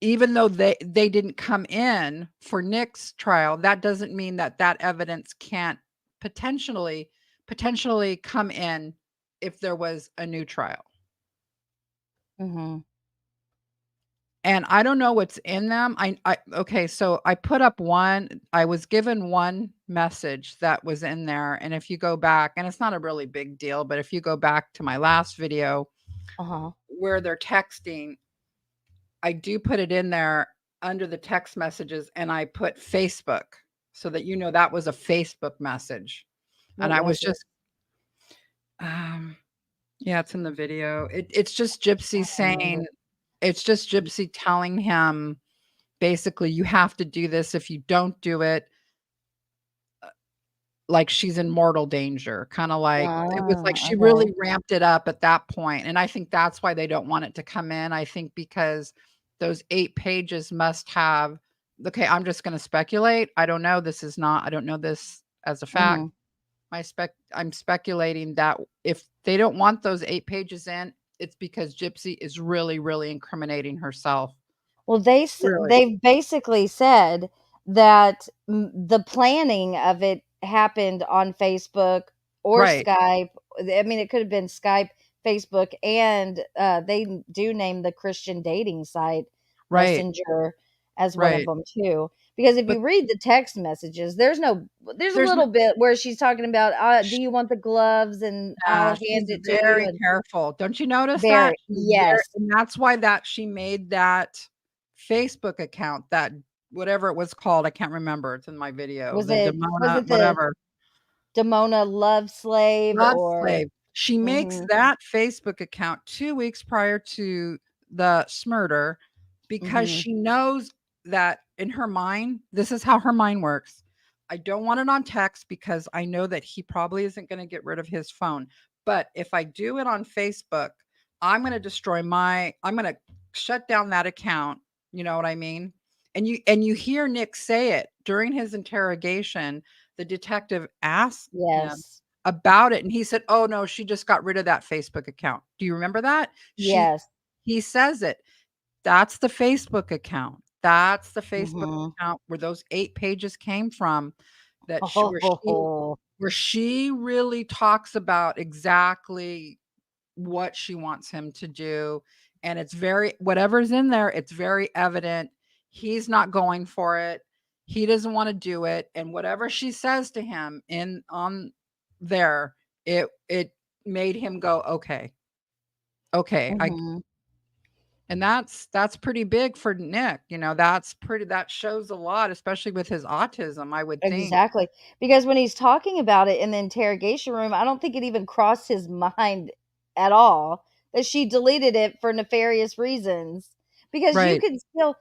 S13: even though they didn't come in for Nick's trial, that doesn't mean that evidence can't potentially come in if there was a new trial. And I don't know what's in them. Okay, so I put up I was given one message that was in there. And if you go back, and it's not a really big deal, but if you go back to my last video where they're texting, I do put it in there under the text messages, and I put Facebook. so that that was a Facebook message. And I was just, yeah, it's in the video. It's just Gypsy saying, it's just Gypsy telling him, basically, you have to do this. If you don't do it, like she's in mortal danger. Kind of like, it was like she really ramped it up at that point. And I think that's why they don't want it to come in. I think because those 8 pages must have, okay, I'm just going to speculate. I don't know. I don't know this as a fact. I'm speculating that if they don't want those 8 pages in, it's because Gypsy is really, really incriminating herself.
S4: Well, they've basically said that the planning of it happened on Facebook or Skype. I mean, it could have been Skype, Facebook, and they do name the Christian dating site Messenger as one of them too. Because if you read the text messages, there's a little bit where she's talking about, do you want the gloves, and I'll hand it to you.
S13: Very careful. Don't you notice that?
S4: Yes.
S13: And that's why she made that Facebook account, that whatever it was called. I can't remember. It's in my video.
S4: Was it
S13: whatever.
S4: Demona Love Slave
S13: Slave. She makes that Facebook account 2 weeks prior to the murder because she knows that in her mind, this is how her mind works. I don't want it on text because I know that he probably isn't going to get rid of his phone. But if I do it on Facebook, I'm going to destroy I'm going to shut down that account. You know what I mean? And you hear Nick say it during his interrogation. The detective asked him about it, and he said, "Oh no, she just got rid of that Facebook account." Do you remember that?
S4: Yes.
S13: He says it. That's the Facebook account. That's the Facebook account where those 8 pages came from. Where she really talks about exactly what she wants him to do, and it's whatever's in there, it's very evident. He's not going for it. He doesn't want to do it, and whatever she says to him on there, it made him go, okay, and that's pretty big for Nick. That shows a lot, especially with his autism, I would think.
S4: Exactly. Because when he's talking about it in the interrogation room, I don't think it even crossed his mind at all that she deleted it for nefarious reasons. Because you can still,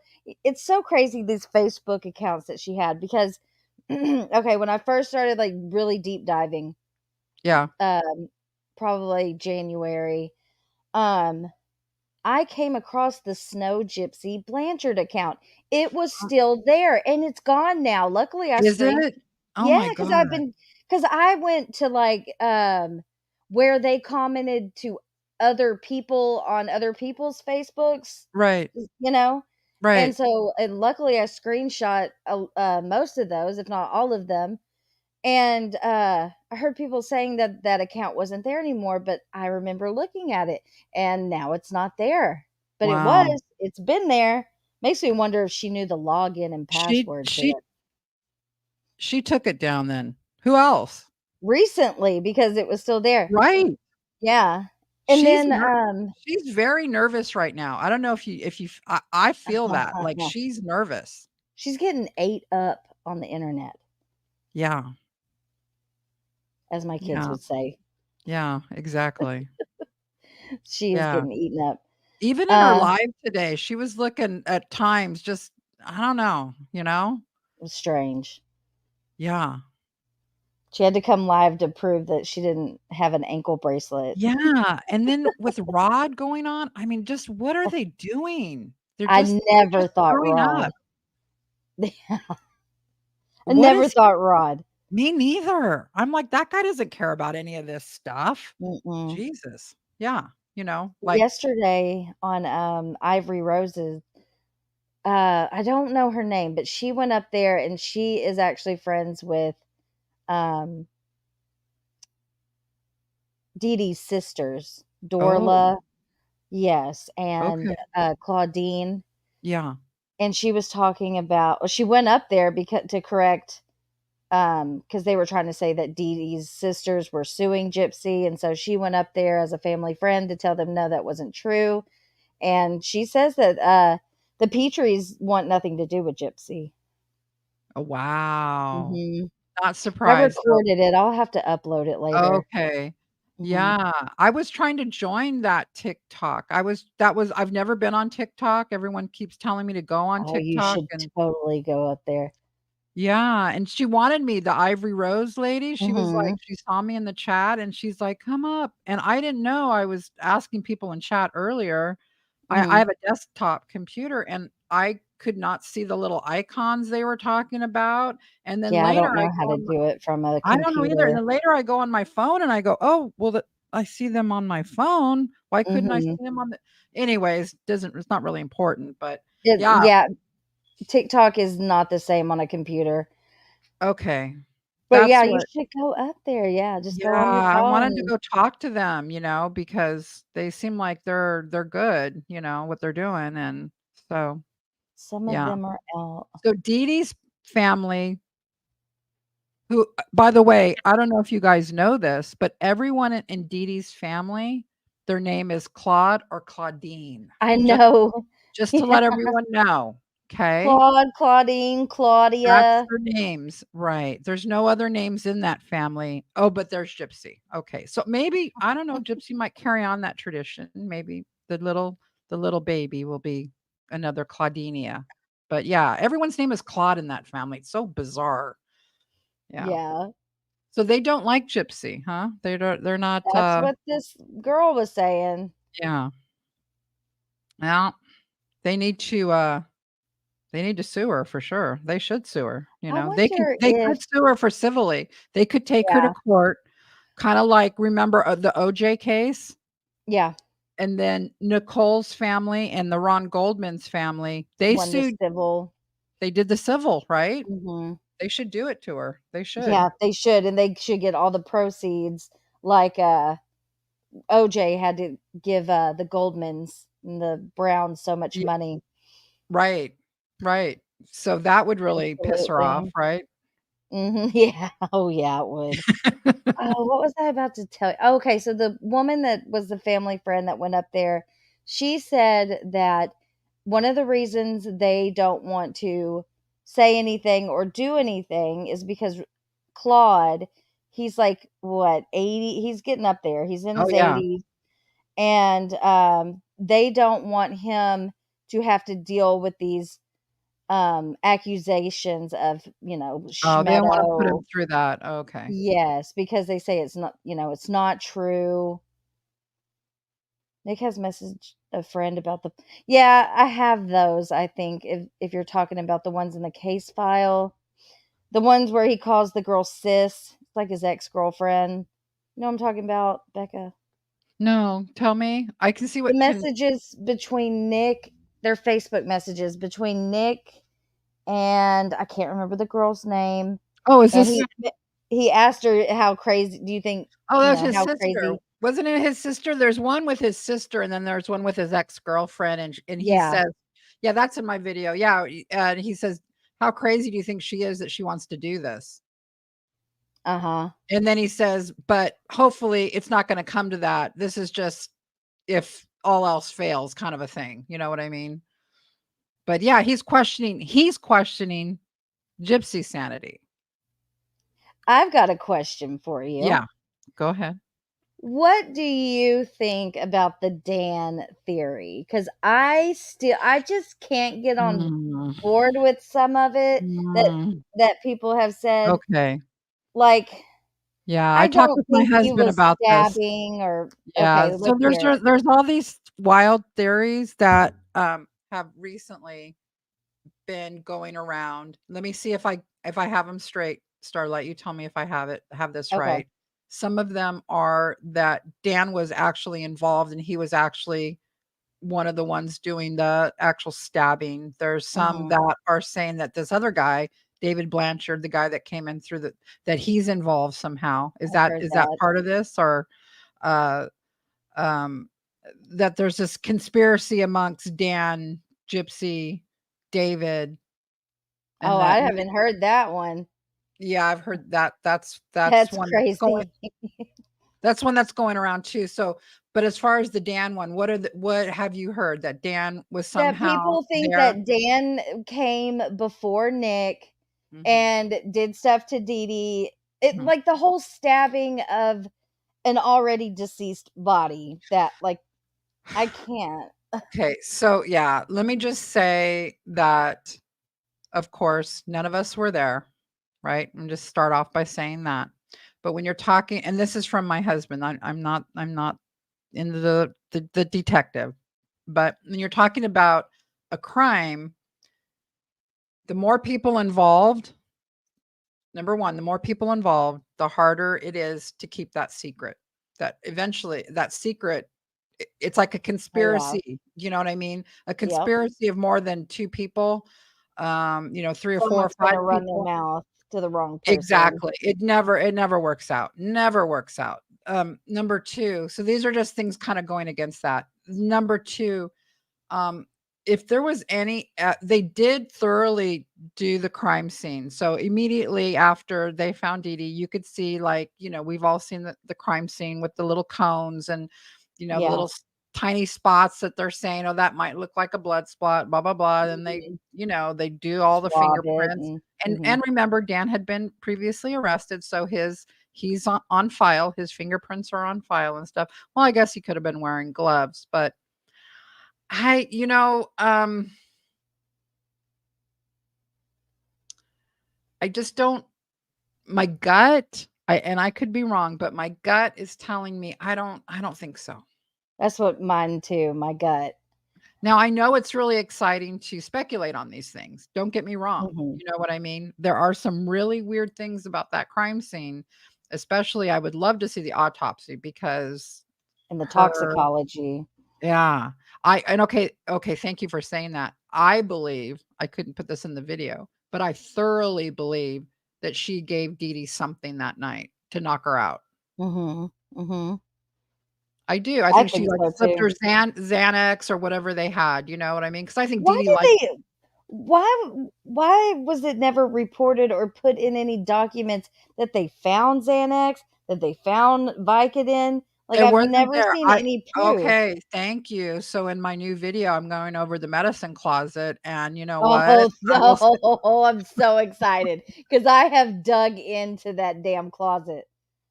S4: it's so crazy, these Facebook accounts that she had. Because, okay, when I first started like really deep diving, probably January, I came across the Snow Gypsy Blanchard account. It was still there, and it's gone now. Luckily,
S13: Is it? Oh my God.
S4: Because I went to like where they commented to other people on other people's Facebooks,
S13: right?
S4: And so, and luckily, I screenshot most of those, if not all of them. And I heard people saying that account wasn't there anymore, but I remember looking at it, and now it's not there. But it's been there. Makes me wonder if she knew the login and password to it.
S13: She took it down then. Who else?
S4: Recently, because it was still there.
S13: Right.
S4: Yeah. And
S13: she's very nervous right now. I don't know if you I feel that like she's nervous.
S4: She's getting ate up on the internet.
S13: Yeah.
S4: As my kids would say.
S13: Yeah, exactly.
S4: She is getting eaten up.
S13: Even in her live today, she was looking at times just, I don't know,
S4: It was strange.
S13: Yeah.
S4: She had to come live to prove that she didn't have an ankle bracelet.
S13: Yeah. And then with Rod going on, I mean, just what are they doing?
S4: I never thought Rod. I never thought Rod.
S13: Me neither. I'm like, that guy doesn't care about any of this stuff. Jesus. Yeah. Like
S4: yesterday on Ivory Roses, I don't know her name, but she went up there and she is actually friends with Dee Dee's sisters, Dorla, yes, and Claudine.
S13: Yeah.
S4: And she was talking about, she went up there to correct, because they were trying to say that Dee Dee's sisters were suing Gypsy, and so she went up there as a family friend to tell them no, that wasn't true. And she says that the Petries want nothing to do with Gypsy.
S13: Oh, wow.
S4: Hmm
S13: Not
S4: I
S13: surprised. So
S4: recorded it. I'll have to upload it later.
S13: okay.
S4: Hmm
S13: Yeah, I was trying to join that TikTok. I've never been on TikTok. Everyone keeps telling me to go on
S4: Oh, you
S13: TikTok
S4: should
S13: and
S4: totally go up there.
S13: yeah, and she wanted me, the Ivory Rose lady. She was like,
S4: Hmm
S13: she saw me in the chat and she's like, "Come up." And I didn't know I was asking people in chat earlier. I
S4: hmm
S13: have a desktop computer and I could not see the little icons they were talking about. And then
S4: Yeah, I
S13: later
S4: don't
S13: I
S4: know how
S13: go
S4: to
S13: on
S4: do it from a
S13: I don't know either. And
S4: computer.
S13: then later I go on my phone and I go, "Oh, well, I see them on my phone. Why couldn't I see
S4: Hmm
S13: them on the?" Anyways, doesn't it's not really important, but yeah,
S4: Yeah, TikTok is not the same on a computer.
S13: okay.
S4: But
S13: That's
S4: yeah, you
S13: what.
S4: should go up there. Yeah, just
S13: Yeah,
S4: go on your
S13: I wanted to
S4: phone.
S13: go talk to them, because they seem like they're good, what they're doing, and so
S4: Some of
S13: yeah.
S4: them are out.
S13: So Dee Dee's family, who, by the way, I don't know if you guys know this, but everyone in Dee Dee's family, their name is Claude or Claudine.
S4: I
S13: Just
S4: know.
S13: just to
S4: Yeah.
S13: let everyone know, okay?
S4: Claude, Claudine,
S13: That's
S4: Claudia.
S13: their names, right. There's no other names in that family. Oh, but there's Gypsy. Okay. So maybe, I don't know, Gypsy might carry on that tradition. Maybe the little baby will be another Claudinia. But yeah, everyone's name is Claude in that family. It's so bizarre. Yeah.
S4: Yeah,
S13: So they don't like Gypsy, huh? They're not
S4: that's what this girl was saying.
S13: yeah. Well, they need to sue her for sure. They should sue her,
S4: I
S13: They could
S4: wonder
S13: they
S4: if,
S13: could sue her for civilly. They could take her to
S4: yeah,
S13: court, kinda like remember, the OJ case?
S4: yeah,
S13: And then Nicole's family and the Ron Goldman's family,
S4: when the civil.
S13: they did the civil, right?
S4: Hmm
S13: They should do it to her. They should.
S4: Yeah, they should, and they should get all the proceeds like OJ had to give the Goldmans and the Browns so much
S13: Ye
S4: money.
S13: right, right. So that would really piss her off,
S4: Absolutely.
S13: right?
S4: Yeah. Oh, yeah, it would. Oh, what was I about to tell you? Okay, so the woman that was the family friend that went up there, she said that one of the reasons they don't want to say anything or do anything is because Claude, he's like what, 80? He's getting up there. He's in
S13: Oh,
S4: his
S13: yeah.
S4: 80s and they don't want him to have to deal with these accusations of,
S13: Oh, they don't wanna put him
S4: schmeto.
S13: through that. Okay.
S4: Yes, because they say it's not, it's not true. Nick has messaged a friend about the. Yeah, I have those. I think if you're talking about the ones in the case file, the ones where he calls the girl sis, it's like his ex-girlfriend. You know what I'm talking about, Becca?
S13: No, tell me. I can see
S4: The
S13: what can
S4: messages between Nick, their Facebook messages between Nick and I can't remember the girl's name.
S13: Oh, is
S4: And
S13: this
S4: he asked her how crazy do you think,
S13: Oh, that's his
S4: how
S13: sister.
S4: crazy.
S13: Wasn't it his sister? There's one with his sister, and then there's one with his ex-girlfriend, and he
S4: Yeah.
S13: says yeah, that's in my video. Yeah, and he says, "How crazy do you think she is that she wants to do this?"
S4: Uh-huh.
S13: And then he says, "But hopefully it's not gonna come to that. This is just if all else fails kind of a thing." You know what I mean? But yeah, he's questioning Gypsy sanity.
S4: I've got a question for you.
S13: Yeah. Go ahead.
S4: What do you think about the Dan theory? Because I just can't get on
S13: Mm.
S4: board with some of it that
S13: Mm.
S4: people have said.
S13: Okay.
S4: Like,
S13: Yeah, I
S4: I
S13: talked
S4: don't
S13: with my
S4: think he
S13: husband
S4: was
S13: about this.
S4: stabbing or
S13: Yeah,
S4: okay,
S13: so
S4: let's
S13: there's
S4: hear it.
S13: there's all these wild theories that have recently been going around. Let me see if I have them straight. Starlight, you tell me if I have this
S4: Okay.
S13: right. Some of them are that Dan was actually involved and he was actually one of the ones doing the actual stabbing. There's some
S4: Mhm.
S13: that are saying that this other guy, David Blanchard, the guy that came in through that he's involved somehow. Is
S4: I've
S13: that
S4: heard
S13: is that
S4: that.
S13: part of this or uh um, that there's this conspiracy amongst Dan, Gypsy, David,
S4: Oh,
S13: and
S4: I
S13: that
S4: haven't heard that one.
S13: yeah, I've heard that. That's
S4: That's
S13: one
S4: crazy.
S13: that's one that's going around too. So, but as far as the Dan one, what have you heard that Dan was
S4: That
S13: somehow
S4: people think
S13: there?
S4: that Dan came before Nick and did stuff to Dee Dee. It like the whole stabbing of an already deceased body that like I can't.
S13: Okay, so yeah, let me just say that, of course, none of us were there, right? And just start off by saying that. But when you're talking, and this is from my husband, I'm not in the detective, but when you're talking about a crime, the more people involved, number one, the more people involved, the harder it is to keep that secret. That eventually, that secret, it's like a conspiracy. You know what I mean? A conspiracy of more than two people, 3 or 4 or
S4: Someone's
S13: 5
S4: gonna run their
S13: people.
S4: mouth to the wrong person.
S13: Exactly. It never works out. Never works out. Number 2, so these are just things kind of going against that. Number 2, if there was any, they did thoroughly do the crime scene. So immediately after they found Dee Dee, you could see, like, we've all seen the crime scene with the little cones and, the little tiny spots that they're saying, oh, that might look like a blood spot, blah, blah, blah. And they, they do all the
S4: Swab it
S13: fingerprints.
S4: and
S13: And remember, Dan had been previously arrested. So he's on file. His fingerprints are on file and stuff. Well, I guess he could have been wearing gloves, but I just don't, my gut, I could be wrong, but my gut is telling me I don't think so.
S4: That's what mine too, my gut.
S13: Now, I know it's really exciting to speculate on these things. Don't get me wrong. You know what I mean? There are some really weird things about that crime scene, especially I would love to see the autopsy because
S4: and the toxicology.
S13: Yeah. Okay, thank you for saying that. I believe, I couldn't put this in the video, but I thoroughly believe that she gave Dee Dee something that night to knock her out. I do. I think she like slipped her Xanax or whatever they had, you know what I mean? Because I think Dee Dee
S4: why was it never reported or put in any documents that they found Xanax, that they found Vicodin? Like, I've never seen any proof.
S13: Okay, thank you. So in my new video, I'm going over the medicine closet, and you know
S4: what?
S13: Oh,
S4: I'm so excited because I have dug into that damn closet.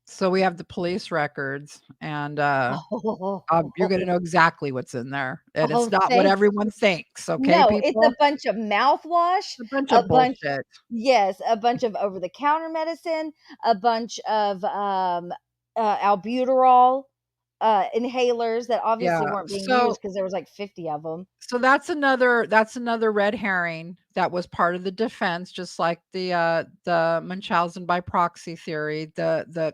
S13: So we have the police records, and you're going to know exactly what's in there, and it's not what everyone thinks. Okay,
S4: no,
S13: people?
S4: It's a bunch of mouthwash,
S13: a bunch of bullshit.
S4: Yes, a bunch of over-the-counter medicine, a bunch of albuterol inhalers that obviously weren't being used because there was like 50 of them.
S13: So that's another red herring that was part of the defense, just like the Munchausen by proxy theory, I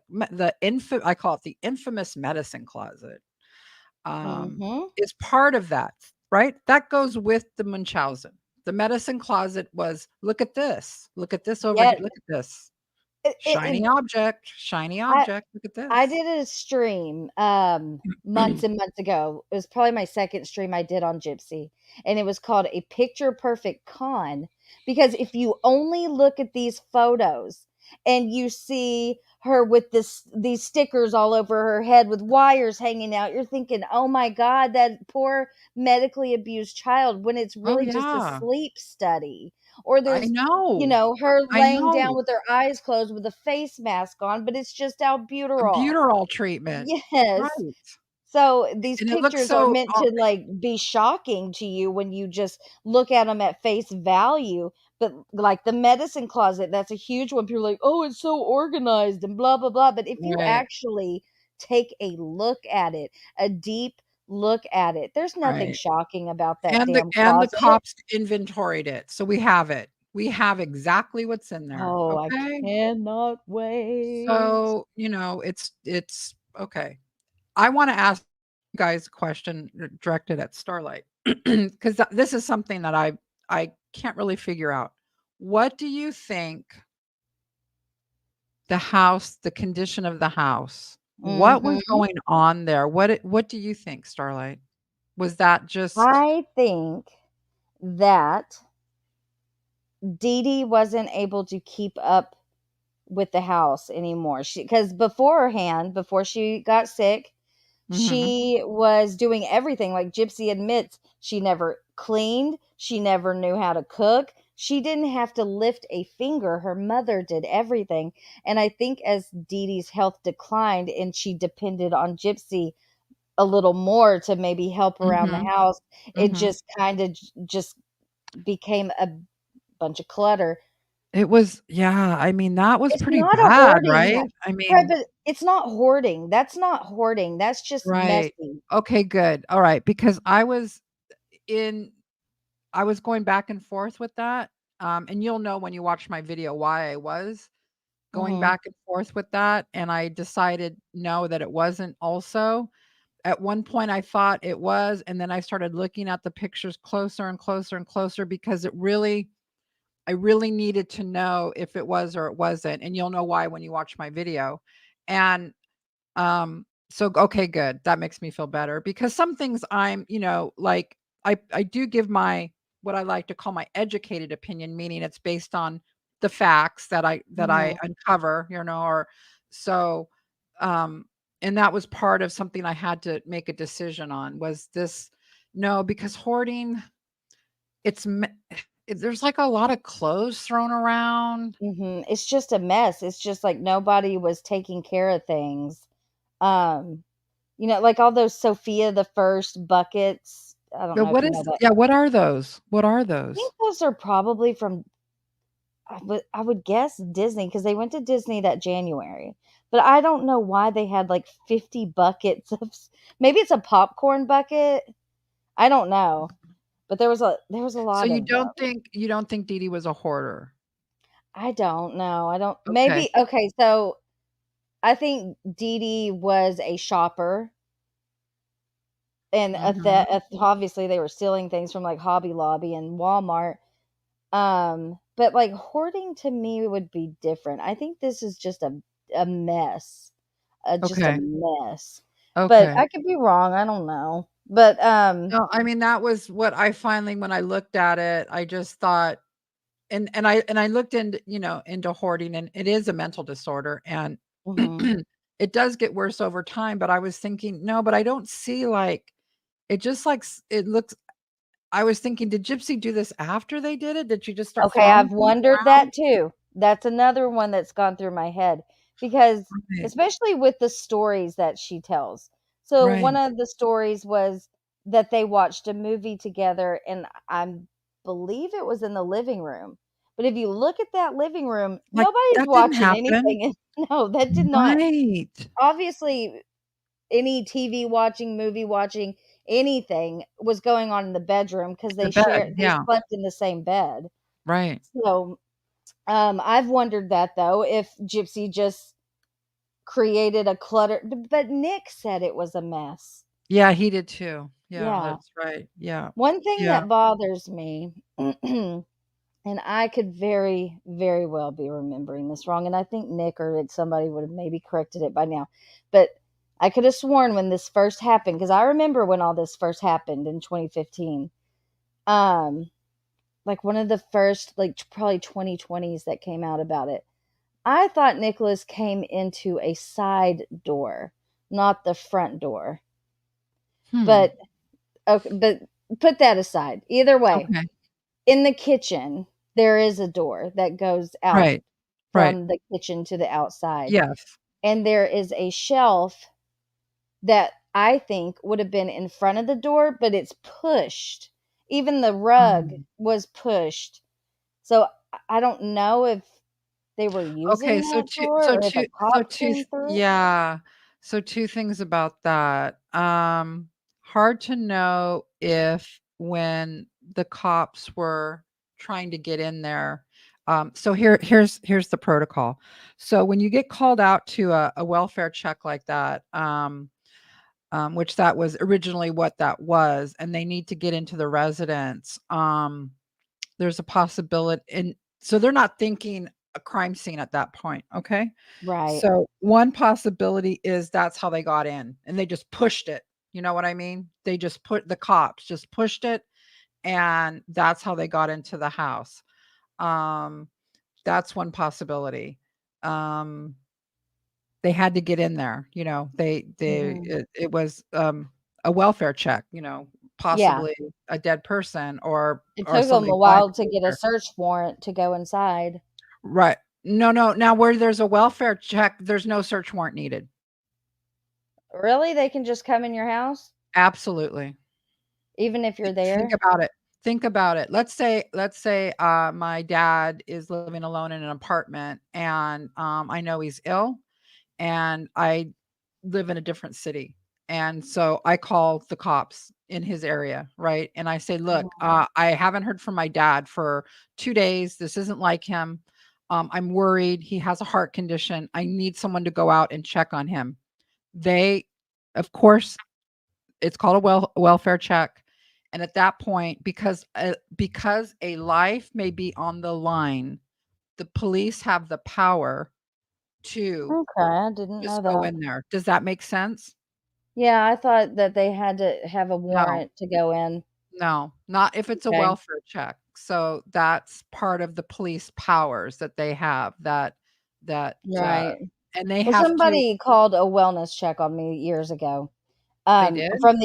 S13: call it the infamous medicine closet, is part of that, right? That goes with the Munchausen. The medicine closet was, look at this over here, look at this. Shiny object. Look at this.
S4: I did a stream months and months ago. It was probably my second stream I did on Gypsy, and it was called A Picture Perfect Con, because if you only look at these photos and you see her with these stickers all over her head with wires hanging out, you're thinking, oh my God, that poor medically abused child, when it's really just a sleep study. Or there's, her laying down with her eyes closed with a face mask on, but it's just albuterol.
S13: Albuterol treatment.
S4: Yes.
S13: Right.
S4: So these pictures are meant to like be shocking to you when you just look at them at face value. But like the medicine closet, that's a huge one. People are like, oh, it's so organized and blah, blah, blah. But if you actually take a look at it, a deep look at it, there's nothing shocking about that damn closet.
S13: And the cops inventoried it. So we have it. We have exactly what's in there.
S4: Oh, okay? I cannot wait.
S13: So, it's okay. I want to ask you guys a question directed at Starlight, because this is something that I can't really figure out. What do you think the condition of the house, what was going on there? What do you think, Starlight? Was that just...
S4: I think that Dee Dee wasn't able to keep up with the house anymore. Because beforehand, before she got sick, she was doing everything. Like Gypsy admits, she never cleaned. She never knew how to cook. She didn't have to lift a finger. Her mother did everything. And I think as Dee Dee's health declined and she depended on Gypsy a little more to maybe help around the house, it just kind of just became a bunch of clutter.
S13: It was, yeah, I mean, that was
S4: It's
S13: pretty
S4: not a
S13: bad,
S4: hoarding.
S13: right? I
S4: Right,
S13: mean,
S4: but it's not hoarding. That's not hoarding. That's just
S13: right.
S4: messy.
S13: Okay, good. All right, because I was going back and forth with that. And you'll know when you watch my video why I was going
S4: Mhm.
S13: back and forth with that. And I decided no, that it wasn't also. At one point I thought it was, and then I started looking at the pictures closer and closer and closer because I really needed to know if it was or it wasn't. And you'll know why when you watch my video. And so okay, good. That makes me feel better because some things I'm, like I do give my what I like to call my educated opinion, meaning it's based on the facts that I
S4: Mhm.
S13: uncover, or so and that was part of something I had to make a decision on was this no, because hoarding there's like a lot of clothes thrown around.
S4: Mhm. It's just a mess. It's just like nobody was taking care of things. Um, like all those Sophia the First buckets. I don't
S13: But
S4: know if
S13: what
S4: you know
S13: is
S4: that.
S13: yeah, what are those? What are
S4: I think
S13: those?
S4: those are probably from I would guess Disney because they went to Disney that January. But I don't know why they had like 50 buckets of maybe it's a popcorn bucket. I don't know. But there was a
S13: So
S4: lot of them.
S13: you don't think Dee Dee was a hoarder?
S4: I don't know. I don't
S13: Okay.
S4: maybe okay, so I think Dee Dee was a shopper and
S13: Mhm.
S4: obviously they were stealing things from like Hobby Lobby and Walmart. But like hoarding to me would be different. I think this is just a mess. Just a
S13: Okay.
S4: mess. But
S13: Okay.
S4: I could be wrong. I don't know. But
S13: No, I mean, that was what I finally when I looked at it, I just thought and I looked into hoarding, and it is a mental disorder, and
S4: mhm.
S13: it does get worse over time, but I was thinking, "No, but I don't see, like" it just, like, it looks I was thinking, "Did Gypsy do this after they did it? Did she just start
S4: Okay,
S13: throwing
S4: I've
S13: things
S4: wondered
S13: around?"
S4: that too. That's another one that's gone through my head because
S13: Right.
S4: especially with the stories that she tells. So one
S13: Right.
S4: of the stories was that they watched a movie together and I believe it was in the living room. But if you look at that living room,
S13: Like,
S4: nobody's
S13: that didn't
S4: watching
S13: happen.
S4: anything. No, that did not.
S13: Right.
S4: Obviously, any TV watching, movie watching, anything was going on in the bedroom because
S13: The bed,
S4: they
S13: yeah.
S4: slept in the same bed.
S13: Right.
S4: So I've wondered that though, if Gypsy just created a clutter, but Nick said it was a mess.
S13: Yeah, he did too. Yeah,
S4: Yeah.
S13: that's right. Yeah.
S4: One thing
S13: Yeah.
S4: that bothers me, and I could very, very well be remembering this wrong, and I think Nick or somebody would have maybe corrected it by now, but I could have sworn when this first happened, because I remember when all this first happened in 2015. Like one of the first, like probably 2020s that came out about it. I thought Nicholas came into a side door, not the front door.
S13: Hmm.
S4: But okay, but put that aside. Either way,
S13: Okay.
S4: in the kitchen, there is a door that goes out
S13: Right. Right.
S4: from the kitchen to the outside.
S13: Yes.
S4: And there is a shelf that I think would have been in front of the door, but it's pushed. Even the rug
S13: Mhm.
S4: was pushed. So I don't know if they were
S13: Okay,
S4: using that door or if a cop came through it.
S13: yeah. So 2 things about that. Hard to know if when the cops were trying to get in there. So here's the protocol. So when you get called out to a welfare check like that, which that was originally what that was, and they need to get into the residence, there's a possibility, and so they're not thinking a crime scene at that point, okay?
S4: Right.
S13: So one possibility is that's how they got in, and they just pushed it. You know what I mean? They just the cops just pushed it, and that's how they got into the house. Um, that's one possibility. Um, they had to get in there, they
S4: Mhm.
S13: it was a welfare check, possibly a dead person or
S4: It took them
S13: somebody
S4: a
S13: died
S4: while to get a
S13: there.
S4: search warrant to go inside.
S13: Right. No. Now, where there's a welfare check, there's no search warrant needed.
S4: Really? They can just come in your house?
S13: Absolutely.
S4: Even if you're there?
S13: Think about it. Let's say my dad is living alone in an apartment and I know he's ill and I live in a different city. And so I call the cops in his area, right? And I say, look, I haven't heard from my dad for 2 days. This isn't like him. I'm worried. He has a heart condition. I need someone to go out and check on him. They, of course, it's called a welfare check. And at that point, because a life may be on the line, the police have the power to
S4: Okay, I didn't know
S13: just go
S4: that.
S13: in there. Does that make sense?
S4: Yeah, I thought that they had to have a
S13: No.
S4: warrant to go in.
S13: No, not if it's a
S4: Okay.
S13: welfare check. So that's part of the police powers that they have that
S4: Right.
S13: and they
S4: Well,
S13: have to.
S4: somebody called a wellness check on me years ago.
S13: They did?
S4: From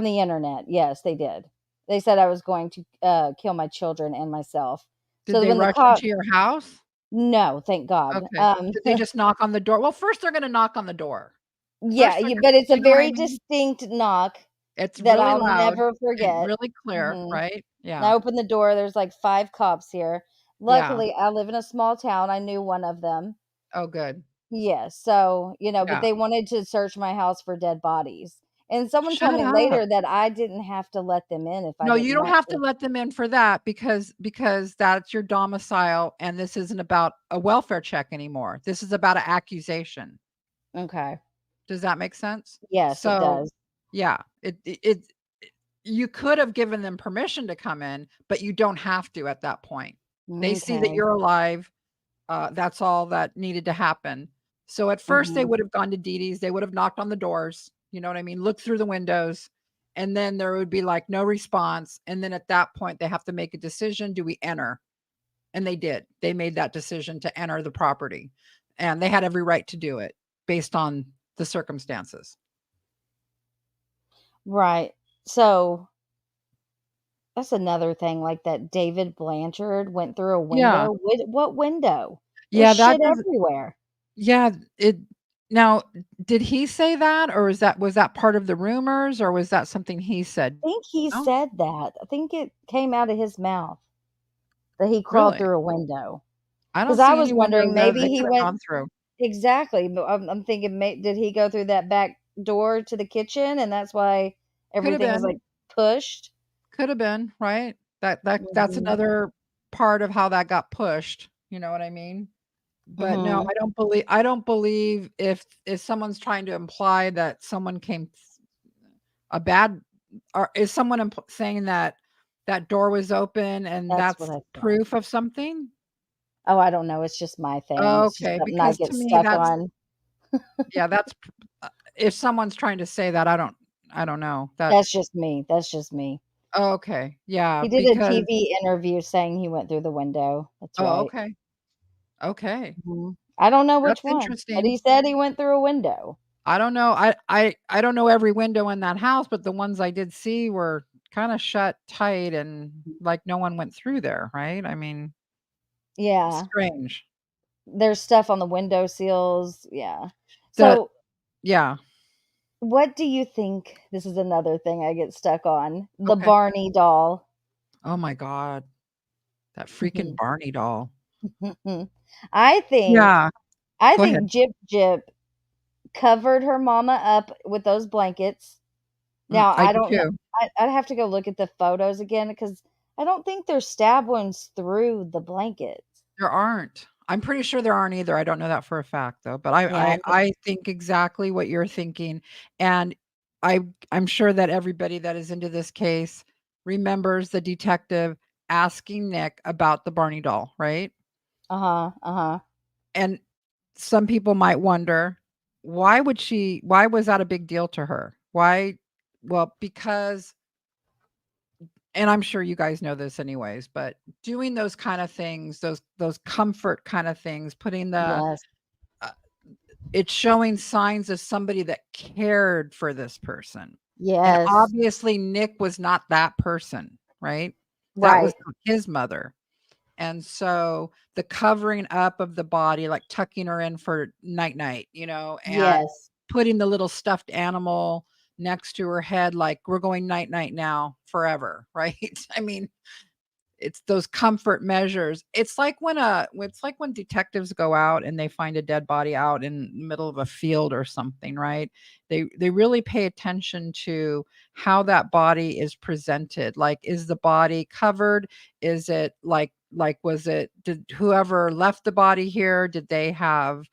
S4: the internet. Yes, they did. They said I was going to kill my children and myself.
S13: Did
S4: So
S13: they
S4: when the
S13: rush
S4: cop
S13: into your house?
S4: No, thank God.
S13: Okay. Did they just knock on the door? Well, first they're gonna knock on the door.
S4: Yeah,
S13: First they're
S4: but
S13: gonna,
S4: it's a
S13: you know what I
S4: very
S13: mean?
S4: distinct knock
S13: It's
S4: that
S13: really
S4: I'll
S13: loud
S4: never
S13: and
S4: forget.
S13: really clear,
S4: Mhm.
S13: right?
S4: And I
S13: Yeah.
S4: opened the door, there's like 5 cops here.
S13: Yeah.
S4: Luckily, I live in a small town, I knew one of them.
S13: Oh, good.
S4: Yes, so, but
S13: Yeah.
S4: they wanted to search my house for dead bodies. And someone told
S13: Shut
S4: me
S13: up.
S4: later that I didn't have to let them in if I
S13: No, you
S4: didn't
S13: don't
S4: want
S13: have to
S4: to.
S13: let them in for that because that's your domicile and this isn't about a welfare check anymore. This is about an accusation.
S4: Okay.
S13: Does that make sense?
S4: Yes, it
S13: So,
S4: does.
S13: yeah, you could have given them permission to come in, but you don't have to at that point. They see that
S4: Okay.
S13: you're alive. That's all that needed to happen. So at first they
S4: Mhm.
S13: would have gone to Dee Dee's. They would have knocked on the doors. You know what I mean? Look through the windows. And then there would be like no response. And then at that point, they have to make a decision. Do we enter? And they did. They made that decision to enter the property. And they had every right to do it based on the circumstances.
S4: Right. So that's another thing, like that David Blanchard went through a
S13: Yeah.
S4: window. What window? There's
S13: Yeah, that
S4: shit
S13: does.
S4: everywhere.
S13: Yeah, now, did he say that or was that part of the rumors or was that something he said?
S4: I think he
S13: No?
S4: said that. I think it came out of his mouth that he crawled
S13: Really?
S4: through a window.
S13: I don't
S4: Because I
S13: see
S4: was
S13: any window
S4: wondering,
S13: there
S4: maybe
S13: they
S4: he
S13: could have
S4: went
S13: gone through.
S4: exactly, but I'm thinking, did he go through that back door to the kitchen, and that's why
S13: Could have
S4: everything was
S13: been.
S4: like pushed?
S13: Could have been, right? That's
S4: Mhm.
S13: another part of how that got pushed, you know what I mean? But no,
S4: Mhm.
S13: I don't believe if someone's trying to imply that someone came a bad or is someone saying that that door was open and
S4: That's what
S13: that's
S4: I thought.
S13: proof of something?
S4: Oh, I don't know. It's just my thing. It's just
S13: Okay,
S4: something I
S13: because
S4: get
S13: to me
S4: stuck
S13: that's
S4: on.
S13: yeah, if someone's trying to say that I don't know.
S4: That's just me. That's just me.
S13: Okay. Yeah,
S4: He did a
S13: because
S4: TV interview saying he went through the window. That's
S13: oh,
S4: right.
S13: okay. Okay.
S4: Mhm. I don't know which
S13: That's
S4: one, but
S13: interesting.
S4: he said he went through a window.
S13: I don't know. I don't know every window in that house, but the ones I did see were kind of shut tight and like no one went through there, right? I mean,
S4: Yeah.
S13: strange.
S4: There's stuff on the window sills. Yeah.
S13: That
S4: So,
S13: yeah.
S4: what do you think? This is another thing I get stuck on. The
S13: Okay.
S4: Barney doll.
S13: Oh my God. That freaking
S4: Mhm.
S13: Barney doll.
S4: I think
S13: Yeah.
S4: I
S13: Go ahead.
S4: think Jip covered her mama up with those blankets. Now,
S13: I
S4: I
S13: do
S4: don't know.
S13: too.
S4: I'd have to go look at the photos again because I don't think there's stab wounds through the blankets.
S13: There aren't. I'm pretty sure there aren't either. I don't know that for a fact though, but
S4: Yeah,
S13: I think exactly what you're thinking. And I I'm sure that everybody that is into this case remembers the detective asking Nick about the Barney doll, right?
S4: uh-huh, uh-huh.
S13: And some people might wonder, why was that a big deal to her? Why? Well, because and I'm sure you guys know this anyways, but doing those kind of things, those comfort kind of things, putting the
S4: Yes.
S13: it's showing signs of somebody that cared for this person.
S4: Yes.
S13: obviously Nick was not that person, right? That was
S4: Right.
S13: his mother. And so the covering up of the body, like tucking her in for night night, and
S4: Yes.
S13: putting the little stuffed animal next to her head, like we're going night night now forever, right? I mean, it's those comfort measures. It's like when detectives go out and they find a dead body out in the middle of a field or something, right? They really pay attention to how that body is presented. Like, is the body covered? Is it did whoever left the body here, did they have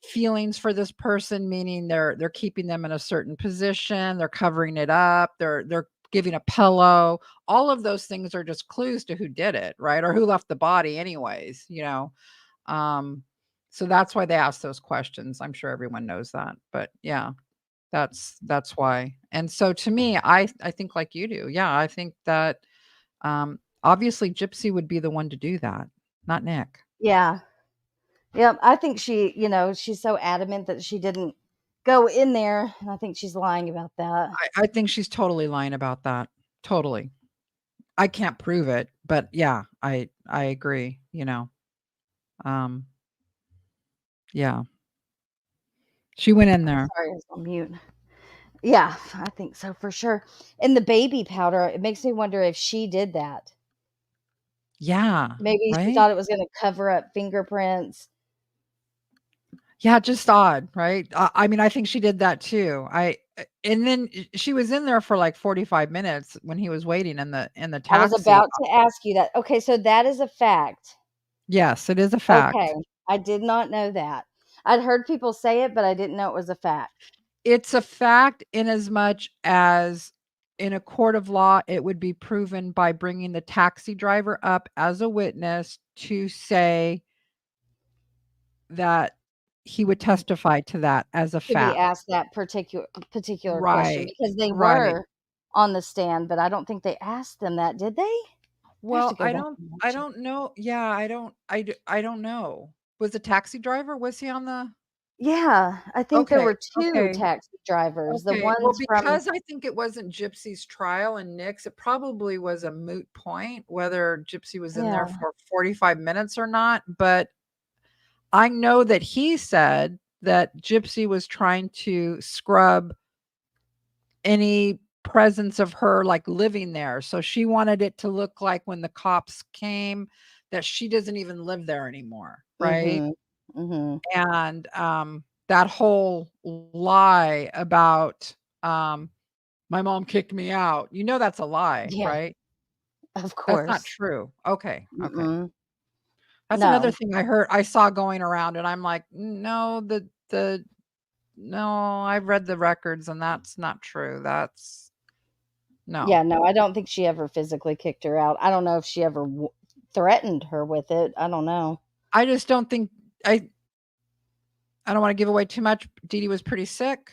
S13: feelings for this person, meaning they're keeping them in a certain position, they're covering it up, they're giving a pillow. All of those things are just clues to who did it, right? Or who left the body anyways, um so that's why they ask those questions. I'm sure everyone knows that, but yeah, that's why. And so to me, I think like you do. Yeah, I think that obviously Gypsy would be the one to do that, not Nick.
S4: Yeah. Yep. I think she's so adamant that she didn't go in there. And I think she's lying about that.
S13: I think she's totally lying about that. Totally. I can't prove it, but yeah, I agree, Um yeah. She went in there.
S4: Sorry, I was on mute. Yeah, I think so for sure. And the baby powder, it makes me wonder if she did that.
S13: Yeah,
S4: Maybe she
S13: right?
S4: thought it was gonna cover up fingerprints.
S13: Yeah, just odd, right? I mean, I think she did that too. And then she was in there for like 45 minutes when he was waiting in the
S4: I was
S13: taxi.
S4: about to ask you that. Okay, so that is a fact.
S13: Yes, it is a
S4: Okay,
S13: fact.
S4: I did not know that. I'd heard people say it, but I didn't know it was a fact.
S13: It's a fact in as much as in a court of law, it would be proven by bringing the taxi driver up as a witness to say that he would testify to that as a
S4: To be
S13: fact.
S4: asked that particular question
S13: Right,
S4: because they
S13: right.
S4: were on the stand, but I don't think they asked them that, did they? I have to
S13: Well,
S4: go back and
S13: I
S4: watch it.
S13: don't know. Yeah, I don't know. Was the taxi driver, was he on the
S4: Yeah, I think there
S13: Okay,
S4: were 2
S13: okay,
S4: taxi drivers. The
S13: okay. Well,
S4: ones from
S13: because I think it wasn't Gypsy's trial and Nick's, it probably was a moot point whether Gypsy was in there
S4: Yeah.
S13: for 45 minutes or not, but I know that he said that Gypsy was trying to scrub any presence of her, like, living there. So she wanted it to look like when the cops came that she doesn't even live there anymore, right?
S4: Mhm. Mhm.
S13: And, that whole lie about, "My mom kicked me out," that's a lie,
S4: Yeah,
S13: right?
S4: of
S13: That's not
S4: course.
S13: true. Okay, okay.
S4: Mm-mm.
S13: That's another
S4: No.
S13: thing I saw going around, and I'm like, "No, no, I've read the records, and that's not true. That's no."
S4: Yeah, no, I don't think she ever physically kicked her out. I don't know if she ever threatened her with it. I don't know.
S13: I just don't think I don't wanna give away too much. Dee Dee was pretty sick.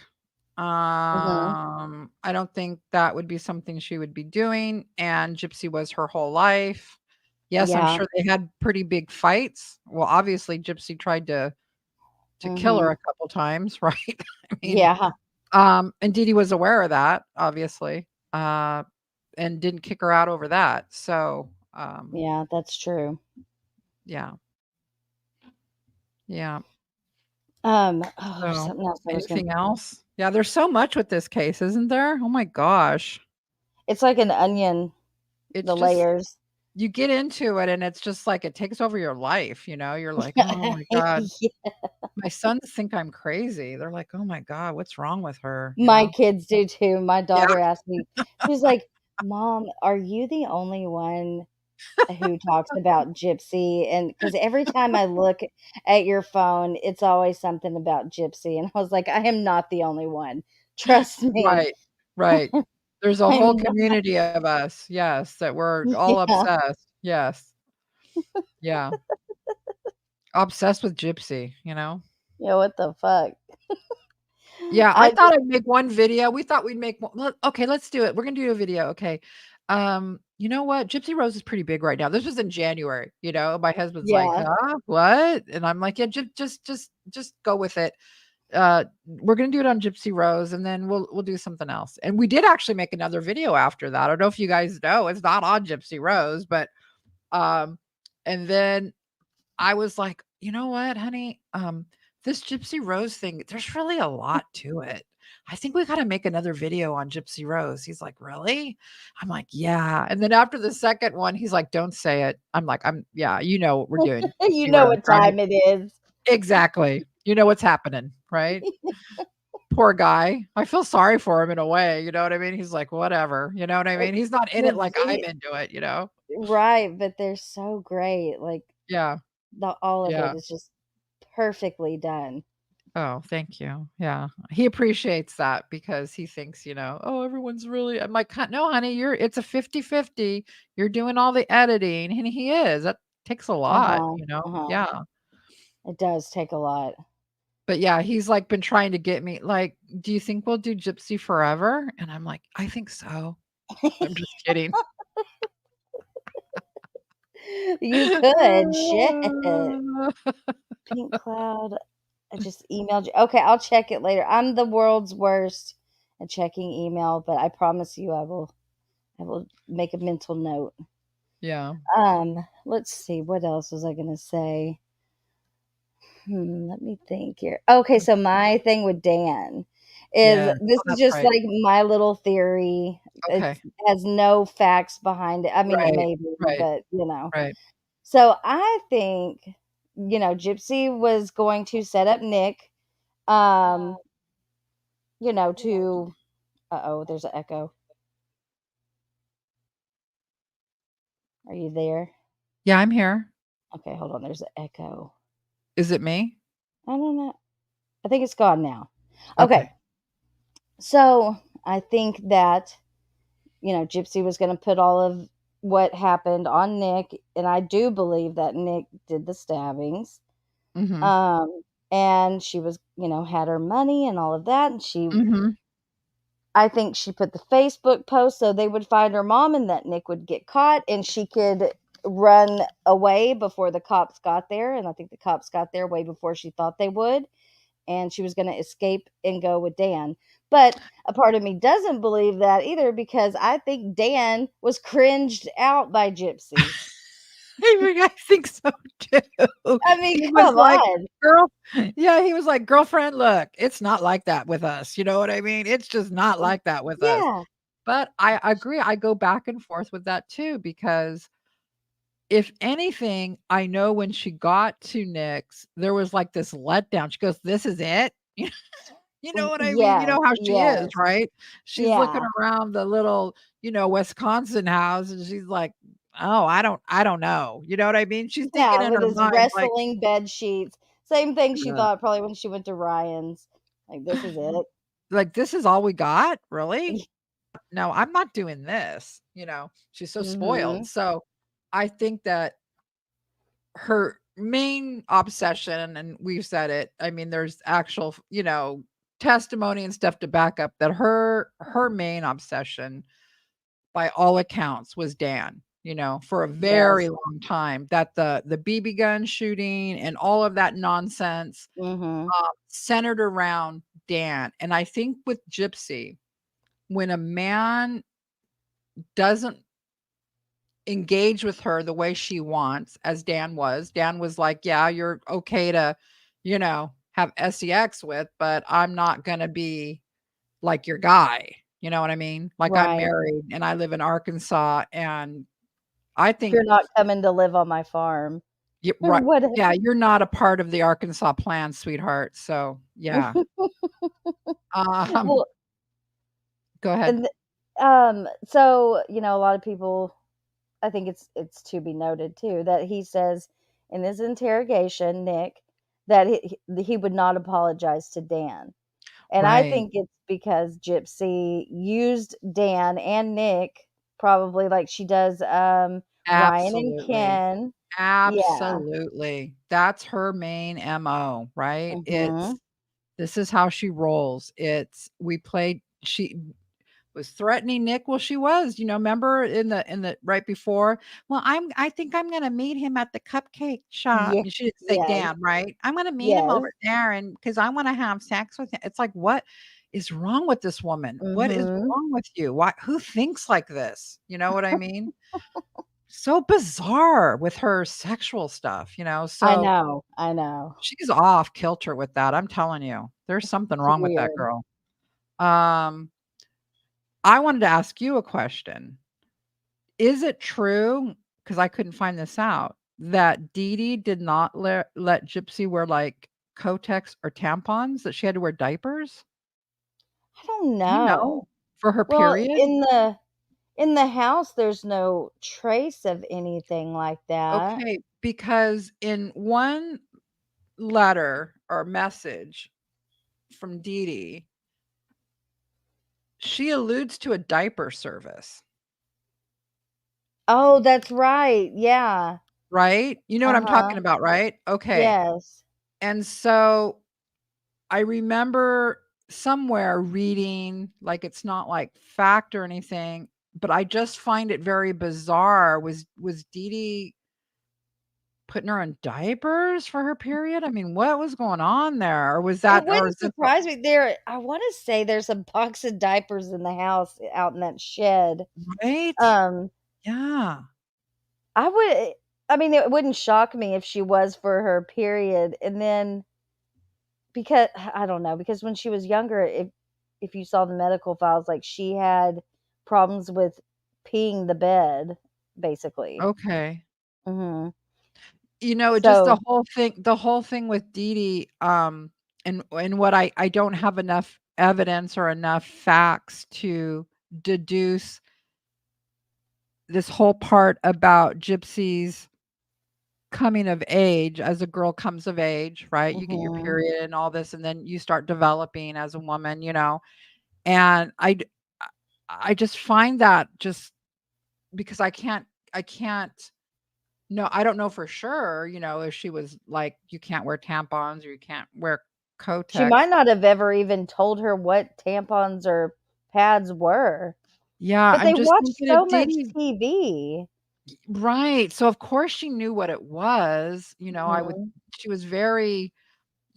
S4: Mhm.
S13: I don't think that would be something she would be doing, and Gypsy was her whole life. Yes, I'm
S4: Yeah.
S13: sure they had pretty big fights. Well, obviously, Gypsy tried to kill her
S4: Mhm.
S13: a couple times, right? I mean,
S4: Yeah.
S13: and Dee Dee was aware of that, obviously, and didn't kick her out over that. So,
S4: Yeah, that's true.
S13: yeah. Yeah. So,
S4: Something else I was gonna
S13: anything else? Yeah, there's so much with this case, isn't there? Oh my gosh.
S4: It's like an onion,
S13: It's
S4: the
S13: just
S4: layers.
S13: you get into it and it's just like it takes over your life, You're like, "Oh my god.
S4: Yeah.
S13: My sons think I'm crazy." They're like, "Oh my god, what's wrong with her?"
S4: My kids do too. My
S13: Yeah.
S4: daughter asked me, she's like, "Mom, are you the only one who talks about Gypsy?" And because every time I look at your phone, it's always something about Gypsy. And I was like, I am not the only one. Trust me.
S13: Right. Right. There's a whole
S4: I'm not.
S13: community of us, yes, that we're all
S4: Yeah.
S13: obsessed. Yes. Yeah. Obsessed with Gypsy,
S4: Yeah, what the fuck?
S13: Yeah, I
S4: I
S13: thought
S4: just
S13: I'd make one video. We thought we'd make one. Okay, let's do it. We're gonna do a video. Okay. You know what? Gypsy Rose is pretty big right now. This was in January. My husband's like,
S4: yeah.
S13: huh? What? And I'm like, yeah, just go with it. we're gonna do it on Gypsy Rose, and then we'll do something else. And we did actually make another video after that. I don't know if you guys know, it's not on Gypsy Rose, but and then I was like, you know what, honey, this Gypsy Rose thing, there's really a lot to it. I think we got to make another video on Gypsy Rose. He's like, really? I'm like, yeah. And then after the second one, he's like, don't say it. I'm like, yeah, you know what we're doing.
S4: You
S13: Gypsy
S4: know
S13: Rose,
S4: what
S13: right?
S4: time it is.
S13: Exactly. You know what's happening, right? Poor guy. I feel sorry for him in a way. You know what I mean? He's like, whatever. You know what I mean? He's not in it like I'm into it, you know?
S4: Right. But they're so great. Like,
S13: yeah.
S4: All of
S13: Yeah.
S4: it is just perfectly done.
S13: Oh, thank you. Yeah. He appreciates that because he thinks, oh, everyone's really, I'm like, no, honey, it's a 50-50. You're doing all the editing. And he is. That takes a lot, Yeah.
S4: It does take a lot.
S13: But yeah, he's like been trying to get me like, do you think we'll do Gypsy forever? And I'm like, I think so. I'm just kidding.
S4: You could. Shit. Pink Cloud. I just emailed you. Okay, I'll check it later. I'm the world's worst at checking email, but I promise you I will make a mental note.
S13: Yeah.
S4: Let's see. What else was I gonna say? Let me think here. Okay, so my thing with Dan is this is just like my little theory.
S13: Okay.
S4: It has no facts behind it. I mean, it may be, but
S13: Right.
S4: So I think, Gypsy was going to set up Nick, to, there's an echo. Are you there?
S13: Yeah, I'm here.
S4: Okay, hold on. There's an echo.
S13: Is it me?
S4: I don't know. I think it's gone now. Okay. So I think that, Gypsy was going to put all of what happened on Nick, and I do believe that Nick did the stabbings.
S13: Mm-hmm.
S4: And she was, had her money and all of that, and she, I think she put the Facebook post so they would find her mom and that Nick would get caught and she could run away before the cops got there. And I think the cops got there way before she thought they would. And she was going to escape and go with Dan. But a part of me doesn't believe that either because I think Dan was cringed out by Gypsy.
S13: I think so too.
S4: I mean,
S13: he
S4: come
S13: was like,
S4: on.
S13: He was like, girlfriend, look, it's not like that with us. You know what I mean? It's just not like that with us. But I agree. I go back and forth with that too, because if anything, I know when she got to Nick's, there was like this letdown. She goes, this is it. You know what I mean? You know how she is, right? She's looking around the little, Wisconsin house and she's like, oh, I don't know. You know what I mean? She's thinking in
S4: with
S13: her
S4: his
S13: mind,
S4: wrestling bed sheets. Same thing she thought probably when she went to Ryan's. Like, this is it.
S13: Like, this is all we got? Really? No, I'm not doing this. She's so spoiled. So I think that her main obsession, and we've said it, I mean, there's actual, testimony and stuff to back up that her main obsession by all accounts was Dan, for a very long time, that the BB gun shooting and all of that nonsense centered around Dan. And I think with Gypsy, when a man doesn't engage with her the way she wants, as Dan was like, yeah, you're okay to, have sex with, but I'm not going to be like your guy. You know what I mean? Like, I'm married and I live in Arkansas, and I think
S4: you're not coming to live on my farm.
S13: Right. Yeah, you're not a part of the Arkansas plan, sweetheart. So yeah.
S4: Well,
S13: go ahead.
S4: So, a lot of people, I think it's to be noted too, that he says in his interrogation, Nick, that he would not apologize to Dan. And I think it's because Gypsy used Dan and Nick probably like she does Ryan and Ken.
S13: Absolutely. Yeah. That's her main MO, right? This is how she rolls. was threatening Nick. Well, she was, remember in the right before, well, I think I'm going to meet him at the cupcake shop.
S4: Yeah.
S13: She didn't say
S4: Yes.
S13: Dan, right? I'm going to meet him
S4: Yes.
S13: over there and because I want to have sex with him. It's like, what is wrong with this woman? What is wrong with you? Why, who thinks like this? You know what I mean? So bizarre with her sexual stuff,
S4: I
S13: so
S4: know.
S13: she's off kilter with that. I'm telling you, there's something
S4: It's
S13: wrong with that
S4: weird.
S13: girl. I wanted to ask you a question. Is it true, because I couldn't find this out, that Dee Dee did not let Gypsy wear like Kotex or tampons, that she had to wear diapers?
S4: I don't
S13: Do you know?
S4: know.
S13: For her
S4: Well,
S13: period?
S4: in the house, there's no trace of anything like that.
S13: Okay, because in one letter or message from Dee Dee, she alludes to a diaper service.
S4: Oh, that's right. Yeah.
S13: Right? You know what I'm talking about, right? Okay.
S4: Yes.
S13: And so I remember somewhere reading, like it's not like fact or anything, but I just find it very bizarre. Was Dee Dee putting her on diapers for her period? I mean, what was going on there? Or was
S4: It
S13: that, or
S4: wouldn't
S13: is this
S4: surprise me. I want to say there's a box of diapers in the house out in that shed.
S13: right?
S4: Um,
S13: Yeah.
S4: I mean, it wouldn't shock me if she was for her period. And then because I don't know, because when she was younger, if you saw the medical files, like she had problems with peeing the bed, basically.
S13: Okay.
S4: hmm
S13: Just
S4: So
S13: the whole thing with Dee Dee, and what I don't have enough evidence or enough facts to deduce this whole part about Gypsy's coming of age as a girl comes of age, right? You get your
S4: mhm.
S13: period and all this, and then you start developing as a woman, and I just find that just because I can't no, I don't know for sure, if she was like, you can't wear tampons or you can't wear
S4: She
S13: Kotex.
S4: might not have ever even told her what tampons or pads were.
S13: Yeah,
S4: But
S13: I'm
S4: they
S13: just
S4: watch
S13: thinking
S4: so
S13: of
S4: much
S13: Diddy.
S4: TV.
S13: Right. So of course she knew what it was.
S4: Mhm.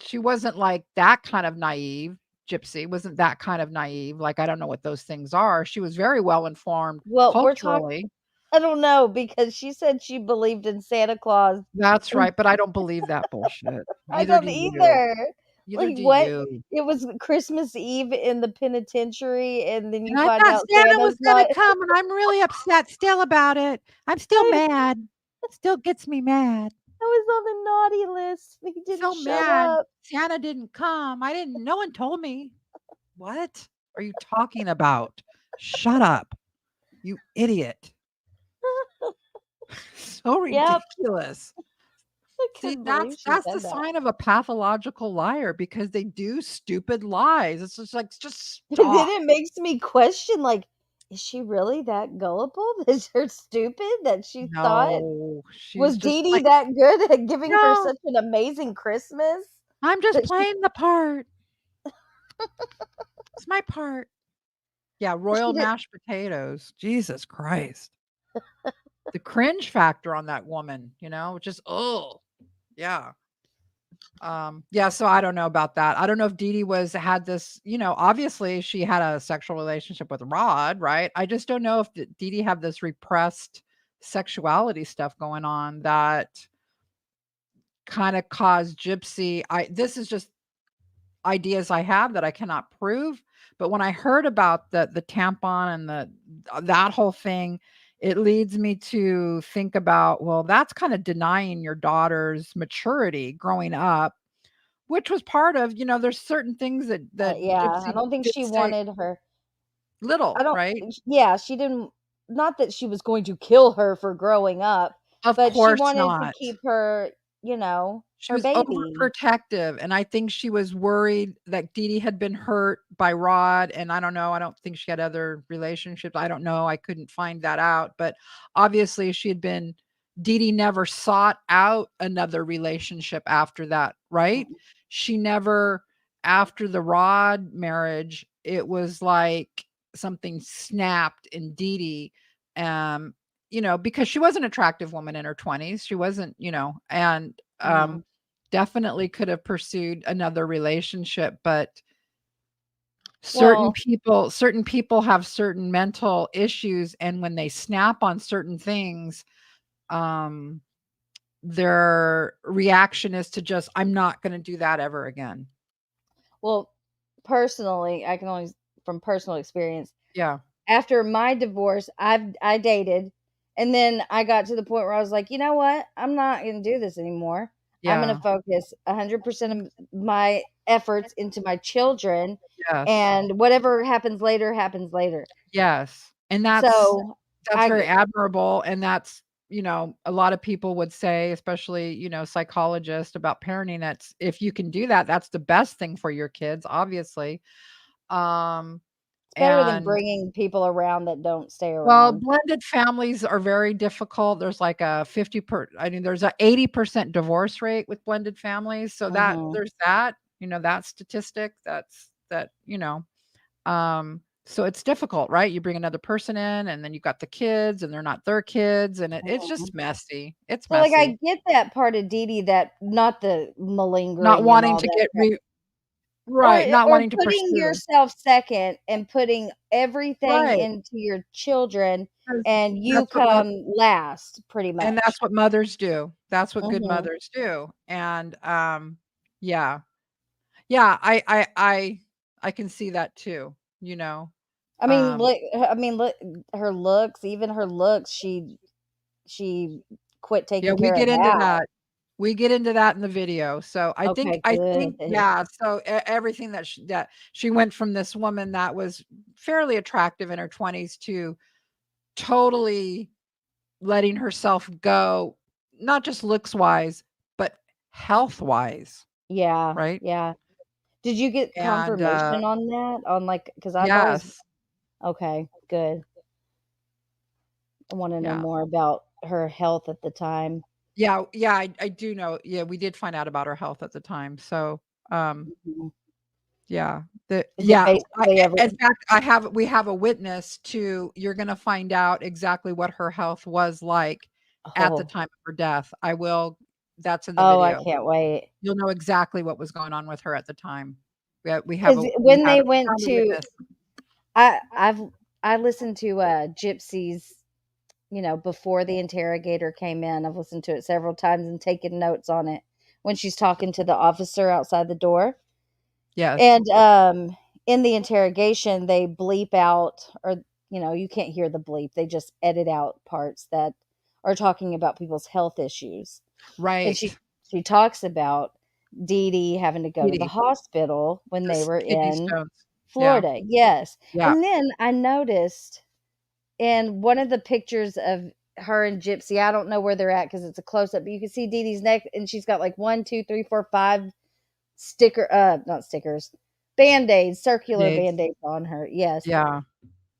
S13: She wasn't like that kind of naive. Gypsy wasn't that kind of naive. Like, I don't know what those things are. She was very well informed
S4: Well,
S13: culturally.
S4: I don't know, because she said she believed in Santa Claus.
S13: That's
S4: And
S13: right. But I don't believe that bullshit.
S4: I
S13: Neither
S4: don't
S13: do you.
S4: either.
S13: Neither
S4: Like,
S13: do
S4: what?
S13: you.
S4: It was Christmas Eve in the penitentiary, and then you
S13: And I
S4: find
S13: thought
S4: out
S13: Santa was
S4: Santa's
S13: gonna
S4: not.
S13: come, and I'm really upset still about it. I'm still mad. Still gets me mad.
S4: I was on the naughty list. He didn't
S13: So
S4: show
S13: mad.
S4: up.
S13: Santa didn't come. No one told me. What are you talking about? Shut up, you idiot. So
S4: Yep.
S13: ridiculous.
S4: I
S13: See,
S4: couldn't believe
S13: that's
S4: she
S13: the
S4: said that.
S13: sign of a pathological liar because they do stupid lies. It's just like, just
S4: Then
S13: stop.
S4: it makes me question, like, is she really that gullible? Is her stupid that she thought?
S13: No,
S4: Was
S13: she's just
S4: Dee Dee
S13: like,
S4: that good at giving her
S13: no,
S4: such an amazing Christmas
S13: I'm just
S4: that
S13: playing the part. It's my part. Yeah,
S4: she
S13: royal
S4: did?
S13: mashed potatoes. Jesus Christ. The cringe factor on that woman, just, oh, yeah. Yeah, so I don't know about that. I don't know if Dee Dee had this, obviously she had a sexual relationship with Rod, right? I just don't know if Dee Dee had this repressed sexuality stuff going on that kind of caused Gypsy. This is just ideas I have that I cannot prove. But when I heard about the tampon and that whole thing, it leads me to think about, well, that's kind of denying your daughter's maturity growing up, which was part of, there's certain things that
S4: Yeah, I
S13: Gypsy
S4: don't think
S13: did
S4: she
S13: say
S4: wanted her. I
S13: little,
S4: don't.
S13: right?
S4: Yeah, she didn't. Not that she was going to kill her for growing up,
S13: Of
S4: but she
S13: course
S4: wanted to
S13: not.
S4: keep her,
S13: She
S4: her
S13: was
S4: baby.
S13: overprotective, and I think she was worried that Dee Dee had been hurt by Rod, and I don't know, I don't think she had other relationships, I don't know, I couldn't find that out, but obviously Dee Dee never sought out another relationship after that, right? She never, after the Rod marriage, it was like something snapped in Dee Dee, because she was an attractive woman in her 20s. She wasn't, and definitely could have pursued another relationship, but certain people have certain mental issues, and when they snap on certain things, their reaction is to just, I'm not going to do that ever again.
S4: Well, personally, I can only from personal experience.
S13: Yeah.
S4: After my divorce, I dated, and then I got to the point where I was like, you know what? I'm not going to do this anymore. I'm going
S13: Yeah.
S4: to focus 100% of my efforts into my children,
S13: Yes.
S4: and whatever happens later happens later.
S13: Yes. And that's
S4: So
S13: very admirable. And that's, a lot of people would say, especially, psychologists about parenting, that's if you can do that, that's the best thing for your kids, obviously.
S4: It's better than bringing people around that don't stay around.
S13: Well, blended families are very difficult. There's like a there's a 80% divorce rate with blended families. So that there's that, that statistic so it's difficult, right? You bring another person in, and then you've got the kids, and they're not their kids, and it's just messy. It's
S4: So,
S13: messy.
S4: like, I get that part of Dee Dee, that not the malingering,
S13: Not wanting
S4: and all
S13: to
S4: that
S13: get
S4: stuff.
S13: right, not
S4: or
S13: wanting to
S4: putting
S13: pursue.
S4: yourself second and putting everything
S13: Right.
S4: into your children,
S13: 'Cause
S4: and you
S13: that's what
S4: come last, pretty much.
S13: And that's what mothers do. That's what good
S4: Mhm.
S13: mothers do. And yeah. Yeah, I can see that too,
S4: I mean, look, her looks, even her looks, she quit
S13: Yeah,
S4: taking
S13: we
S4: care of
S13: get into
S4: that.
S13: that. We get into that in the video. So I think
S4: Okay, good.
S13: yeah, so everything that she went from this woman that was fairly attractive in her 20s to totally letting herself go, not just looks wise, but health wise.
S4: Yeah,
S13: Right?
S4: yeah. Did you get
S13: And
S4: confirmation on that? On, like, because I've always
S13: yes.
S4: okay, good. I wanna know
S13: Yeah.
S4: more about her health at the time.
S13: Yeah, I do know. Yeah, we did find out about her health at the time. So,
S4: Mhm.
S13: yeah,
S4: Is it
S13: yeah,
S4: basically
S13: in fact, we have a witness to, you're gonna find out exactly what her health was like at the
S4: Oh.
S13: time of her death. That's in the
S4: Oh, I
S13: video.
S4: can't wait.
S13: You'll know exactly what was going on with her at the time. We have
S4: 'Cause
S13: a
S4: when they went
S13: found a
S4: to
S13: witness.
S4: I listened to, Gypsy's, before the interrogator came in. I've listened to it several times and taken notes on it when she's talking to the officer outside the door.
S13: Yes.
S4: And, in the interrogation, they bleep out, or, you can't hear the bleep. They just edit out parts that are talking about people's health issues. And
S13: Right.
S4: she talks about Dee Dee having to go
S13: Dee
S4: to the
S13: Dee.
S4: hospital when they were
S13: Kidney
S4: in
S13: stones. Yeah.
S4: Florida. Yes.
S13: Yeah.
S4: And then I noticed in one of the pictures of her and Gypsy, I don't know where they're at because it's a close up, but you can see Dee Dee's neck, and she's got like 1, 2, 3, 4, 5 not stickers, Band-Aids, circular
S13: Band-Aids.
S4: Band-Aids on her. Yes.
S13: Yeah.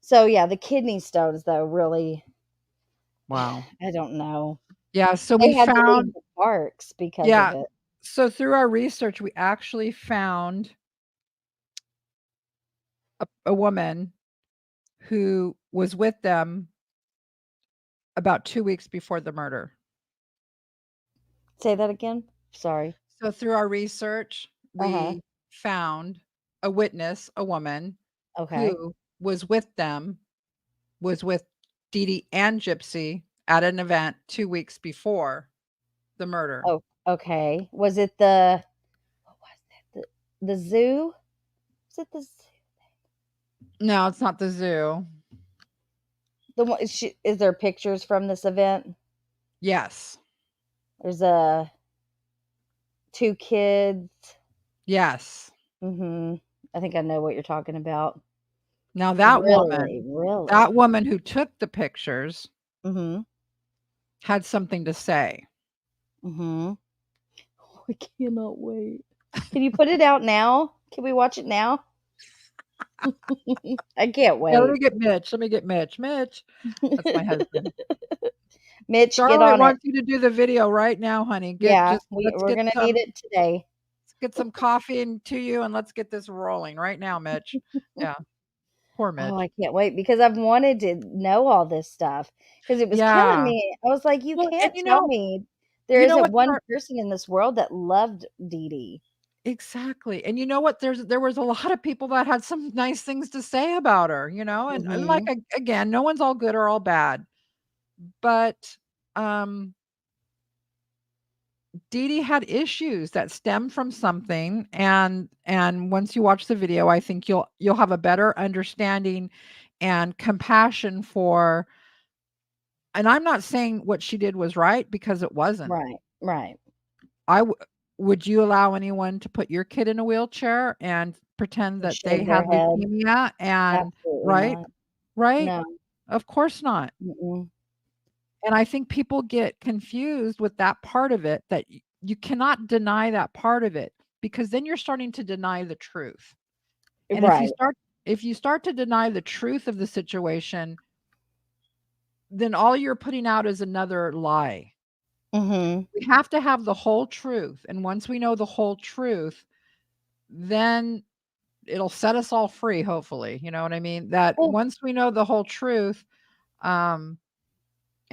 S4: So yeah, the kidney stones though, really,
S13: Wow.
S4: I don't know.
S13: Yeah, so
S4: They
S13: we
S4: had to
S13: found
S4: leave the parks because
S13: Yeah.
S4: of it.
S13: So through our research, we actually found a woman who was with them about 2 weeks before the murder.
S4: Say that again? Sorry.
S13: So through our research, we found a witness, a woman
S4: Okay.
S13: who was with them, was with Dee Dee and Gypsy at an event 2 weeks before the murder.
S4: Oh, okay. Was it what was that? The zoo? Was it the zoo?
S13: No, it's not the zoo.
S4: The one, is there pictures from this event?
S13: Yes.
S4: There's 2 kids.
S13: Yes.
S4: I think I know what you're talking about.
S13: Now that
S4: Really?
S13: woman who took the pictures had something to say.
S4: I cannot wait. Can you put it out now? Can we watch it now? I can't wait.
S13: Yeah, let me get Mitch. Mitch. That's my husband.
S4: Mitch, get
S13: Charlotte
S4: on
S13: wants
S4: it.
S13: you to do the video right now, honey.
S4: Yeah,
S13: let's
S4: we're
S13: get
S4: gonna need it today.
S13: Let's get some coffee into you, and let's get this rolling right now, Mitch. Yeah. Poor Mitch.
S4: Oh, I can't wait because I've wanted to know all this stuff because it was killing me. I was like, you
S13: Well, and
S4: can't
S13: you
S4: tell
S13: know
S4: me there
S13: you know
S4: isn't
S13: what
S4: one person in this world that loved Dee Dee.
S13: Exactly, and you know what? There was a lot of people that had some nice things to say about her, and like,
S4: Mhm.
S13: again, no one's all good or all bad, but, um Dee Dee had issues that stem from something, and once you watch the video, I think you'll have a better understanding and compassion for and I'm not saying what she did was right because it wasn't.
S4: Right, right.
S13: Would you allow anyone to put your kid in a wheelchair and pretend
S4: To
S13: that they
S4: shave their
S13: had
S4: head?
S13: leukemia and
S4: Absolutely
S13: right?
S4: not.
S13: Right?
S4: No.
S13: Of course not.
S4: Mm-mm.
S13: And I think people get confused with that part of it that you cannot deny that part of it because then you're starting to deny the truth. And
S4: Right.
S13: if you start to deny the truth of the situation, then all you're putting out is another lie.
S4: Mhm.
S13: We have to have the whole truth. And once we know the whole truth, then it'll set us all free, hopefully. You know what I mean? That
S4: Well
S13: once we know the whole truth, and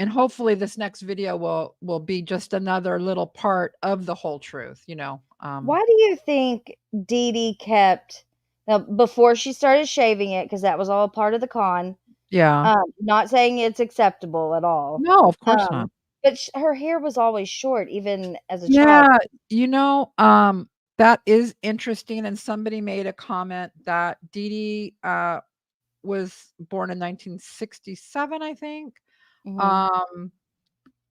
S13: hopefully this next video will be just another little part of the whole truth,
S4: why do you think Dee Dee kept now, before she started shaving it, because that was all part of the con,
S13: Yeah.
S4: not saying it's acceptable at all,
S13: No, of course not.
S4: but her hair was always short even as a child.
S13: Yeah, that is interesting, and somebody made a comment that Dee Dee, was born in 1967, I think.
S4: Mhm.
S13: Um,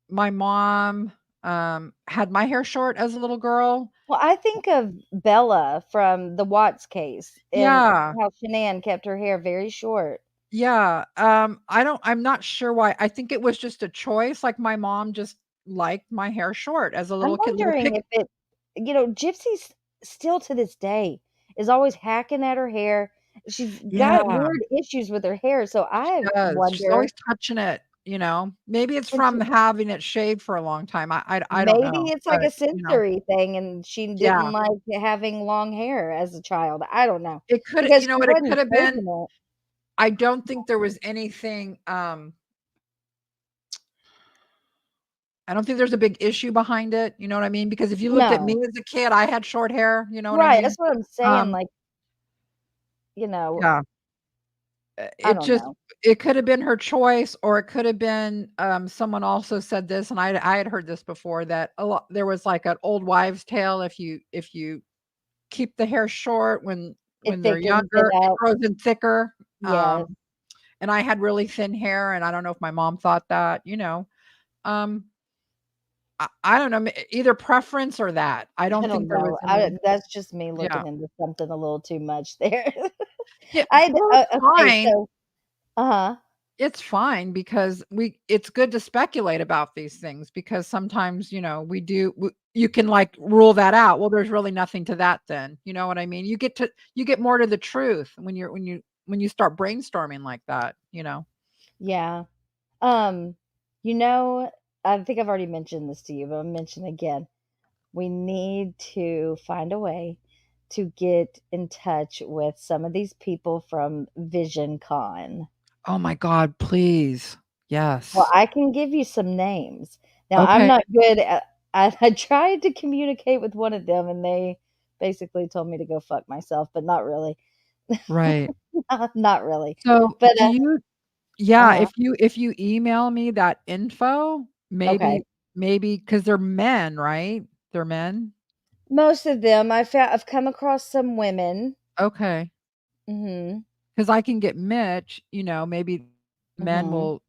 S13: my mom, had my hair short as a little girl.
S4: Well, I think of Bella from the Watts case and
S13: Yeah.
S4: how Shanann kept her hair very short.
S13: Yeah, I'm not sure why. I think it was just a choice, like, my mom just liked my hair short as a
S4: I'm
S13: little kid, little
S4: wondering
S13: pig
S4: if Gypsy's still to this day is always hacking at her hair. She's got
S13: Yeah.
S4: weird issues with her hair, so
S13: She
S4: I
S13: does. She's
S4: wonder
S13: always touching it, Maybe it's
S4: can
S13: from
S4: she
S13: having it shaved for a long time. I don't
S4: maybe
S13: know,
S4: it's like
S13: but,
S4: a sensory thing and she
S13: Yeah.
S4: didn't like having long hair as a child. I don't know.
S13: It could
S4: Because
S13: you know
S4: she
S13: what? It
S4: wasn't
S13: could have been
S4: shaving it.
S13: I don't think there was anything, I don't think there's a big issue behind it, you know what I mean? Because if you looked at me
S4: No.
S13: as a kid, I had short hair, you know what I
S4: Right,
S13: mean?
S4: that's what I'm saying,
S13: Um
S4: like, you know,
S13: Yeah.
S4: I
S13: It
S4: don't
S13: just
S4: know.
S13: it could have been her choice, or it could have been, someone also said this, and I had heard this before, that there was, like, an old wives' tale, if you keep the hair short when
S4: It
S13: they're
S4: thickens it
S13: younger, it
S4: up.
S13: grows in thicker,
S4: Yes.
S13: and I had really thin hair, and I don't know if my mom thought that, um, I don't know, either preference or that. I
S4: I
S13: don't
S4: don't
S13: think there was
S4: know.
S13: any
S4: That's just me
S13: Yeah.
S4: looking into something a little too much there.
S13: Yeah,
S4: I
S13: well,
S4: okay,
S13: fine.
S4: so uh-huh.
S13: It's fine because it's good to speculate about these things because sometimes, you can, like, rule that out. Well, there's really nothing to that then, you know what I mean? You get more to the truth when you start brainstorming like that.
S4: Yeah. Um, you know, I think I've already mentioned this to you, but I'll mention again. We need to find a way to get in touch with some of these people from VisionCon.
S13: Oh my god, please.
S4: Well,
S13: Yes.
S4: I can give you some names. Now, I'm
S13: Okay.
S4: not good at I tried to communicate with one of them, and they basically told me to go fuck myself, but not really.
S13: Right.
S4: Not really.
S13: So,
S4: But,
S13: do you Yeah,
S4: uh-huh.
S13: if you email me that info,
S4: Okay.
S13: maybe because 'cause they're men, right? They're men?
S4: Most of them, I've come across some women.
S13: Okay.
S4: Mhm.
S13: 'Cause I can get Mitch, maybe men
S4: Mhm.
S13: will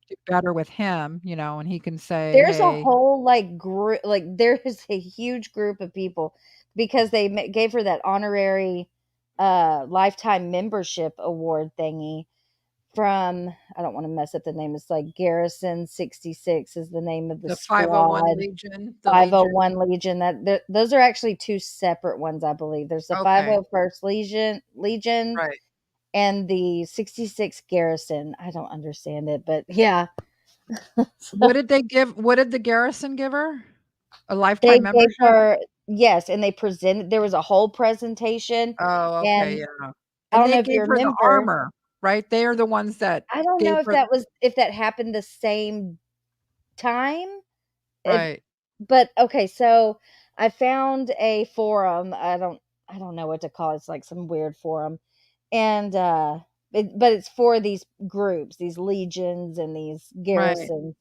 S13: do better with him, and he can say,
S4: There's a
S13: "Hey."
S4: whole, like, group like, there is a huge group of people because they gave her that honorary, lifetime membership award thingy from I don't wanna mess up the name, it's like Garrison 66 is the name of the
S13: The 501
S4: squad.
S13: Legion, the Legion.
S4: 501 Legion, those are actually 2 separate ones, I believe. There's the
S13: Okay.
S4: 501st Legion
S13: Right.
S4: and the 66 Garrison. I don't understand it, but yeah.
S13: What did the garrison give her? A
S4: They
S13: lifetime
S4: gave
S13: membership?
S4: her yes, and they presented there was a whole presentation,
S13: Oh, okay,
S4: and
S13: yeah.
S4: I
S13: And
S4: don't
S13: they
S4: know if you
S13: gave her the
S4: remember.
S13: armor, right? They are the ones that
S4: I don't
S13: gave
S4: know
S13: her
S4: if that happened the same time.
S13: right.
S4: But okay, so I found a forum. I don't know what to call it. It's like some weird forum. And but it's for these groups, these legions and these
S13: Right.
S4: garrisons.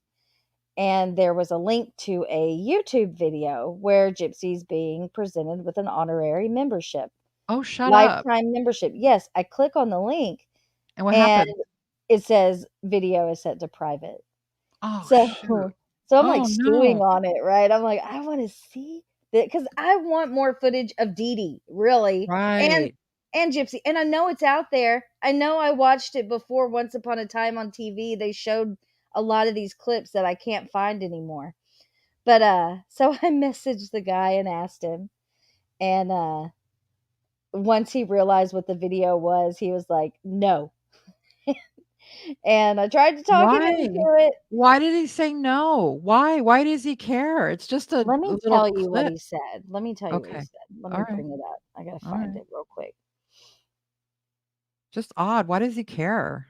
S4: And there was a link to a YouTube video where Gypsy's being presented with an honorary membership.
S13: Oh, shut up.
S4: Lifetime membership. Yes, I click on the link
S13: And what
S4: and
S13: happened?
S4: it says video is set to private.
S13: Oh,
S4: So
S13: shoot.
S4: so I'm like
S13: Oh,
S4: stewing
S13: no.
S4: on it, right? I'm like, I want to see that because I want more footage of Dee Dee, really,
S13: Right.
S4: and Gypsy. And I know it's out there. I know I watched it before once upon a time on TV. They showed a lot of these clips that I can't find anymore. But so I messaged the guy and asked him, and once he realized what the video was, he was like, "No." And I tried to talk him
S13: Why?
S4: into it.
S13: Why did he say no? Why? Why does he care? It's just a
S4: Let me
S13: little
S4: tell you what
S13: clip.
S4: he said. Let me tell you what he
S13: Okay.
S4: said. Let
S13: All
S4: me
S13: right.
S4: bring it up. I gotta
S13: All
S4: find
S13: right.
S4: it real quick.
S13: Just odd. Why does he care?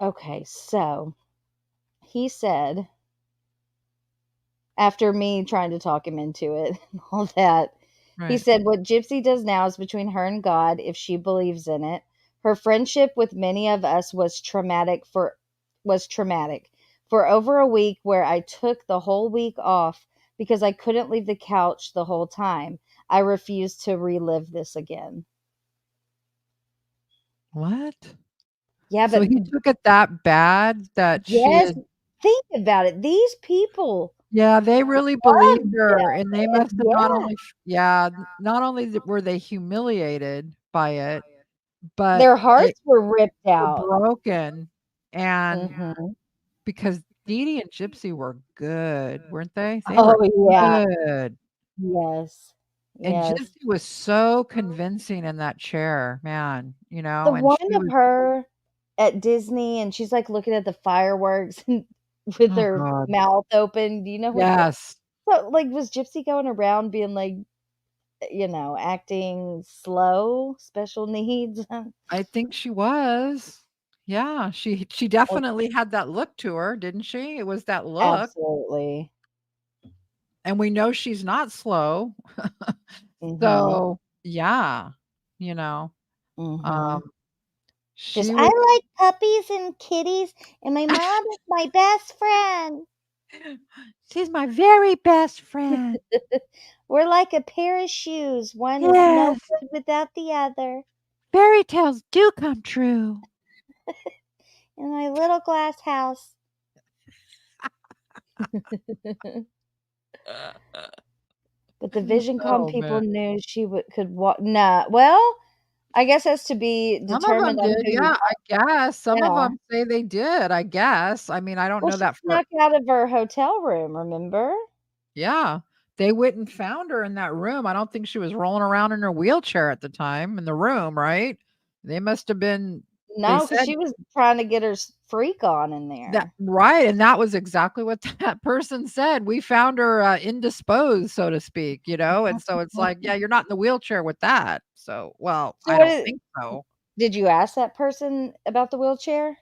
S4: Okay, so he said, after me trying to talk him into it and all that, he
S13: Right.
S4: said, what Gypsy does now is between her and God, if she believes in it. Her friendship with many of us was traumatic. For over a week where I took the whole week off because I couldn't leave the couch the whole time. I refuse to relive this again.
S13: What?
S4: Yeah,
S13: So
S4: but
S13: he took it that bad that she
S4: yes,
S13: had
S4: think about it. These people
S13: yeah, they really believed
S4: loved
S13: her,
S4: him.
S13: and they
S4: And
S13: must have not
S4: yeah,
S13: only not only were they humiliated by it, but
S4: their
S13: they
S4: hearts were ripped
S13: were
S4: out.
S13: broken, and
S4: Mhm.
S13: because Dee Dee and Gypsy were good, weren't they? They
S4: Oh,
S13: were
S4: yeah.
S13: good.
S4: Yes.
S13: And
S4: Yes.
S13: Gypsy was so convincing in that chair, man,
S4: The
S13: and
S4: one
S13: she
S4: of
S13: was
S4: her at Disney, and she's, like, looking at the fireworks and with
S13: oh
S4: her
S13: god.
S4: mouth open. Do you know what the
S13: Yes.
S4: so, like, was Gypsy going around being, like, acting slow, special needs?
S13: I think she was. Yeah, she definitely had that look to her, didn't she? It was that look,
S4: Absolutely.
S13: and we know she's not slow.
S4: Mhm.
S13: So, yeah, you know,
S4: Mhm.
S13: um,
S4: Just,
S13: she
S4: "I
S13: was
S4: like puppies and kitties, and my mom is my best friend."
S13: she's my very best friend.
S4: We're like a pair of shoes. One is no
S13: Yes,
S4: good without the other.
S13: fairy tales do come true.
S4: In my little glass house. But the VisionCon
S13: Oh,
S4: people
S13: man.
S4: knew she could walk. Nah, well, I guess that's to be
S13: Some of
S4: determined
S13: them
S4: on
S13: did,
S4: who you
S13: yeah,
S4: talk.
S13: I guess. Some of
S4: Yeah.
S13: them say they did, I guess. I mean, I don't
S4: Well,
S13: know
S4: she
S13: that for
S4: snuck out of her hotel room, remember?
S13: yeah. They went and found her in that room. I don't think she was rolling around in her wheelchair at the time in the room, right? They must have been they
S4: No, because
S13: said
S4: she was trying to get her freak on in
S13: that
S4: there.
S13: right, and that was exactly what that person said. We found her, indisposed, so to speak, and so it's like, yeah, you're not in the wheelchair with that. So, well,
S4: So
S13: I
S4: what
S13: don't think so.
S4: did you ask that person about the wheelchair?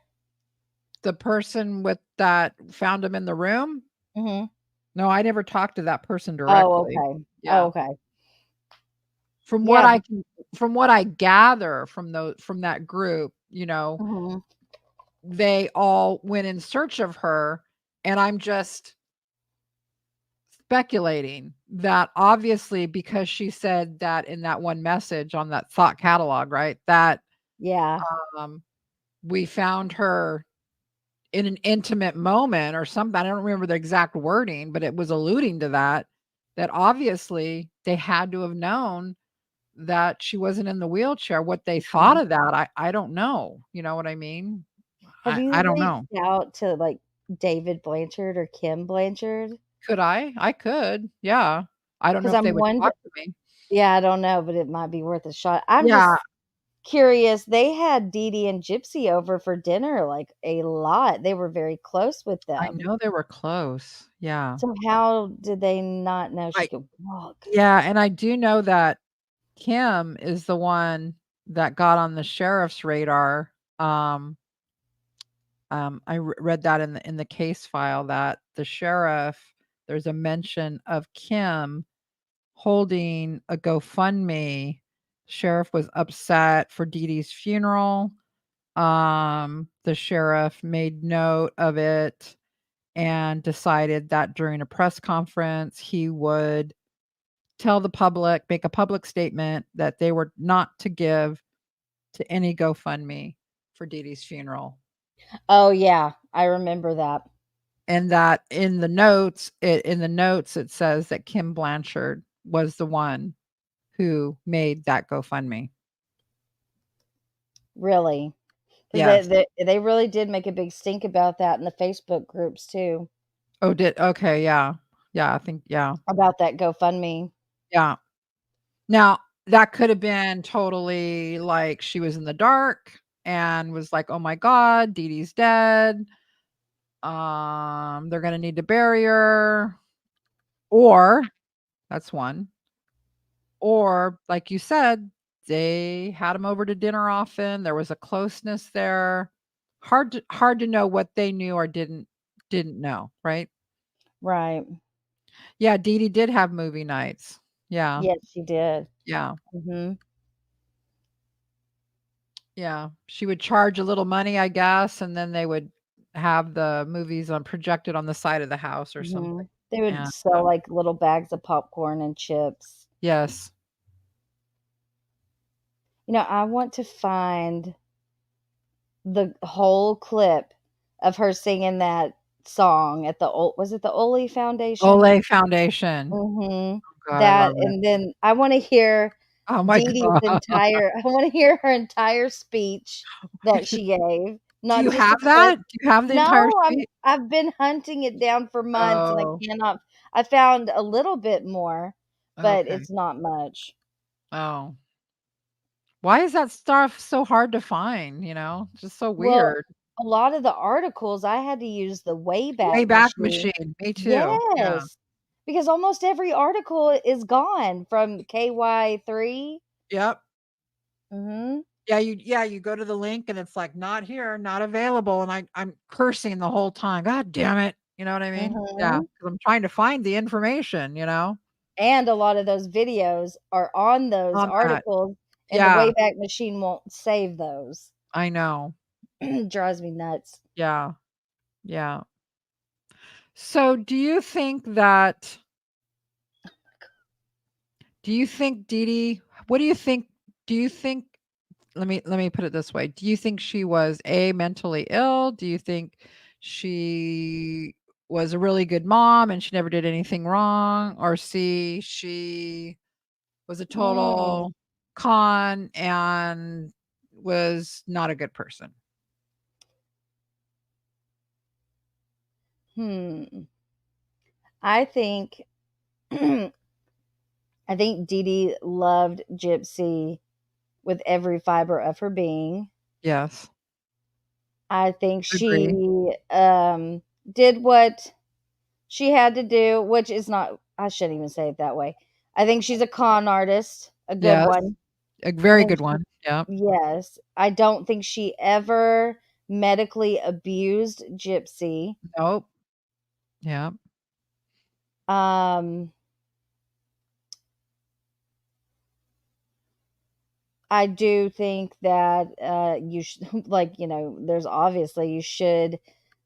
S13: The person with that found him in the room?
S4: Mhm.
S13: No, I never talked to that person
S4: Oh,
S13: directly.
S4: okay. Oh,
S13: Yeah.
S4: okay.
S13: From what
S4: Yeah.
S13: I gather from that group,
S4: Mhm.
S13: they all went in search of her, and I'm just speculating that obviously because she said that in that one message on that thought catalog, right? That,
S4: Yeah.
S13: um, we found her in an intimate moment or something. I don't remember the exact wording, but it was alluding to that obviously they had to have known that she wasn't in the wheelchair. What they thought
S4: Mhm.
S13: of that, I don't know. You know what I mean?
S4: Have you
S13: I don't
S4: reached
S13: know.
S4: out to, like, David Blanchard or Kim Blanchard?
S13: Could I? I could. Yeah. I don't know
S4: Because
S13: if
S4: I'm
S13: they would
S4: wonder
S13: talk to me.
S4: yeah, I don't know, but it might be worth a shot. I'm
S13: Yeah,
S4: just curious. They had Dee Dee and Gypsy over for dinner, like, a lot. They were very close with
S13: I
S4: them.
S13: know they were close. Yeah.
S4: So how did they not know she
S13: I
S4: could walk?
S13: yeah, and I do know that Kim is the one that got on the sheriff's radar. I read that in the case file that the sheriff, there's a mention of Kim holding a GoFundMe. Sheriff was upset for Dee Dee's funeral. The sheriff made note of it and decided that during a press conference he would tell the public, make a public statement that they were not to give to any GoFundMe for Dee Dee's funeral.
S4: Oh yeah, I remember that.
S13: And that in the notes, it says that Kim Blanchard was the one who made that GoFundMe.
S4: Really? 'Cause
S13: Yes.
S4: they really did make a big stink about that in the Facebook groups too.
S13: Oh, okay, yeah. Yeah, I think, yeah.
S4: About that GoFundMe.
S13: Yeah. Now, that could have been totally like she was in the dark and was like, "Oh my god, Dee Dee's dead. They're gonna need to bury her." Or that's one. Or, like you said, they had him over to dinner often. There was a closeness there. Hard to know what they knew or didn't know, right?
S4: Right.
S13: Yeah, Dee Dee did have movie nights. Yeah.
S4: Yes, she did.
S13: Yeah.
S4: Mhm.
S13: Yeah. She would charge a little money, I guess, and then they would have the movies projected on the side of the house or something.
S4: Mhm. They would
S13: And,
S4: sell like little bags of popcorn and chips.
S13: yes.
S4: You know, I want to find the whole clip of her singing that song at the was it the Ole Foundation?
S13: Ole Foundation.
S4: Mhm.
S13: Oh god, I
S4: That
S13: love it.
S4: and then I wanna hear
S13: Oh my
S4: Dee Dee's
S13: god.
S4: I wanna hear her entire speech that she gave,
S13: Do
S4: not
S13: you
S4: just a
S13: have
S4: clip.
S13: that? Do you have the entire
S4: No,
S13: speech?
S4: I've been hunting it down for months and
S13: Oh.
S4: I found a little bit more, but
S13: Okay.
S4: it's not much.
S13: Oh. Why is that stuff so hard to find, you know? Just so
S4: Well,
S13: weird.
S4: a lot of the articles, I had to use the Wayback
S13: Wayback
S4: Machine.
S13: Machine. Me too. Yeah.
S4: Yes, because almost every article is gone from KY3.
S13: Yep.
S4: Mhm.
S13: Yeah, you go to the link and it's like, "Not here, not available," and I'm cursing the whole time. "God damn it." You know what I mean? Yeah,
S4: Mhm.
S13: 'cause I'm trying to find the information, you know?
S4: And a lot of those videos are on those
S13: On that.
S4: articles, and the
S13: Yeah.
S4: Wayback Machine won't save those.
S13: I know.
S4: Drives me nuts.
S13: Yeah. Yeah. So, do you think that do you think Dee Dee what do you think let me put it this way. Do you think she was A, mentally ill? Do you think she was a really good mom and she never did anything wrong? Or C, she was a
S4: Mm.
S13: total con and was not a good person?
S4: I think I think Dee Dee loved Gypsy with every fiber of her being.
S13: Yes.
S4: I think
S13: Agree.
S4: she did what she had to do, which is not, I shouldn't even say it that way. I think she's a con artist, a good
S13: Yes.
S4: one.
S13: A
S4: I
S13: very
S4: think
S13: good one. Yeah.
S4: yes. I don't think she ever medically abused Gypsy.
S13: Nope. Yeah.
S4: Um, I do think that you should, like, there's obviously you should,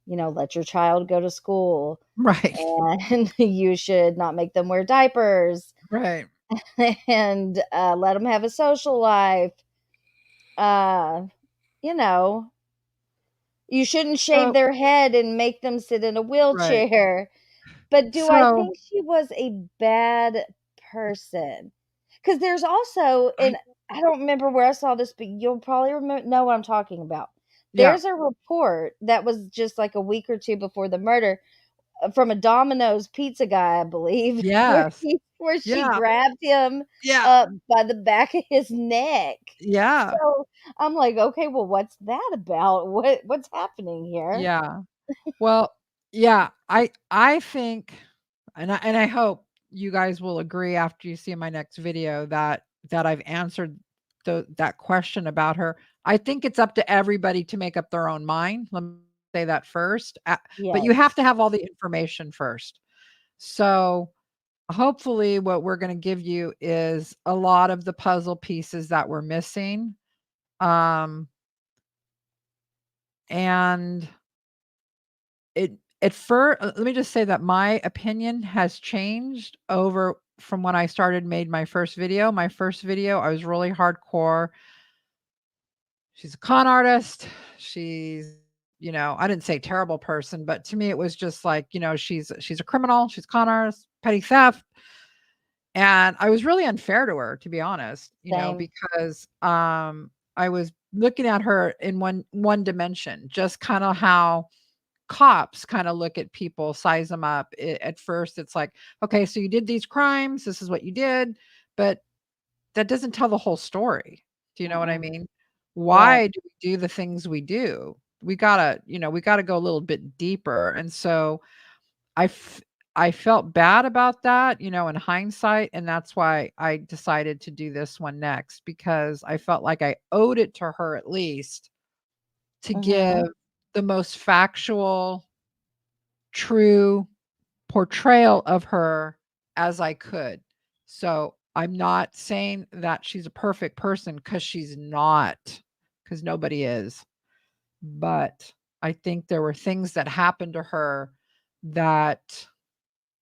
S4: let your child go to school.
S13: Right.
S4: And you should not make them wear diapers.
S13: Right.
S4: And let them have a social life. You know, you shouldn't shave
S13: So
S4: their head and make them sit in a
S13: right.
S4: wheelchair. But do I
S13: So
S4: think she was a bad person? Because there's also,
S13: I
S4: and I don't remember where I saw this, but you'll probably know what I'm talking about.
S13: yeah.
S4: There's a report that was just like a week or two before the murder from a Domino's pizza guy, I believe,
S13: Yes.
S4: where she
S13: Yeah.
S4: grabbed him
S13: Yeah.
S4: up by the back of his neck.
S13: Yeah.
S4: So I'm like, okay, well, what's that about? What's happening here?
S13: Yeah. Well, yeah, I think and I hope you guys will agree after you see my next video that I've answered that question about her. I think it's up to everybody to make up their own mind. Let me say that first. But you have to have all the information first. So hopefully what we're going to give you is a lot of the puzzle pieces that we're missing. And let me just say that my opinion has changed over from when I made my first video. My first video, I was really hardcore. She's a con artist. She's, I didn't say terrible person, but to me it was just like, she's a criminal, she's a con artist, petty theft. And I was really unfair to her, to be honest, because I was looking at her in one dimension, just kind of how cops kind of look at people, size them up. At first, it's like, okay, so you did these crimes, this is what you did, but that doesn't tell the whole story. Do you know what I mean? Why do we do the things we do? We gotta go a little bit deeper. And so I felt bad about that, in hindsight. And that's why I decided to do this one next, because I felt like I owed it to her at least to give the most factual, true portrayal of her as I could. So I'm not saying that she's a perfect person, because she's not, because nobody is. But I think there were things that happened to her that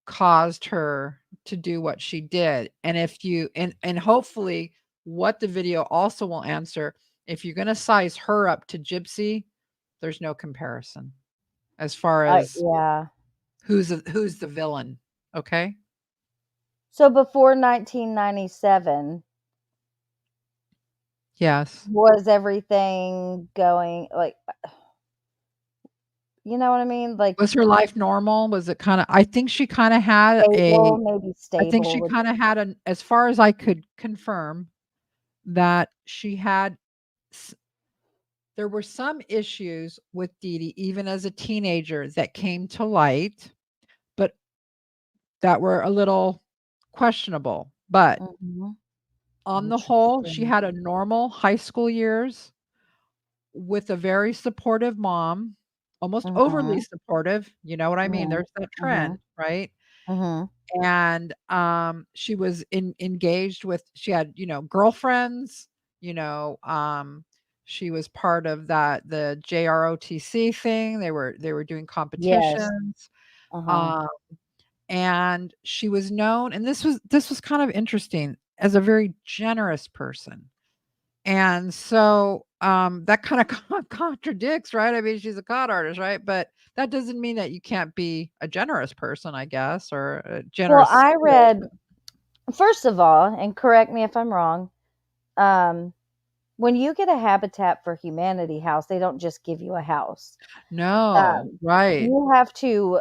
S13: caused her to do what she did. And if you and hopefully what the video also will answer, if you're going to size her up to Gypsy, there's no comparison as far as who's the villain. Okay.
S4: So before 1997,
S13: yes,
S4: was everything going like, you know what I mean? Like,
S13: was her life normal? Was it kind of, I think she kind of had
S4: stable, maybe stable.
S13: I think she kind of had as far as I could confirm, that she had, there were some issues with Dee Dee, even as a teenager, that came to light, but that were a little questionable. But on the whole, she had a normal high school years with a very supportive mom, almost overly supportive. You know what I mean? There's that trend, right? And she was engaged with, she had, girlfriends, she was part of the JROTC thing. They were doing competitions. And she was known, and this was kind of interesting, as a very generous person. And so that kind of contradicts, right? I mean, she's a con artist, right? But that doesn't mean that you can't be a generous person, I guess, or a generous.
S4: Well, I read, first of all, and correct me if I'm wrong, when you get a Habitat for Humanity house, they don't just give you a house.
S13: No, right.
S4: You have to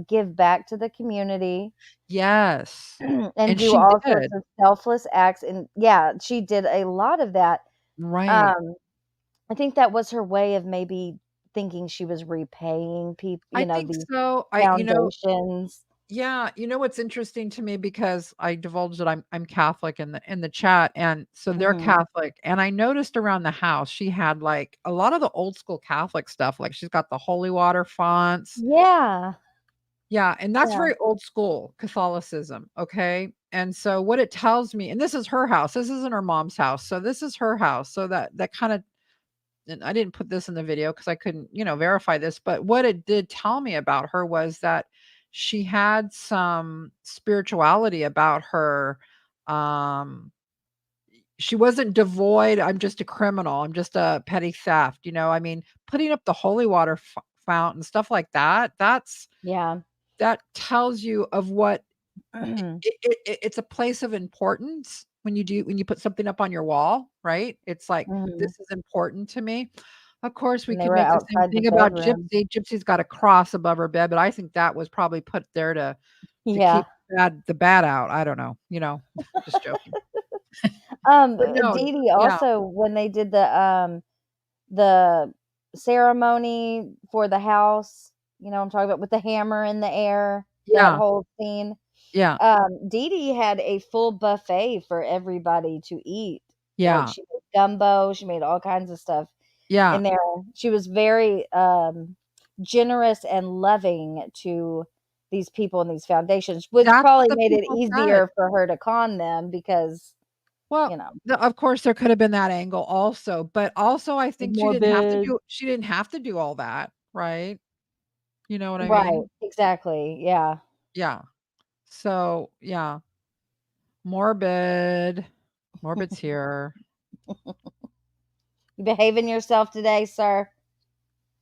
S4: give back to the community.
S13: Yes.
S4: and do all sorts of selfless acts. And she did a lot of that.
S13: Right.
S4: I think that was her way of maybe thinking she was repaying people,
S13: I think
S4: these
S13: so.
S4: foundations.
S13: Yeah, what's interesting to me, because I divulged that I'm Catholic in the chat, and so they're Catholic, and I noticed around the house she had like a lot of the old school Catholic stuff, like she's got the holy water fonts.
S4: Yeah.
S13: Yeah, and that's very old school Catholicism, okay? And so what it tells me, and this is her house, this isn't her mom's house, so this is her house, so that kind of, and I didn't put this in the video because I couldn't, verify this, but what it did tell me about her was that she had some spirituality about her. She wasn't devoid, I'm just a criminal, I'm just a petty theft, I mean, putting up the holy water fountain, stuff like that, that tells you of what it's a place of importance when you put something up on your wall, right? It's like, this is important to me. Of course, we could make the same thing about Gypsy. Gypsy's got a cross above her bed, but I think that was probably put there to keep the bad out. I don't know, just joking.
S4: Dee Dee also, when they did the ceremony for the house, I'm talking about with the hammer in the air, that whole scene.
S13: Yeah.
S4: Dee Dee had a full buffet for everybody to eat.
S13: Yeah.
S4: Like, she was gumbo. She made all kinds of stuff
S13: Yeah.
S4: in there. She was very generous and loving to these people in these foundations, which
S13: That's
S4: probably
S13: what the
S4: made it
S13: people
S4: easier
S13: said.
S4: for her to con them because,
S13: Well,
S4: you know,
S13: of course there could have been that angle also, but also I think she didn't have to do all that, right? You know what I
S4: right,
S13: mean?
S4: exactly. Yeah.
S13: Yeah. So, yeah. Morbid's here.
S4: You behaving yourself today, sir?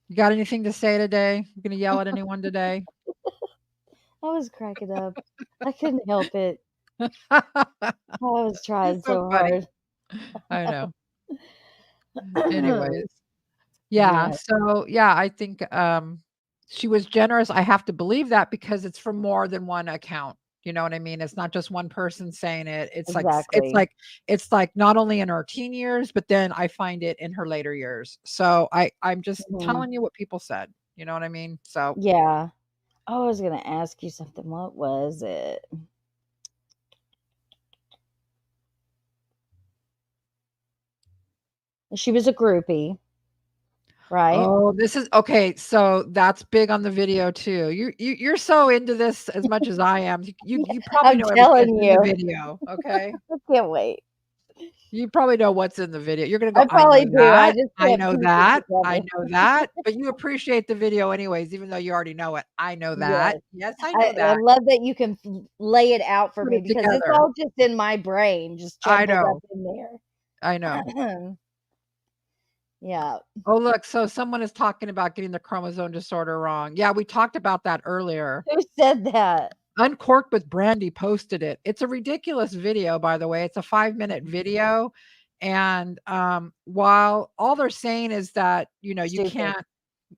S13: You got anything to say today? You gonna yell at anyone today?
S4: I was cracking up. I couldn't help it. I was trying
S13: It's so
S4: so
S13: funny.
S4: hard.
S13: I know. Anyways. Yeah.
S4: Yeah.
S13: So yeah, I think she was generous. I have to believe that because it's from more than one account. You know what I mean? It's not just one person saying it.
S4: Exactly.
S13: It's like not only in her teen years, but then I find it in her later years. So I'm just telling you what people said. You know what I mean? So
S4: Yeah. Oh, I was gonna ask you something. What was it? She was a groupie, right?
S13: oh, this is okay. So that's big on the video too. You're so into this as much as I am. You probably
S4: I'm
S13: know everything
S4: telling
S13: in the
S4: you.
S13: video. Okay.
S4: I can't wait.
S13: You probably know what's in the video. You're gonna
S4: I
S13: go, I know
S4: probably do. I
S13: that.
S4: just
S13: I
S4: can't
S13: know
S4: piece it
S13: that. I
S4: together.
S13: know that. But you appreciate the video anyways, even though you already know it. I know that.
S4: Yes.
S13: Yes, I know
S4: I
S13: that.
S4: love that you can lay it out for
S13: Put
S4: me
S13: it
S4: because it's
S13: together.
S4: all just in my brain, just
S13: I
S4: jumbled up
S13: know.
S4: in there.
S13: I know.
S4: Yeah.
S13: Oh, look. So someone is talking about getting the chromosome disorder wrong. Yeah, we talked about that earlier.
S4: Who said that?
S13: Uncorked with Brandy posted it. It's a ridiculous video, by the way. It's a 5-minute video. And while all they're saying is that, you know, you
S4: Stupid.
S13: can't,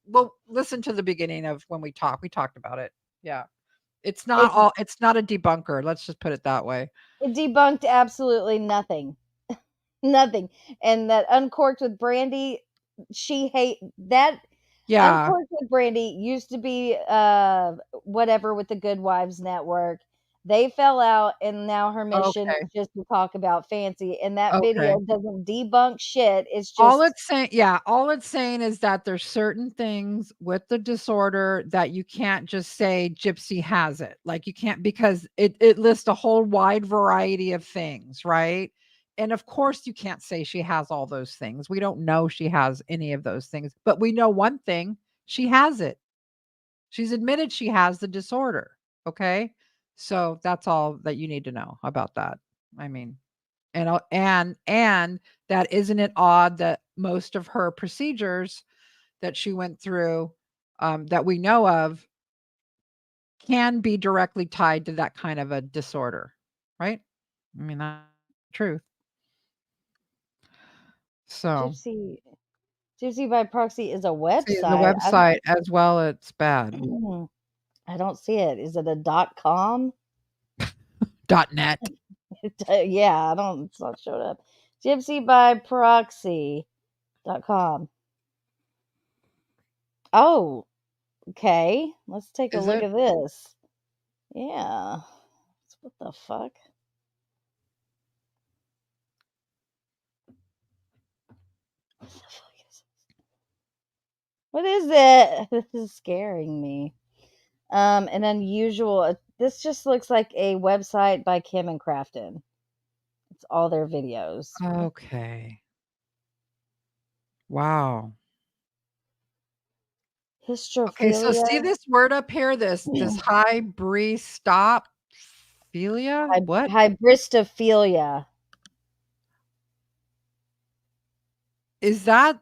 S13: well, listen to the beginning of when we talked about it. Yeah. It's not a debunker. Let's just put it that way.
S4: It debunked absolutely nothing. Nothing. And that Uncorked with Brandy, she hate that.
S13: Yeah.
S4: Uncorked with Brandy used to be whatever with the Good Wives Network. They fell out, and now her mission
S13: Okay.
S4: is just to talk about Fancy. And that
S13: Okay.
S4: video doesn't debunk shit. It's
S13: All
S4: just
S13: it's saying is that there's certain things with the disorder that you can't just say Gypsy has it. Like you can't, because it lists a whole wide variety of things, right? And of course you can't say she has all those things. We don't know she has any of those things, but we know one thing, she has it. She's admitted she has the disorder. Okay? So that's all that you need to know about that. I mean, and that isn't it odd that most of her procedures that she went through that we know of can be directly tied to that kind of a disorder, right? I mean, that's the truth. So
S4: Gypsy by Proxy is a website.
S13: the website as well, it's bad.
S4: I don't see it. Is it a .com?
S13: .net.
S4: Yeah, it's not showing up. Gypsy by Proxy.com. Oh, okay. Let's take a look at this. Yeah. What the fuck? What is it? This is scaring me. An unusual. This just looks like a website by Kim and Crafton. It's all their videos.
S13: Okay. Wow.
S4: Hybristophilia.
S13: Okay, so see this word up here, this Hybristophilia? What?
S4: Hybristophilia.
S13: Is that?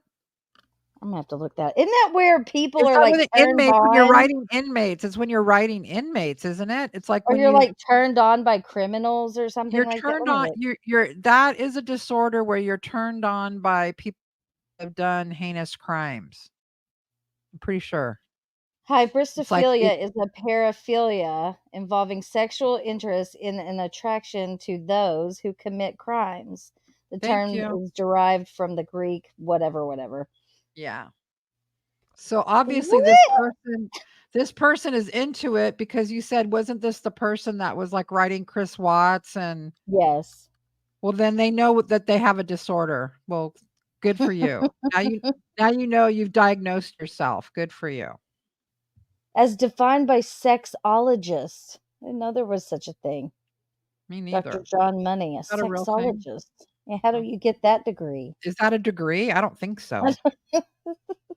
S4: I'm gonna have to look that. Isn't that where people
S13: Is
S4: are
S13: that
S4: like
S13: with the
S4: turned
S13: inmates when you're
S4: on?
S13: writing inmates? It's when you're writing inmates, isn't it? It's like
S4: Or
S13: when
S4: you're
S13: you
S4: like turned on by criminals or something
S13: you're
S4: like that.
S13: turned
S4: Let me
S13: on.
S4: look.
S13: You're that is a disorder where you're turned on by people who have done heinous crimes. I'm pretty sure.
S4: Hybristophilia is a paraphilia involving sexual interest in an attraction to those who commit crimes. The term is derived from the Greek whatever.
S13: Yeah. So obviously this person is into it because you said, wasn't this the person that was like writing Chris Watts and
S4: yes.
S13: Well, then they know that they have a disorder. Well, good for you. Now you know you've diagnosed yourself. Good for you.
S4: As defined by sexologists. I didn't know there was such a thing.
S13: Me
S4: Dr.
S13: neither.
S4: John Money, a
S13: Is that a real thing?
S4: sexologist. Yeah, how do you get that degree?
S13: Is that a degree? I don't think so.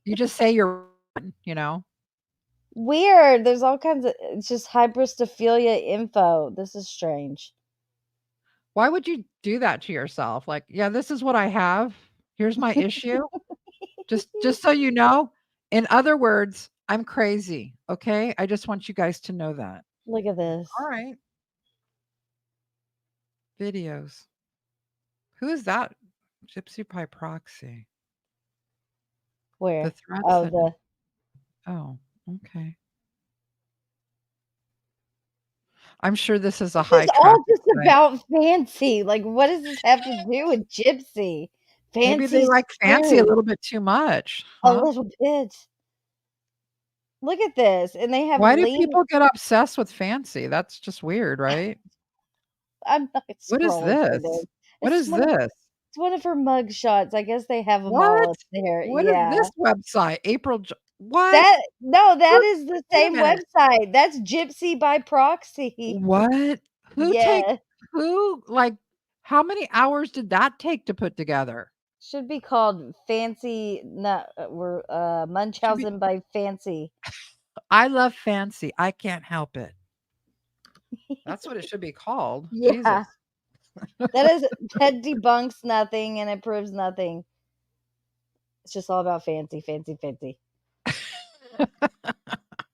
S13: You just say you're, you know.
S4: Weird. There's all kinds of, it's just hybristophilia info. This is strange.
S13: Why would you do that to yourself? Like, yeah, this is what I have. Here's my issue. Just so you know. In other words, I'm crazy. Okay. I just want you guys to know that.
S4: Look at this.
S13: All right. Videos. Who is that? Gypsy by Proxy.
S4: Where?
S13: The threats.
S4: Oh,
S13: Oh, okay. I'm sure this is a
S4: This
S13: high
S4: is all
S13: traffic
S4: just
S13: site.
S4: about fancy. Like, what does this have to do with Gypsy?
S13: Maybe they like fancy a little bit too much.
S4: A
S13: Huh?
S4: little bit. Look at this. And they have
S13: Why do
S4: lean.
S13: people get obsessed with fancy? That's just weird, right?
S4: I'm not
S13: What is
S4: scrolling through
S13: this?
S4: this.
S13: What
S4: It's
S13: is
S4: one of-
S13: this?
S4: It's one of her mug shots. I guess they have them
S13: What?
S4: all up there.
S13: What is
S4: Yeah.
S13: this website? What?
S4: That is the
S13: Wait a
S4: same
S13: minute.
S4: website. That's Gypsy by Proxy.
S13: What?
S4: Yeah.
S13: How many hours did that take to put together?
S4: Should be called Fancy. We're Munchausen by Fancy.
S13: I love fancy. I can't help it. That's what it should be called.
S4: Yeah.
S13: Jesus.
S4: That debunks nothing and it proves nothing. It's just all about fancy, fancy, fancy.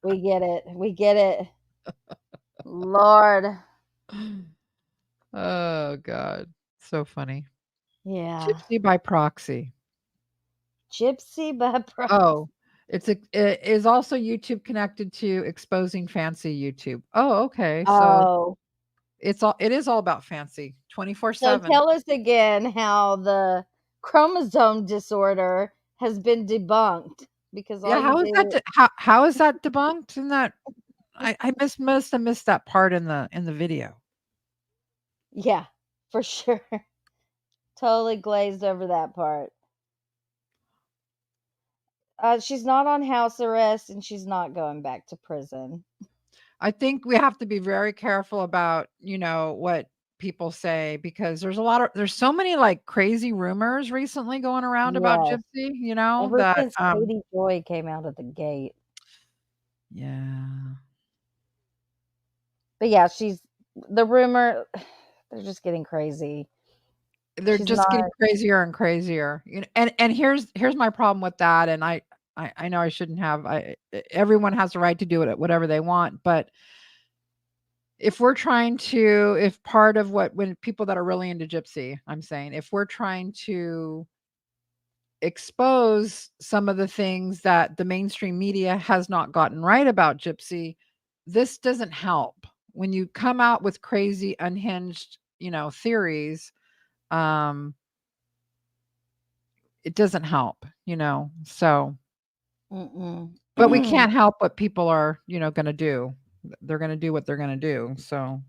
S4: We get it. We get it. Lord.
S13: Oh God. So funny.
S4: Yeah.
S13: Gypsy by Proxy.
S4: Gypsy by Proxy.
S13: Oh, it is also YouTube connected to exposing fancy YouTube. Oh, okay. So it is all about fancy 24/7.
S4: So tell us again how the chromosome disorder has been debunked because
S13: Yeah, how is that debunked? In that I must have missed that part in the video.
S4: Yeah, for sure. Totally glazed over that part. She's not on house arrest and she's not going back to prison.
S13: I think we have to be very careful about, what people say because there's so many like crazy rumors recently going around about Gypsy,
S4: Ever
S13: that
S4: since Katie Joy came out of the gate.
S13: Yeah.
S4: But yeah, the rumor, they're just getting crazy.
S13: They're just getting crazier and crazier. And here's my problem with that. And I know I shouldn't have. Everyone has the right to do it whatever they want, but if part of when people that are really into Gypsy, I'm saying, if we're trying to expose some of the things that the mainstream media has not gotten right about Gypsy, this doesn't help. When you come out with crazy, unhinged, theories, it doesn't help, so. But we can't help what people are, going to do. They're going to do what they're going to do. So,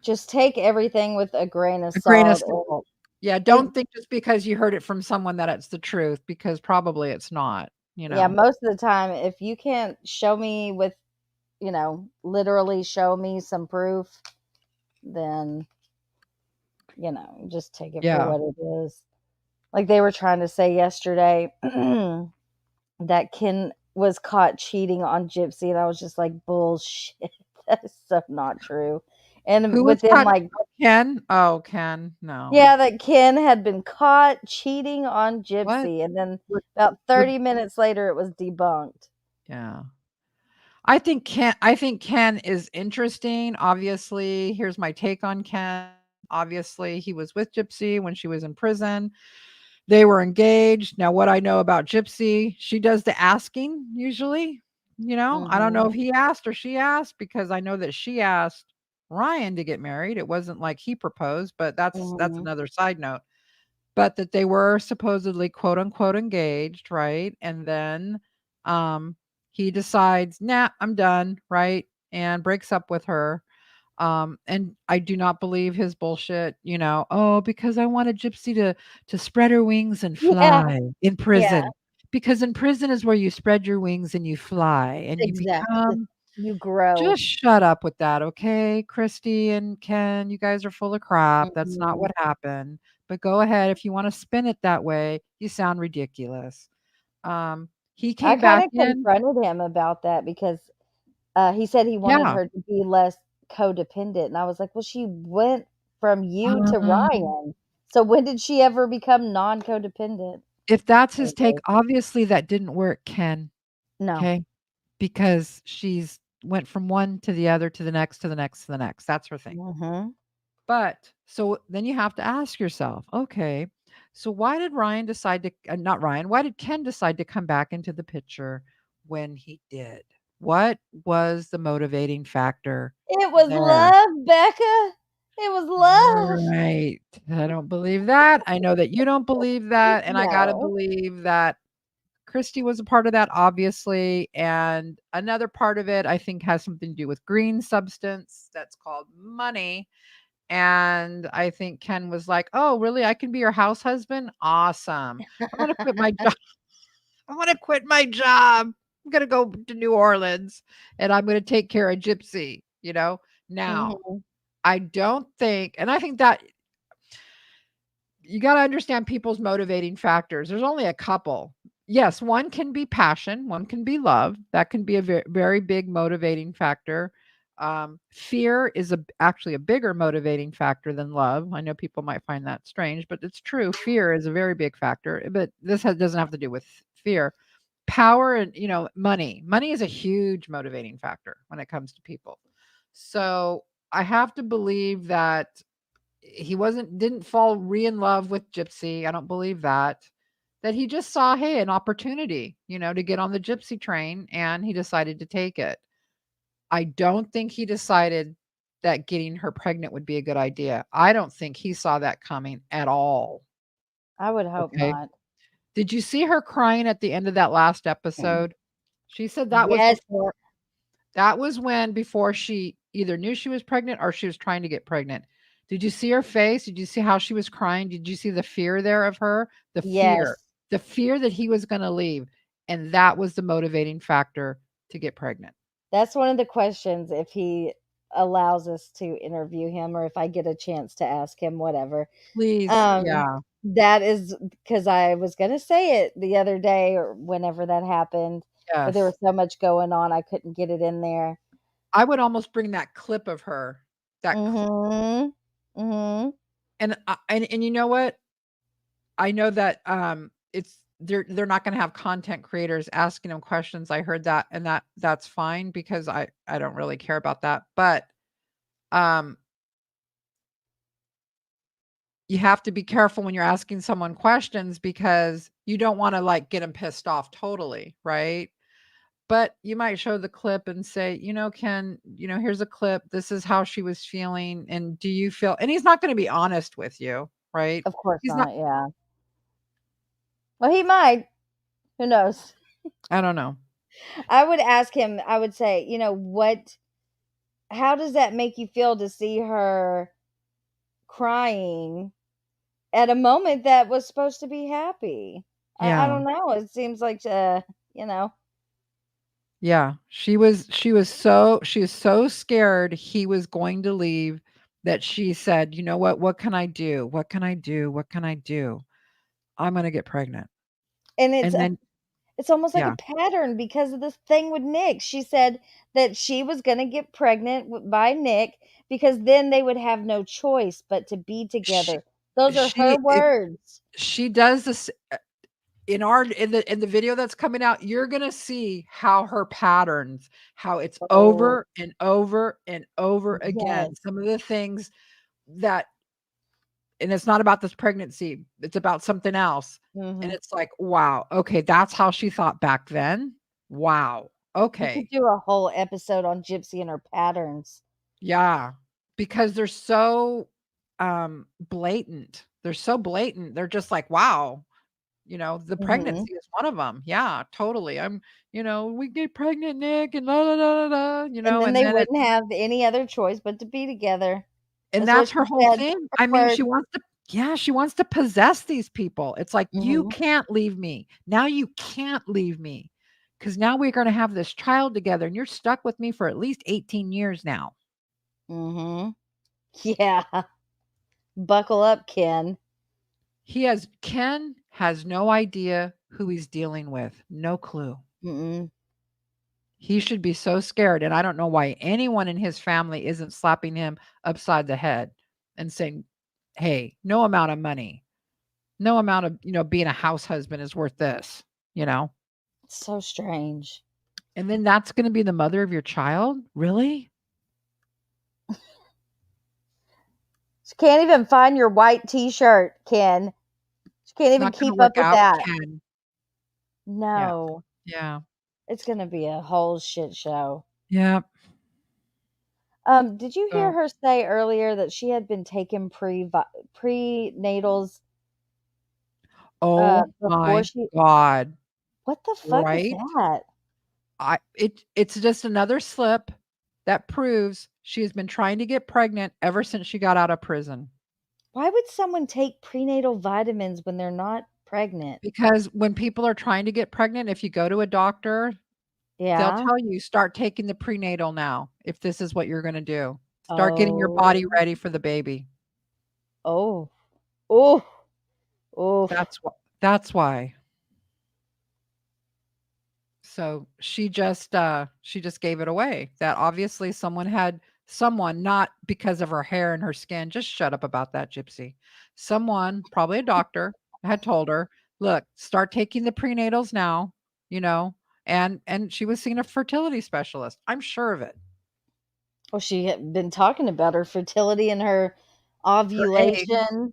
S4: just take everything with a grain of salt.
S13: A grain of salt. Yeah, don't think just because you heard it from someone that it's the truth, because probably it's not,
S4: Yeah, most of the time, if you can't show me with, literally show me some proof, then, just take it for what it is. Like they were trying to say yesterday that Ken was caught cheating on Gypsy, and I was just like, bullshit. That is so not true. And
S13: who was caught? Ken? Oh, Ken. No.
S4: Yeah, that Ken had been caught cheating on Gypsy, and then about 30 minutes later, it was debunked.
S13: Yeah. I think Ken is interesting. Obviously, here's my take on Ken. Obviously, he was with Gypsy when she was in prison. They were engaged. Now, what I know about Gypsy, she does the asking usually. I don't know if he asked or she asked, because I know that she asked Ryan to get married. It wasn't like he proposed, but that's another side note. But that they were supposedly quote unquote engaged, right? And then he decides, nah, I'm done, right? And breaks up with her. And I do not believe his bullshit, oh, because I wanted Gypsy to spread her wings and
S4: Yeah.
S13: fly in
S4: Yeah.
S13: prison. Because in prison is where you spread your wings and you fly and you
S4: Exactly.
S13: become.
S4: You grow.
S13: Just shut up with that, okay? Christy and Ken, you guys are full of crap. That's not what happened. But go ahead. If you want to spin it that way, you sound ridiculous. He
S4: I
S13: came
S4: kind
S13: back
S4: of
S13: in.
S4: confronted him about that because he said he wanted
S13: Yeah.
S4: her to be less codependent. And I was like, well, she went from you to Ryan. So when did she ever become non-codependent?
S13: If that's his take, obviously that didn't work, Ken.
S4: No.
S13: Okay. Because she's went from one to the other to the next to the next to the next. That's her thing.
S4: Mm-hmm.
S13: But so then you have to ask yourself, okay, so why did Ryan decide to, not Ryan, why did Ken decide to come back into the picture when he did? What was the motivating factor?
S4: It was
S13: there?
S4: love, Becca. It was love.
S13: Right. I don't believe that. I know that you don't believe that. And I got to
S4: No.
S13: believe that Christy was a part of that, obviously. And another part of it, I think, has something to do with green substance that's called money. And I think Ken was like, "Oh, really? I can be your house husband? Awesome. I'm going to quit my job. I'm going to quit my job. I'm going to go to New Orleans and I'm going to take care of Gypsy, Now,
S4: Mhm.
S13: I don't think, and I think that you got to understand people's motivating factors. There's only a couple. Yes, one can be passion, one can be love. That can be a very, very big motivating factor. Fear is actually a bigger motivating factor than love. I know people might find that strange, but it's true. Fear is a very big factor, but this doesn't have to do with fear. Power and money. Money is a huge motivating factor when it comes to people. So I have to believe that he didn't fall in love with Gypsy. I don't believe that. That he just saw, hey, an opportunity, to get on the Gypsy train, and he decided to take it. I don't think he decided that getting her pregnant would be a good idea. I don't think he saw that coming at all.
S4: I would hope not.
S13: Did you see her crying at the end of that last episode? She said that was
S4: Yes.
S13: before she either knew she was pregnant or she was trying to get pregnant. Did you see her face? Did you see how she was crying? Did you see the fear there of her? The fear that he was going to leave. And that was the motivating factor to get pregnant.
S4: That's one of the questions, if he allows us to interview him or if I get a chance to ask him, whatever.
S13: Please. Yeah.
S4: That is because I was going to say it the other day or whenever that happened. But there was so much going on, I couldn't get it in there.
S13: I would almost bring that clip of her.
S4: Mm-hmm. Mm-hmm.
S13: And you know what? I know that it's they're not going to have content creators asking them questions. I heard that, and that's fine because I don't really care about that. But you have to be careful when you're asking someone questions because you don't want to get them pissed off totally, right? But you might show the clip and say, Ken, here's a clip. This is how she was feeling. And do you feel, and he's not going to be honest with you, right?
S4: Of course
S13: He's
S4: not. Yeah. Well, he might. Who knows?
S13: I don't know.
S4: I would ask him, I would say, how does that make you feel to see her crying at a moment that was supposed to be happy? I don't know. It seems like,
S13: Yeah, she was so scared he was going to leave that she said, "You know what? What can I do? What can I do? What can I do? I'm going to get pregnant."
S4: And
S13: then
S4: it's almost like a pattern because of this thing with Nick. She said that she was going to get pregnant by Nick because then they would have no choice but to be together. Those are her words.
S13: She does this in the video that's coming out. You're going to see how her patterns, how it's over and over and over again. Some of the things that, and it's not about this pregnancy, it's about something else. And it's like, wow, okay, that's how she thought back then. Wow. Okay.
S4: You could do a whole episode on Gypsy and her patterns.
S13: Yeah, because they're so blatant. They're so blatant. They're just like, wow. The
S4: Mhm.
S13: pregnancy is one of them. Yeah, totally. We get pregnant, Nick, and la la la la la,
S4: And then
S13: and
S4: they
S13: then
S4: wouldn't have any other choice but to be together.
S13: and
S4: That's what
S13: that's
S4: she
S13: her whole
S4: said.
S13: thing.
S4: Her
S13: I mean,
S4: word.
S13: she wants to possess these people. It's like, you
S4: Mhm.
S13: can't leave me. Now you can't leave me. Because now we're going to have this child together, and you're stuck with me for at least 18 years now.
S4: Mhm. Yeah. Buckle up, Ken.
S13: Ken has no idea who he's dealing with. No clue.
S4: Mm-mm.
S13: He should be so scared. And I don't know why anyone in his family isn't slapping him upside the head and saying, hey, no amount of money, no amount of, being a house husband is worth this,
S4: So strange.
S13: And then that's going to be the mother of your child? Really?
S4: She can't even find your white t-shirt, Ken. She can't
S13: It's
S4: even
S13: not going to
S4: keep up
S13: work
S4: with
S13: out,
S4: that.
S13: Ken.
S4: No.
S13: Yeah.
S4: It's going to be a whole shit show.
S13: Yeah.
S4: Did you hear her say earlier that she had been taking prenatals
S13: Oh
S4: before
S13: my
S4: she?
S13: God.
S4: What the fuck is
S13: Right?
S4: that?
S13: It's just another slip that proves she has been trying to get pregnant ever since she got out of prison.
S4: Why would someone take prenatal vitamins when they're not pregnant?
S13: Because when people are trying to get pregnant, if you go to a doctor, they'll
S4: Yeah.
S13: tell you, start taking the prenatal now, if this is what you're going to do. Start getting your body
S4: Oh.
S13: ready for the baby.
S4: Oh. Oh. Oh.
S13: That's why. So she just gave it away. That obviously someone, not because of her hair and her skin, just shut up about that, Gypsy. Someone, probably a doctor, had told her, look, start taking the prenatals now, and she was seeing a fertility specialist. I'm sure of it.
S4: Well, she had been talking about her fertility and her
S13: Her eggs.
S4: ovulation.
S13: Her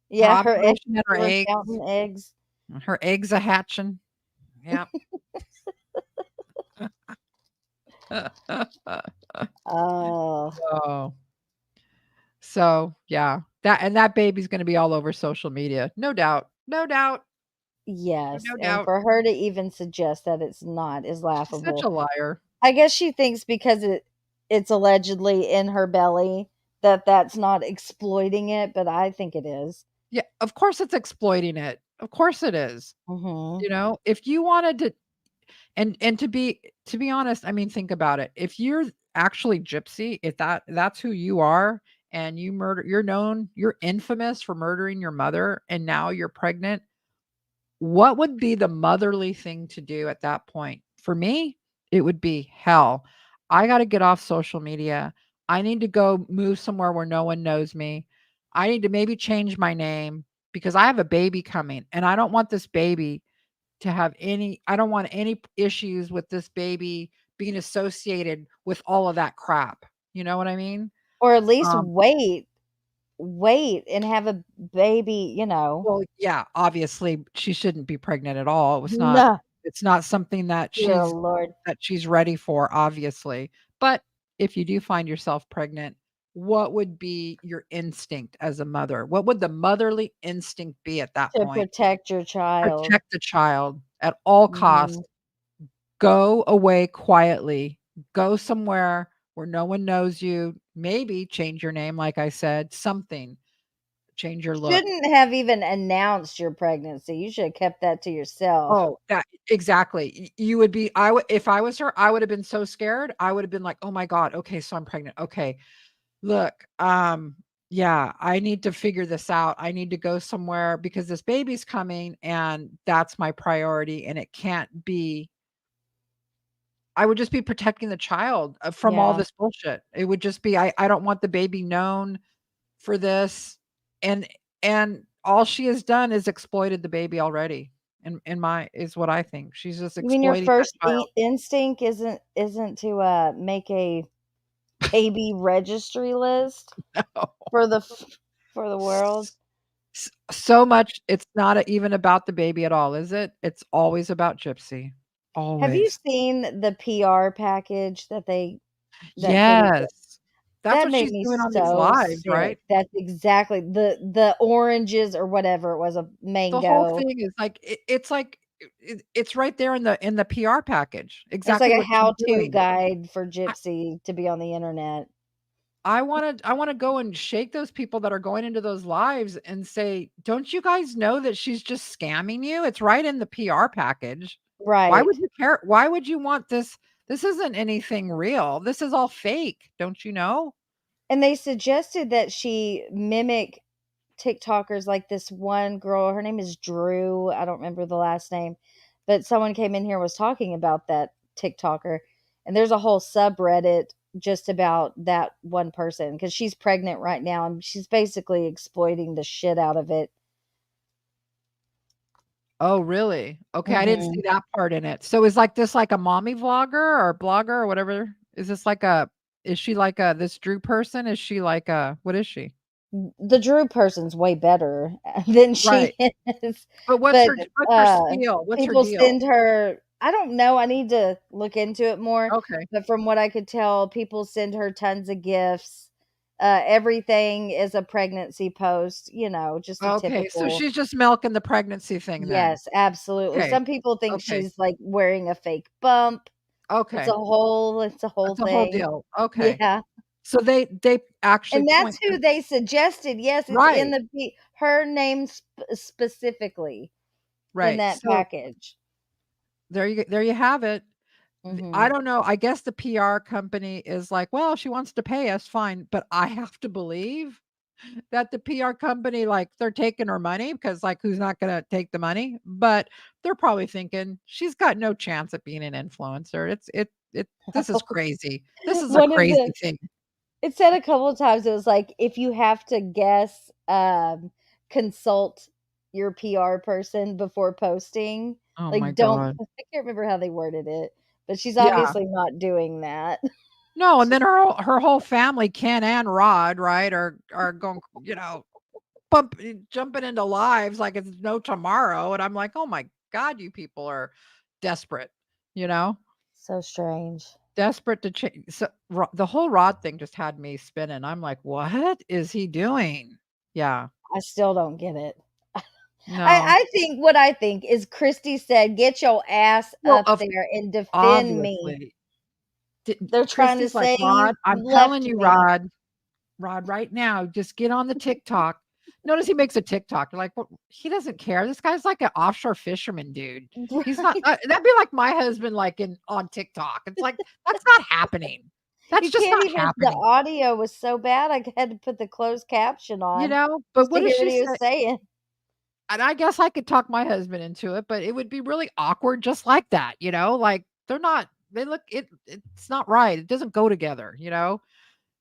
S4: Yeah, her eggs.
S13: ovulation and her
S4: They were
S13: eggs.
S4: counting eggs.
S13: Her eggs a hatching. Yep.
S4: Oh.
S13: Oh. So, yeah. That baby's gonna be all over social media. No doubt. No doubt.
S4: Yes,
S13: No
S4: and
S13: doubt.
S4: for her to even suggest that it's not is
S13: She's such
S4: laughable.
S13: a liar.
S4: I guess she thinks because it's allegedly in her belly that that's not exploiting it, but I think it is.
S13: Yeah, of course it's exploiting it. Of course it is.
S4: Mhm.
S13: If you wanted to and to be honest, I mean, think about it. If you're actually Gypsy, if that's who you are, and you're infamous for murdering your mother, and now you're pregnant, what would be the motherly thing to do at that point? For me, it would be hell. I got to get off social media. I need to go move somewhere where no one knows me. I need to maybe change my name because I have a baby coming, and I don't want this baby to have I don't want any issues with this baby being associated with all of that crap. You know what I mean?
S4: Or at least
S13: Um,
S4: wait and have a baby,
S13: Well, yeah, obviously she shouldn't be pregnant at all.
S4: No.
S13: It's not something that
S4: Dear Lord.
S13: she's ready for, obviously. But if you do find yourself pregnant, what would be your instinct as a mother? What would the motherly instinct be at that
S4: To
S13: point?
S4: protect your child.
S13: Protect the child at all costs.
S4: Mhm.
S13: Go away quietly. Go somewhere where no one knows you. Maybe change your name, like I said, something. Change your look.
S4: Shouldn't have even announced your pregnancy. You should have kept that to yourself.
S13: Oh, that exactly. You would be I would if I was her, I would have been so scared. I would have been like, "Oh my god, okay, so I'm pregnant. Okay. Look, yeah, I need to figure this out. I need to go somewhere because this baby's coming and that's my priority and it can't be I would just be protecting the child from all
S4: Yeah.
S13: this bullshit. It would just be I don't want the baby known for this and all she has done is exploited the baby already. In my is what I think. She's just
S4: You mean your
S13: exploiting that
S4: first
S13: child.
S4: instinct isn't to make a baby registry list for the world?
S13: So much it's not even about the baby at all, is it? It's always about Gypsy.
S4: Have you
S13: Always.
S4: seen the PR package that Katie did?
S13: Yes. That's
S4: That
S13: what
S4: made
S13: she's
S4: me
S13: doing on these
S4: so
S13: lives, right?
S4: sick. That's exactly the oranges or whatever it was, a
S13: The whole
S4: mango.
S13: thing is it's like it's right there in the PR package.
S4: It's like
S13: Exactly
S4: a
S13: what she's
S4: how-to
S13: doing.
S4: guide for Gypsy to be on the internet.
S13: I wanna go and shake those people that are going into those lives and say, "Don't you guys know that she's just scamming you? It's right in the PR package. Why
S4: Right.
S13: would you care? Why would you want this? This isn't anything real. This is all fake. Don't you know?"
S4: And they suggested that she mimic TikTokers, like this one girl, her name is Drew. I don't remember the last name, but someone came in here and was talking about that TikToker. And there's a whole subreddit just about that one person because she's pregnant right now and she's basically exploiting the shit out of it.
S13: Oh, really? Okay, I didn't see
S4: Mhm.
S13: that part in it. So is like this like a mommy vlogger or blogger or whatever? Is this like a is she like a this Drew person? Is she like a what is she?
S4: The Drew person's way better than she
S13: Right.
S4: is.
S13: But
S4: But
S13: what's her spiel? What's her
S4: people
S13: deal?
S4: send her, I don't know, I need to look into it more,
S13: Okay.
S4: but from what I could tell, people send her tons of gifts. Everything is a pregnancy post, just a
S13: Okay, so
S4: typical.
S13: she's just milking the pregnancy thing then.
S4: Yes, absolutely.
S13: Okay.
S4: Some people think
S13: Okay.
S4: she's like wearing a fake bump. It's a
S13: Okay.
S4: whole
S13: That's a whole
S4: thing.
S13: deal. Okay.
S4: Yeah.
S13: So they actually
S4: And that's
S13: point
S4: who they suggested. Yes, it's in
S13: right.
S4: her name specifically in
S13: Right.
S4: that
S13: So
S4: package.
S13: there you have it. I
S4: Mhm.
S13: don't know. I guess the PR company is like, well, she wants to pay us, fine. But I have to believe that the PR company, like, they're taking her money because, like, who's not going to take the money? But they're probably thinking she's got no chance at being an influencer. This is crazy. This is a
S4: One of
S13: crazy
S4: the
S13: thing.
S4: It said a couple of times, it was like, if you have to guess, consult your PR person before posting.
S13: Oh my
S4: Like, don't
S13: God.
S4: I can't remember how they worded it, but she's
S13: Yeah.
S4: obviously not doing that.
S13: No, and then her whole family, Ken and Rod, right, are going, jumping into lives like it's no tomorrow, and I'm like, "Oh my god, you people are desperate," you know?
S4: So strange.
S13: Desperate to change. So, the whole Rod thing just had me spinning. I'm like, "What is he doing?" Yeah.
S4: I still don't get it.
S13: No.
S4: What I think is Christy said, "Get your ass
S13: Well,
S4: up
S13: of
S4: there and defend me."
S13: obviously.
S4: They're trying to
S13: Christy's like,
S4: say you
S13: "Rod, I'm telling
S4: left
S13: you,
S4: me.
S13: Rod, right now, just get on the TikTok." Notice he makes a TikTok. You're like, well, he doesn't care. This guy's like an offshore fisherman dude. He's not.
S4: Right?
S13: That'd be like my husband, like in on TikTok. It's like that's not happening. That's
S4: You
S13: just
S4: can't
S13: not
S4: even the
S13: happening.
S4: audio was so bad, I had to put the closed caption on
S13: But
S4: just to
S13: what does
S4: hear what
S13: she
S4: he was
S13: say?
S4: saying.
S13: And I guess I could talk my husband into it, but it would be really awkward, just like that. Like they're not. They look. It's not right. It doesn't go together.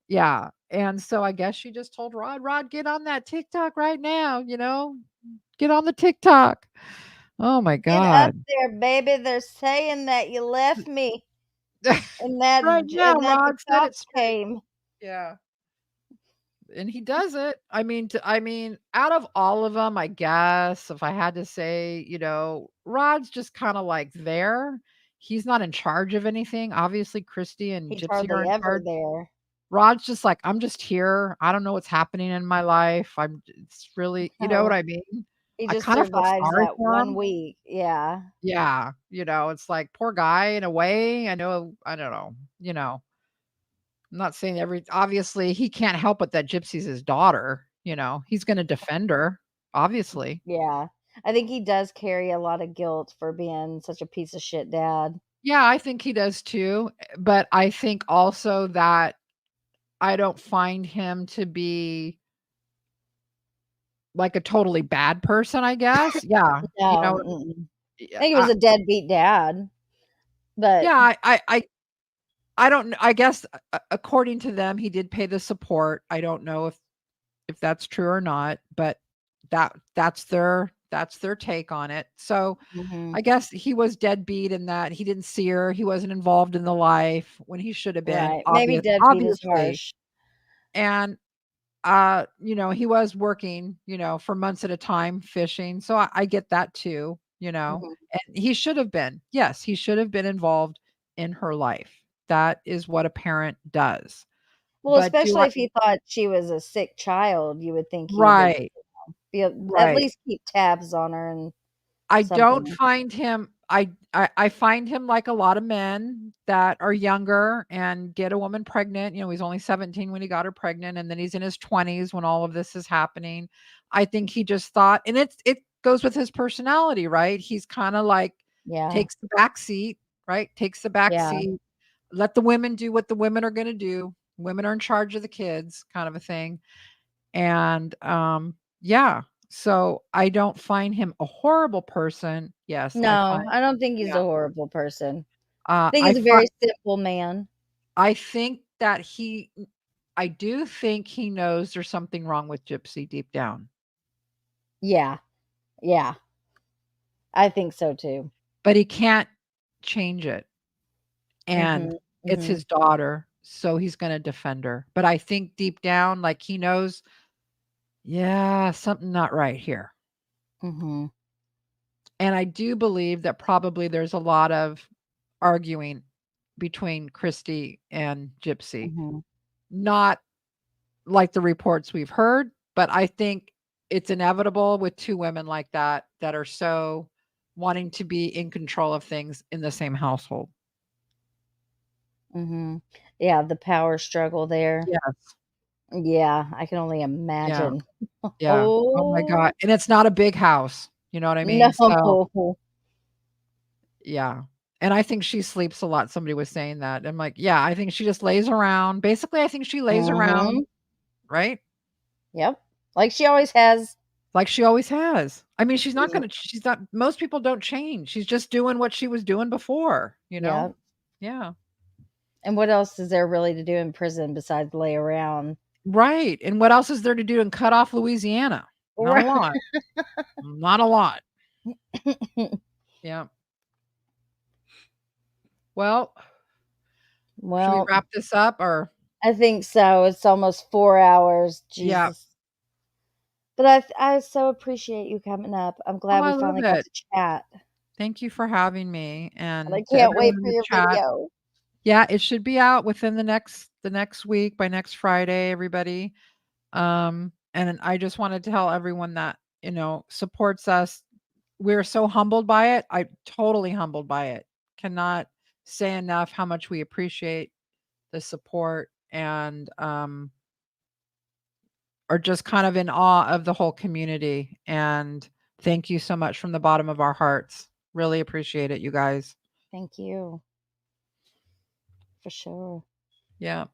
S13: Yeah, and so I guess she just told Rod, get on that TikTok right now, get on the TikTok. Oh my
S4: "Get up
S13: god.
S4: there, baby, they're saying that you left me and
S13: Right now,
S4: that the
S13: Rod, set it
S4: cops
S13: straight.
S4: came."
S13: Yeah, and he does it. I mean, out of all of them, I guess if I had to say, Rod's just kinda like there. He's not in charge of anything. Obviously, Christy and
S4: He's
S13: Gypsy are
S4: hardly
S13: in
S4: ever
S13: charge.
S4: there.
S13: Rod's just like, "I'm just here. I don't know what's happening in my life. It's really" you know what
S4: No,
S13: I mean?
S4: he
S13: I
S4: just
S13: kind of feel
S4: survives
S13: sorry
S4: that
S13: for
S4: 1
S13: him.
S4: week. Yeah.
S13: Yeah, it's like, poor guy in a way. I don't know, I'm not saying obviously, he can't help it that Gypsy's his daughter, he's gonna defend her, obviously.
S4: Yeah. I think he does carry a lot of guilt for being such a piece of shit dad.
S13: Yeah, I think he does too, but I think also that I don't find him to be like a totally bad person, I guess. Yeah,
S4: No, mm-mm. I
S13: yeah,
S4: think he was a deadbeat dad, but
S13: yeah, I don't kn I guess, according to them, he did pay the support. I don't know if that's true or not, but that's their take on it. So,
S4: mhm,
S13: I guess he was deadbeat in that he didn't see her, he wasn't involved in the life when he should have been,
S4: right. Maybe deadbeat is
S13: obviously.
S4: harsh.
S13: And, he was working, for months at a time fishing, so I get that too,
S4: Mhm.
S13: and he should have been. Yes, he should have been involved in her life. That is what a parent does.
S4: Well,
S13: But do
S4: especially
S13: I
S4: if he thought she was a sick child, you would think he would
S13: Right.
S4: at
S13: Right.
S4: least keep tabs on her and
S13: I don't
S4: something.
S13: find him I find him like a lot of men that are younger and get a woman pregnant. He's only 17 when he got her pregnant, and then he's in his 20s when all of this is happening. I think he just thought, and it goes with his personality, right? He's kind of like
S4: Yeah.
S13: takes the back seat, right? Takes the back
S4: Yeah.
S13: seat. Let the women do what the women are going to do. Women are in charge of the kids, kind of a thing. And yeah. So I don't find him a horrible person. Yes, I find
S4: No, I don't think he's
S13: yeah.
S4: a horrible person. I think
S13: I
S4: he's a very simple man.
S13: I think that I do think he knows there's something wrong with Gypsy deep down.
S4: Yeah. Yeah. I think so too.
S13: But he can't change it. And
S4: Mhm,
S13: it's
S4: mhm.
S13: his daughter, so he's going to defend her. But I think deep down, like, he knows, yeah, something not right here.
S4: Mhm.
S13: And I do believe that probably there's a lot of arguing between Christy and Gypsy.
S4: Mhm.
S13: Not like the reports we've heard, but I think it's inevitable with two women like that are so wanting to be in control of things in the same household.
S4: Mhm. Yeah, the power struggle there.
S13: Yes.
S4: Yeah, I can only
S13: Yeah.
S4: imagine.
S13: Yeah. Oh my
S4: Oh.
S13: god. And it's not a big house. You know what I mean? So
S4: No.
S13: yeah. And I think she sleeps a lot. Somebody was saying that. I'm like, yeah, I think she just lays around. Basically, I think she lays around,
S4: Mhm.
S13: right?
S4: Yep. Like she always has.
S13: Like she always has. I mean, she's not
S4: Yep.
S13: most people don't change. She's just doing what she was doing before, you know?
S4: Yep.
S13: Yeah.
S4: And what else is there really to do in prison besides lay around?
S13: Right. And what else is there to do and cut off Louisiana? Not a
S4: Right.
S13: lot. Not a lot. Yeah. Well, should we
S4: Well,
S13: wrap this up or?
S4: I think so. It's almost 4 hours.
S13: Yeah.
S4: Jesus. But I so appreciate you coming up. I'm
S13: Oh,
S4: glad
S13: I
S4: we
S13: love
S4: finally got
S13: it.
S4: to chat.
S13: Thank you for having me.
S4: And I
S13: And to
S4: can't wait
S13: everyone in
S4: for
S13: the
S4: your
S13: chat.
S4: video.
S13: Yeah, it should be out within the next week, by next Friday, everybody. And I just want to tell everyone that, supports us. We're so humbled by it. I'm totally humbled by it. Cannot say enough how much we appreciate the support and are just kind of in awe of the whole community. And thank you so much from the bottom of our hearts. Really appreciate it, you guys.
S4: Thank you. For sure.
S13: Yeah.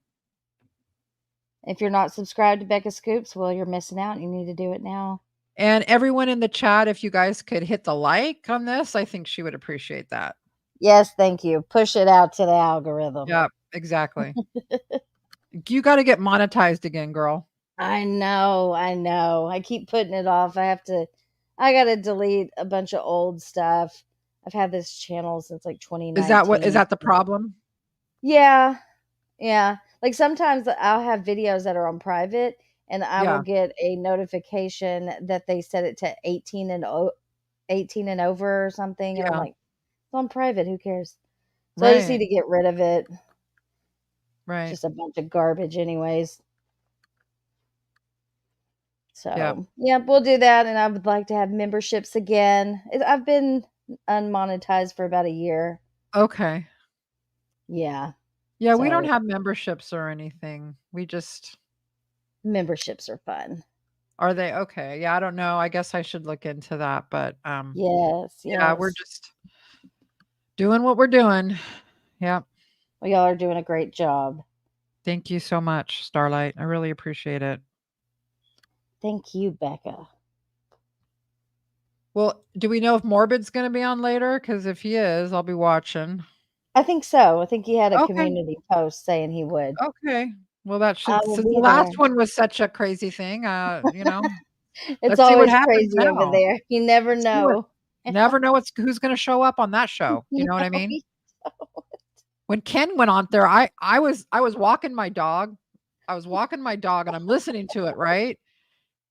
S4: If you're not subscribed to Becca Scoops, well, you're missing out. You need to do it now.
S13: And everyone in the chat, if you guys could hit the like on this, I think she would appreciate that.
S4: Yes, thank you. Push it out to the algorithm.
S13: Yeah, exactly. You got to get monetized again, girl.
S4: I know. I keep putting it off. I got to delete a bunch of old stuff. I've had this channel since like 2019.
S13: Is that the problem?
S4: Yeah. Yeah. Like sometimes I'll have videos that are on private and I will get a notification that they set it to 18 and over or something. And I'm like, it's on private. Who cares? So I just need to get rid of it.
S13: Right.
S4: It's just a bunch of garbage anyways. So yeah, we'll do that. And I would like to have memberships again. I've been unmonetized for about a year.
S13: Okay.
S4: Yeah.
S13: Yeah, we don't have memberships or anything. We just
S4: memberships are fun.
S13: Are they? Okay. Yeah, I don't know. I guess I should look into that, but
S4: yes.
S13: Yeah, we're just doing what we're doing. Yeah.
S4: Well, y'all are doing a great job.
S13: Thank you so much, Starlight. I really appreciate it.
S4: Thank you, Becca.
S13: Well, do we know if Morbid's going to be on later? Because if he is, I'll be watching.
S4: I think so. I think he had a community post saying he would.
S13: Okay. Well, that should.
S4: I will
S13: Since
S4: be
S13: the last
S4: there.
S13: one was such a crazy thing,
S4: It's
S13: let's see what
S4: always
S13: happens
S4: crazy over
S13: now.
S4: there. You never know.
S13: Never know who's going to show up on that show. You know what I mean? When Ken went on there, I was walking my dog. And I'm listening to it, right?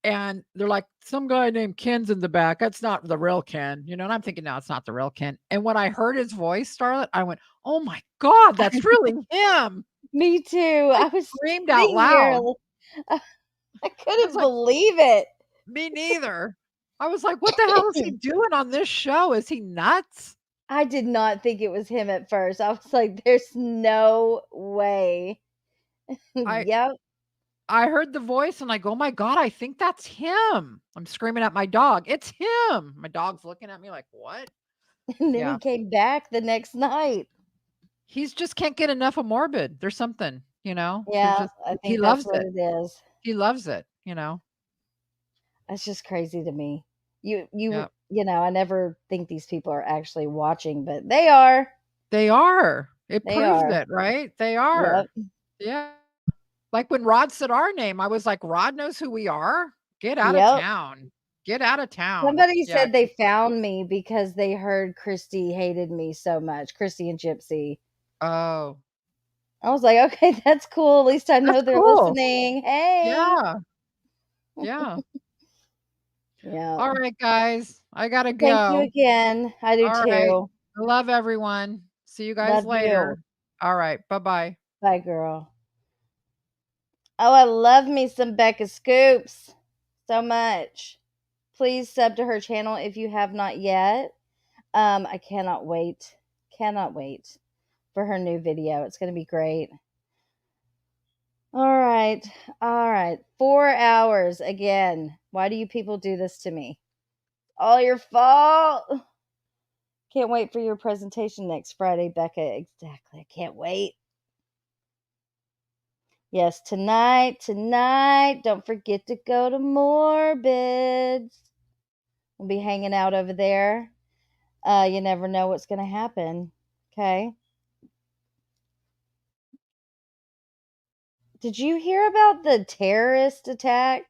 S13: And they're like, some guy named Ken's in the back. That's not the real Ken, and I'm thinking, no, it's not the real Ken. And when I heard his voice, Starlet, I went, oh my God, that's really him.
S4: Me too. I was
S13: screamed out
S4: sitting here,
S13: loud.
S4: I couldn't believe it.
S13: Me neither. I was like, what the hell is he doing on this show? Is he nuts?
S4: I did not think it was him at first. I was like, there's no way. Yep.
S13: I heard the voice and I go, oh my God, I think that's him. I'm screaming at my dog. It's him. My dog's looking at me like, what?
S4: And then he came back the next night.
S13: He's just can't get enough of Morbid. There's something, you know?
S4: Yeah, I think
S13: he
S4: that's
S13: loves
S4: what
S13: it.
S4: it is.
S13: He loves it, you know?
S4: That's just crazy to me. You know, I never think these people are actually watching, but they are.
S13: They are. It
S4: They
S13: proves
S4: are.
S13: it, right? They are.
S4: Yep.
S13: Yeah. Like when Rod said our name, I was like, Rod knows who we are? Get out
S4: Yep.
S13: of town. Get out of town.
S4: Somebody
S13: Yeah.
S4: said they found me because they heard Christy hated me so much. Christy and Gypsy.
S13: Oh.
S4: I was like, okay, that's cool. At least I know
S13: That's
S4: they're
S13: cool.
S4: listening. Hey.
S13: Yeah. Yeah.
S4: Yeah.
S13: All right, guys. I gotta go.
S4: Thank you again. I do
S13: All
S4: too.
S13: right. I love everyone. See you guys
S4: Love
S13: later.
S4: you.
S13: All right. Bye-bye.
S4: Bye, girl. Oh, I love me some Becca Scoops so much. Please sub to her channel if you have not yet. I cannot wait for her new video. It's going to be great. All right. 4 hours again. Why do you people do this to me? All your fault. Can't wait for your presentation next Friday, Becca. Exactly. I can't wait. Yes, tonight. Don't forget to go to Morbids. We'll be hanging out over there. You never know what's going to happen. Okay. Did you hear about the terrorist attack?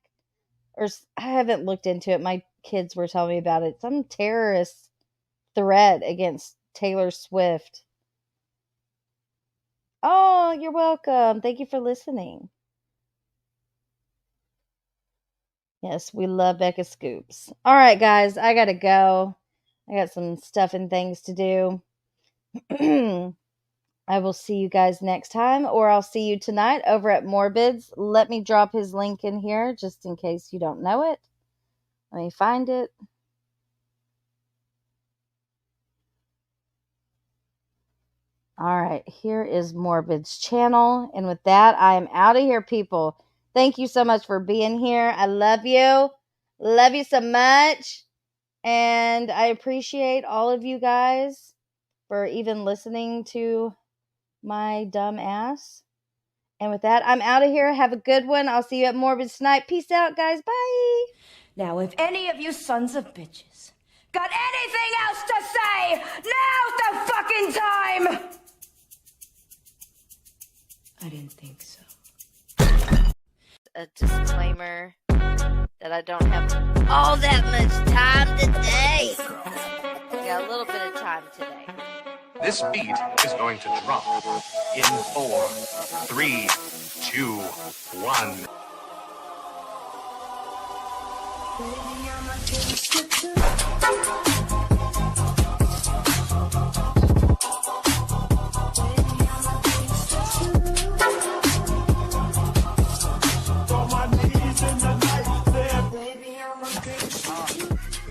S4: Or I haven't looked into it. My kids were telling me about it. Some terrorist threat against Taylor Swift. Oh, you're welcome. Thank you for listening. Yes, we love Becca Scoops. All right, guys, I got to go. I got some stuff and things to do. I will see you guys next time, or I'll see you tonight over at Morbids. Let me drop his link in here just in case you don't know it. Let me find it. All right, here is Morbid's channel. And with that, I am out of here, people. Thank you so much for being here. I love you. Love you so much. And I appreciate all of you guys for even listening to my dumb ass. And with that, I'm out of here. Have a good one. I'll see you at Morbid tonight. Peace out, guys. Bye.
S18: Now, if any of you sons of bitches got anything else to say, now's the fucking time! I didn't think so.
S4: A disclaimer that I don't have all that much time today. I got a little bit of time today.
S19: This beat is going to drop in 4, 3, 2, 1.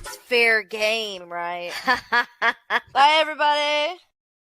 S4: It's fair game, right? Bye, everybody.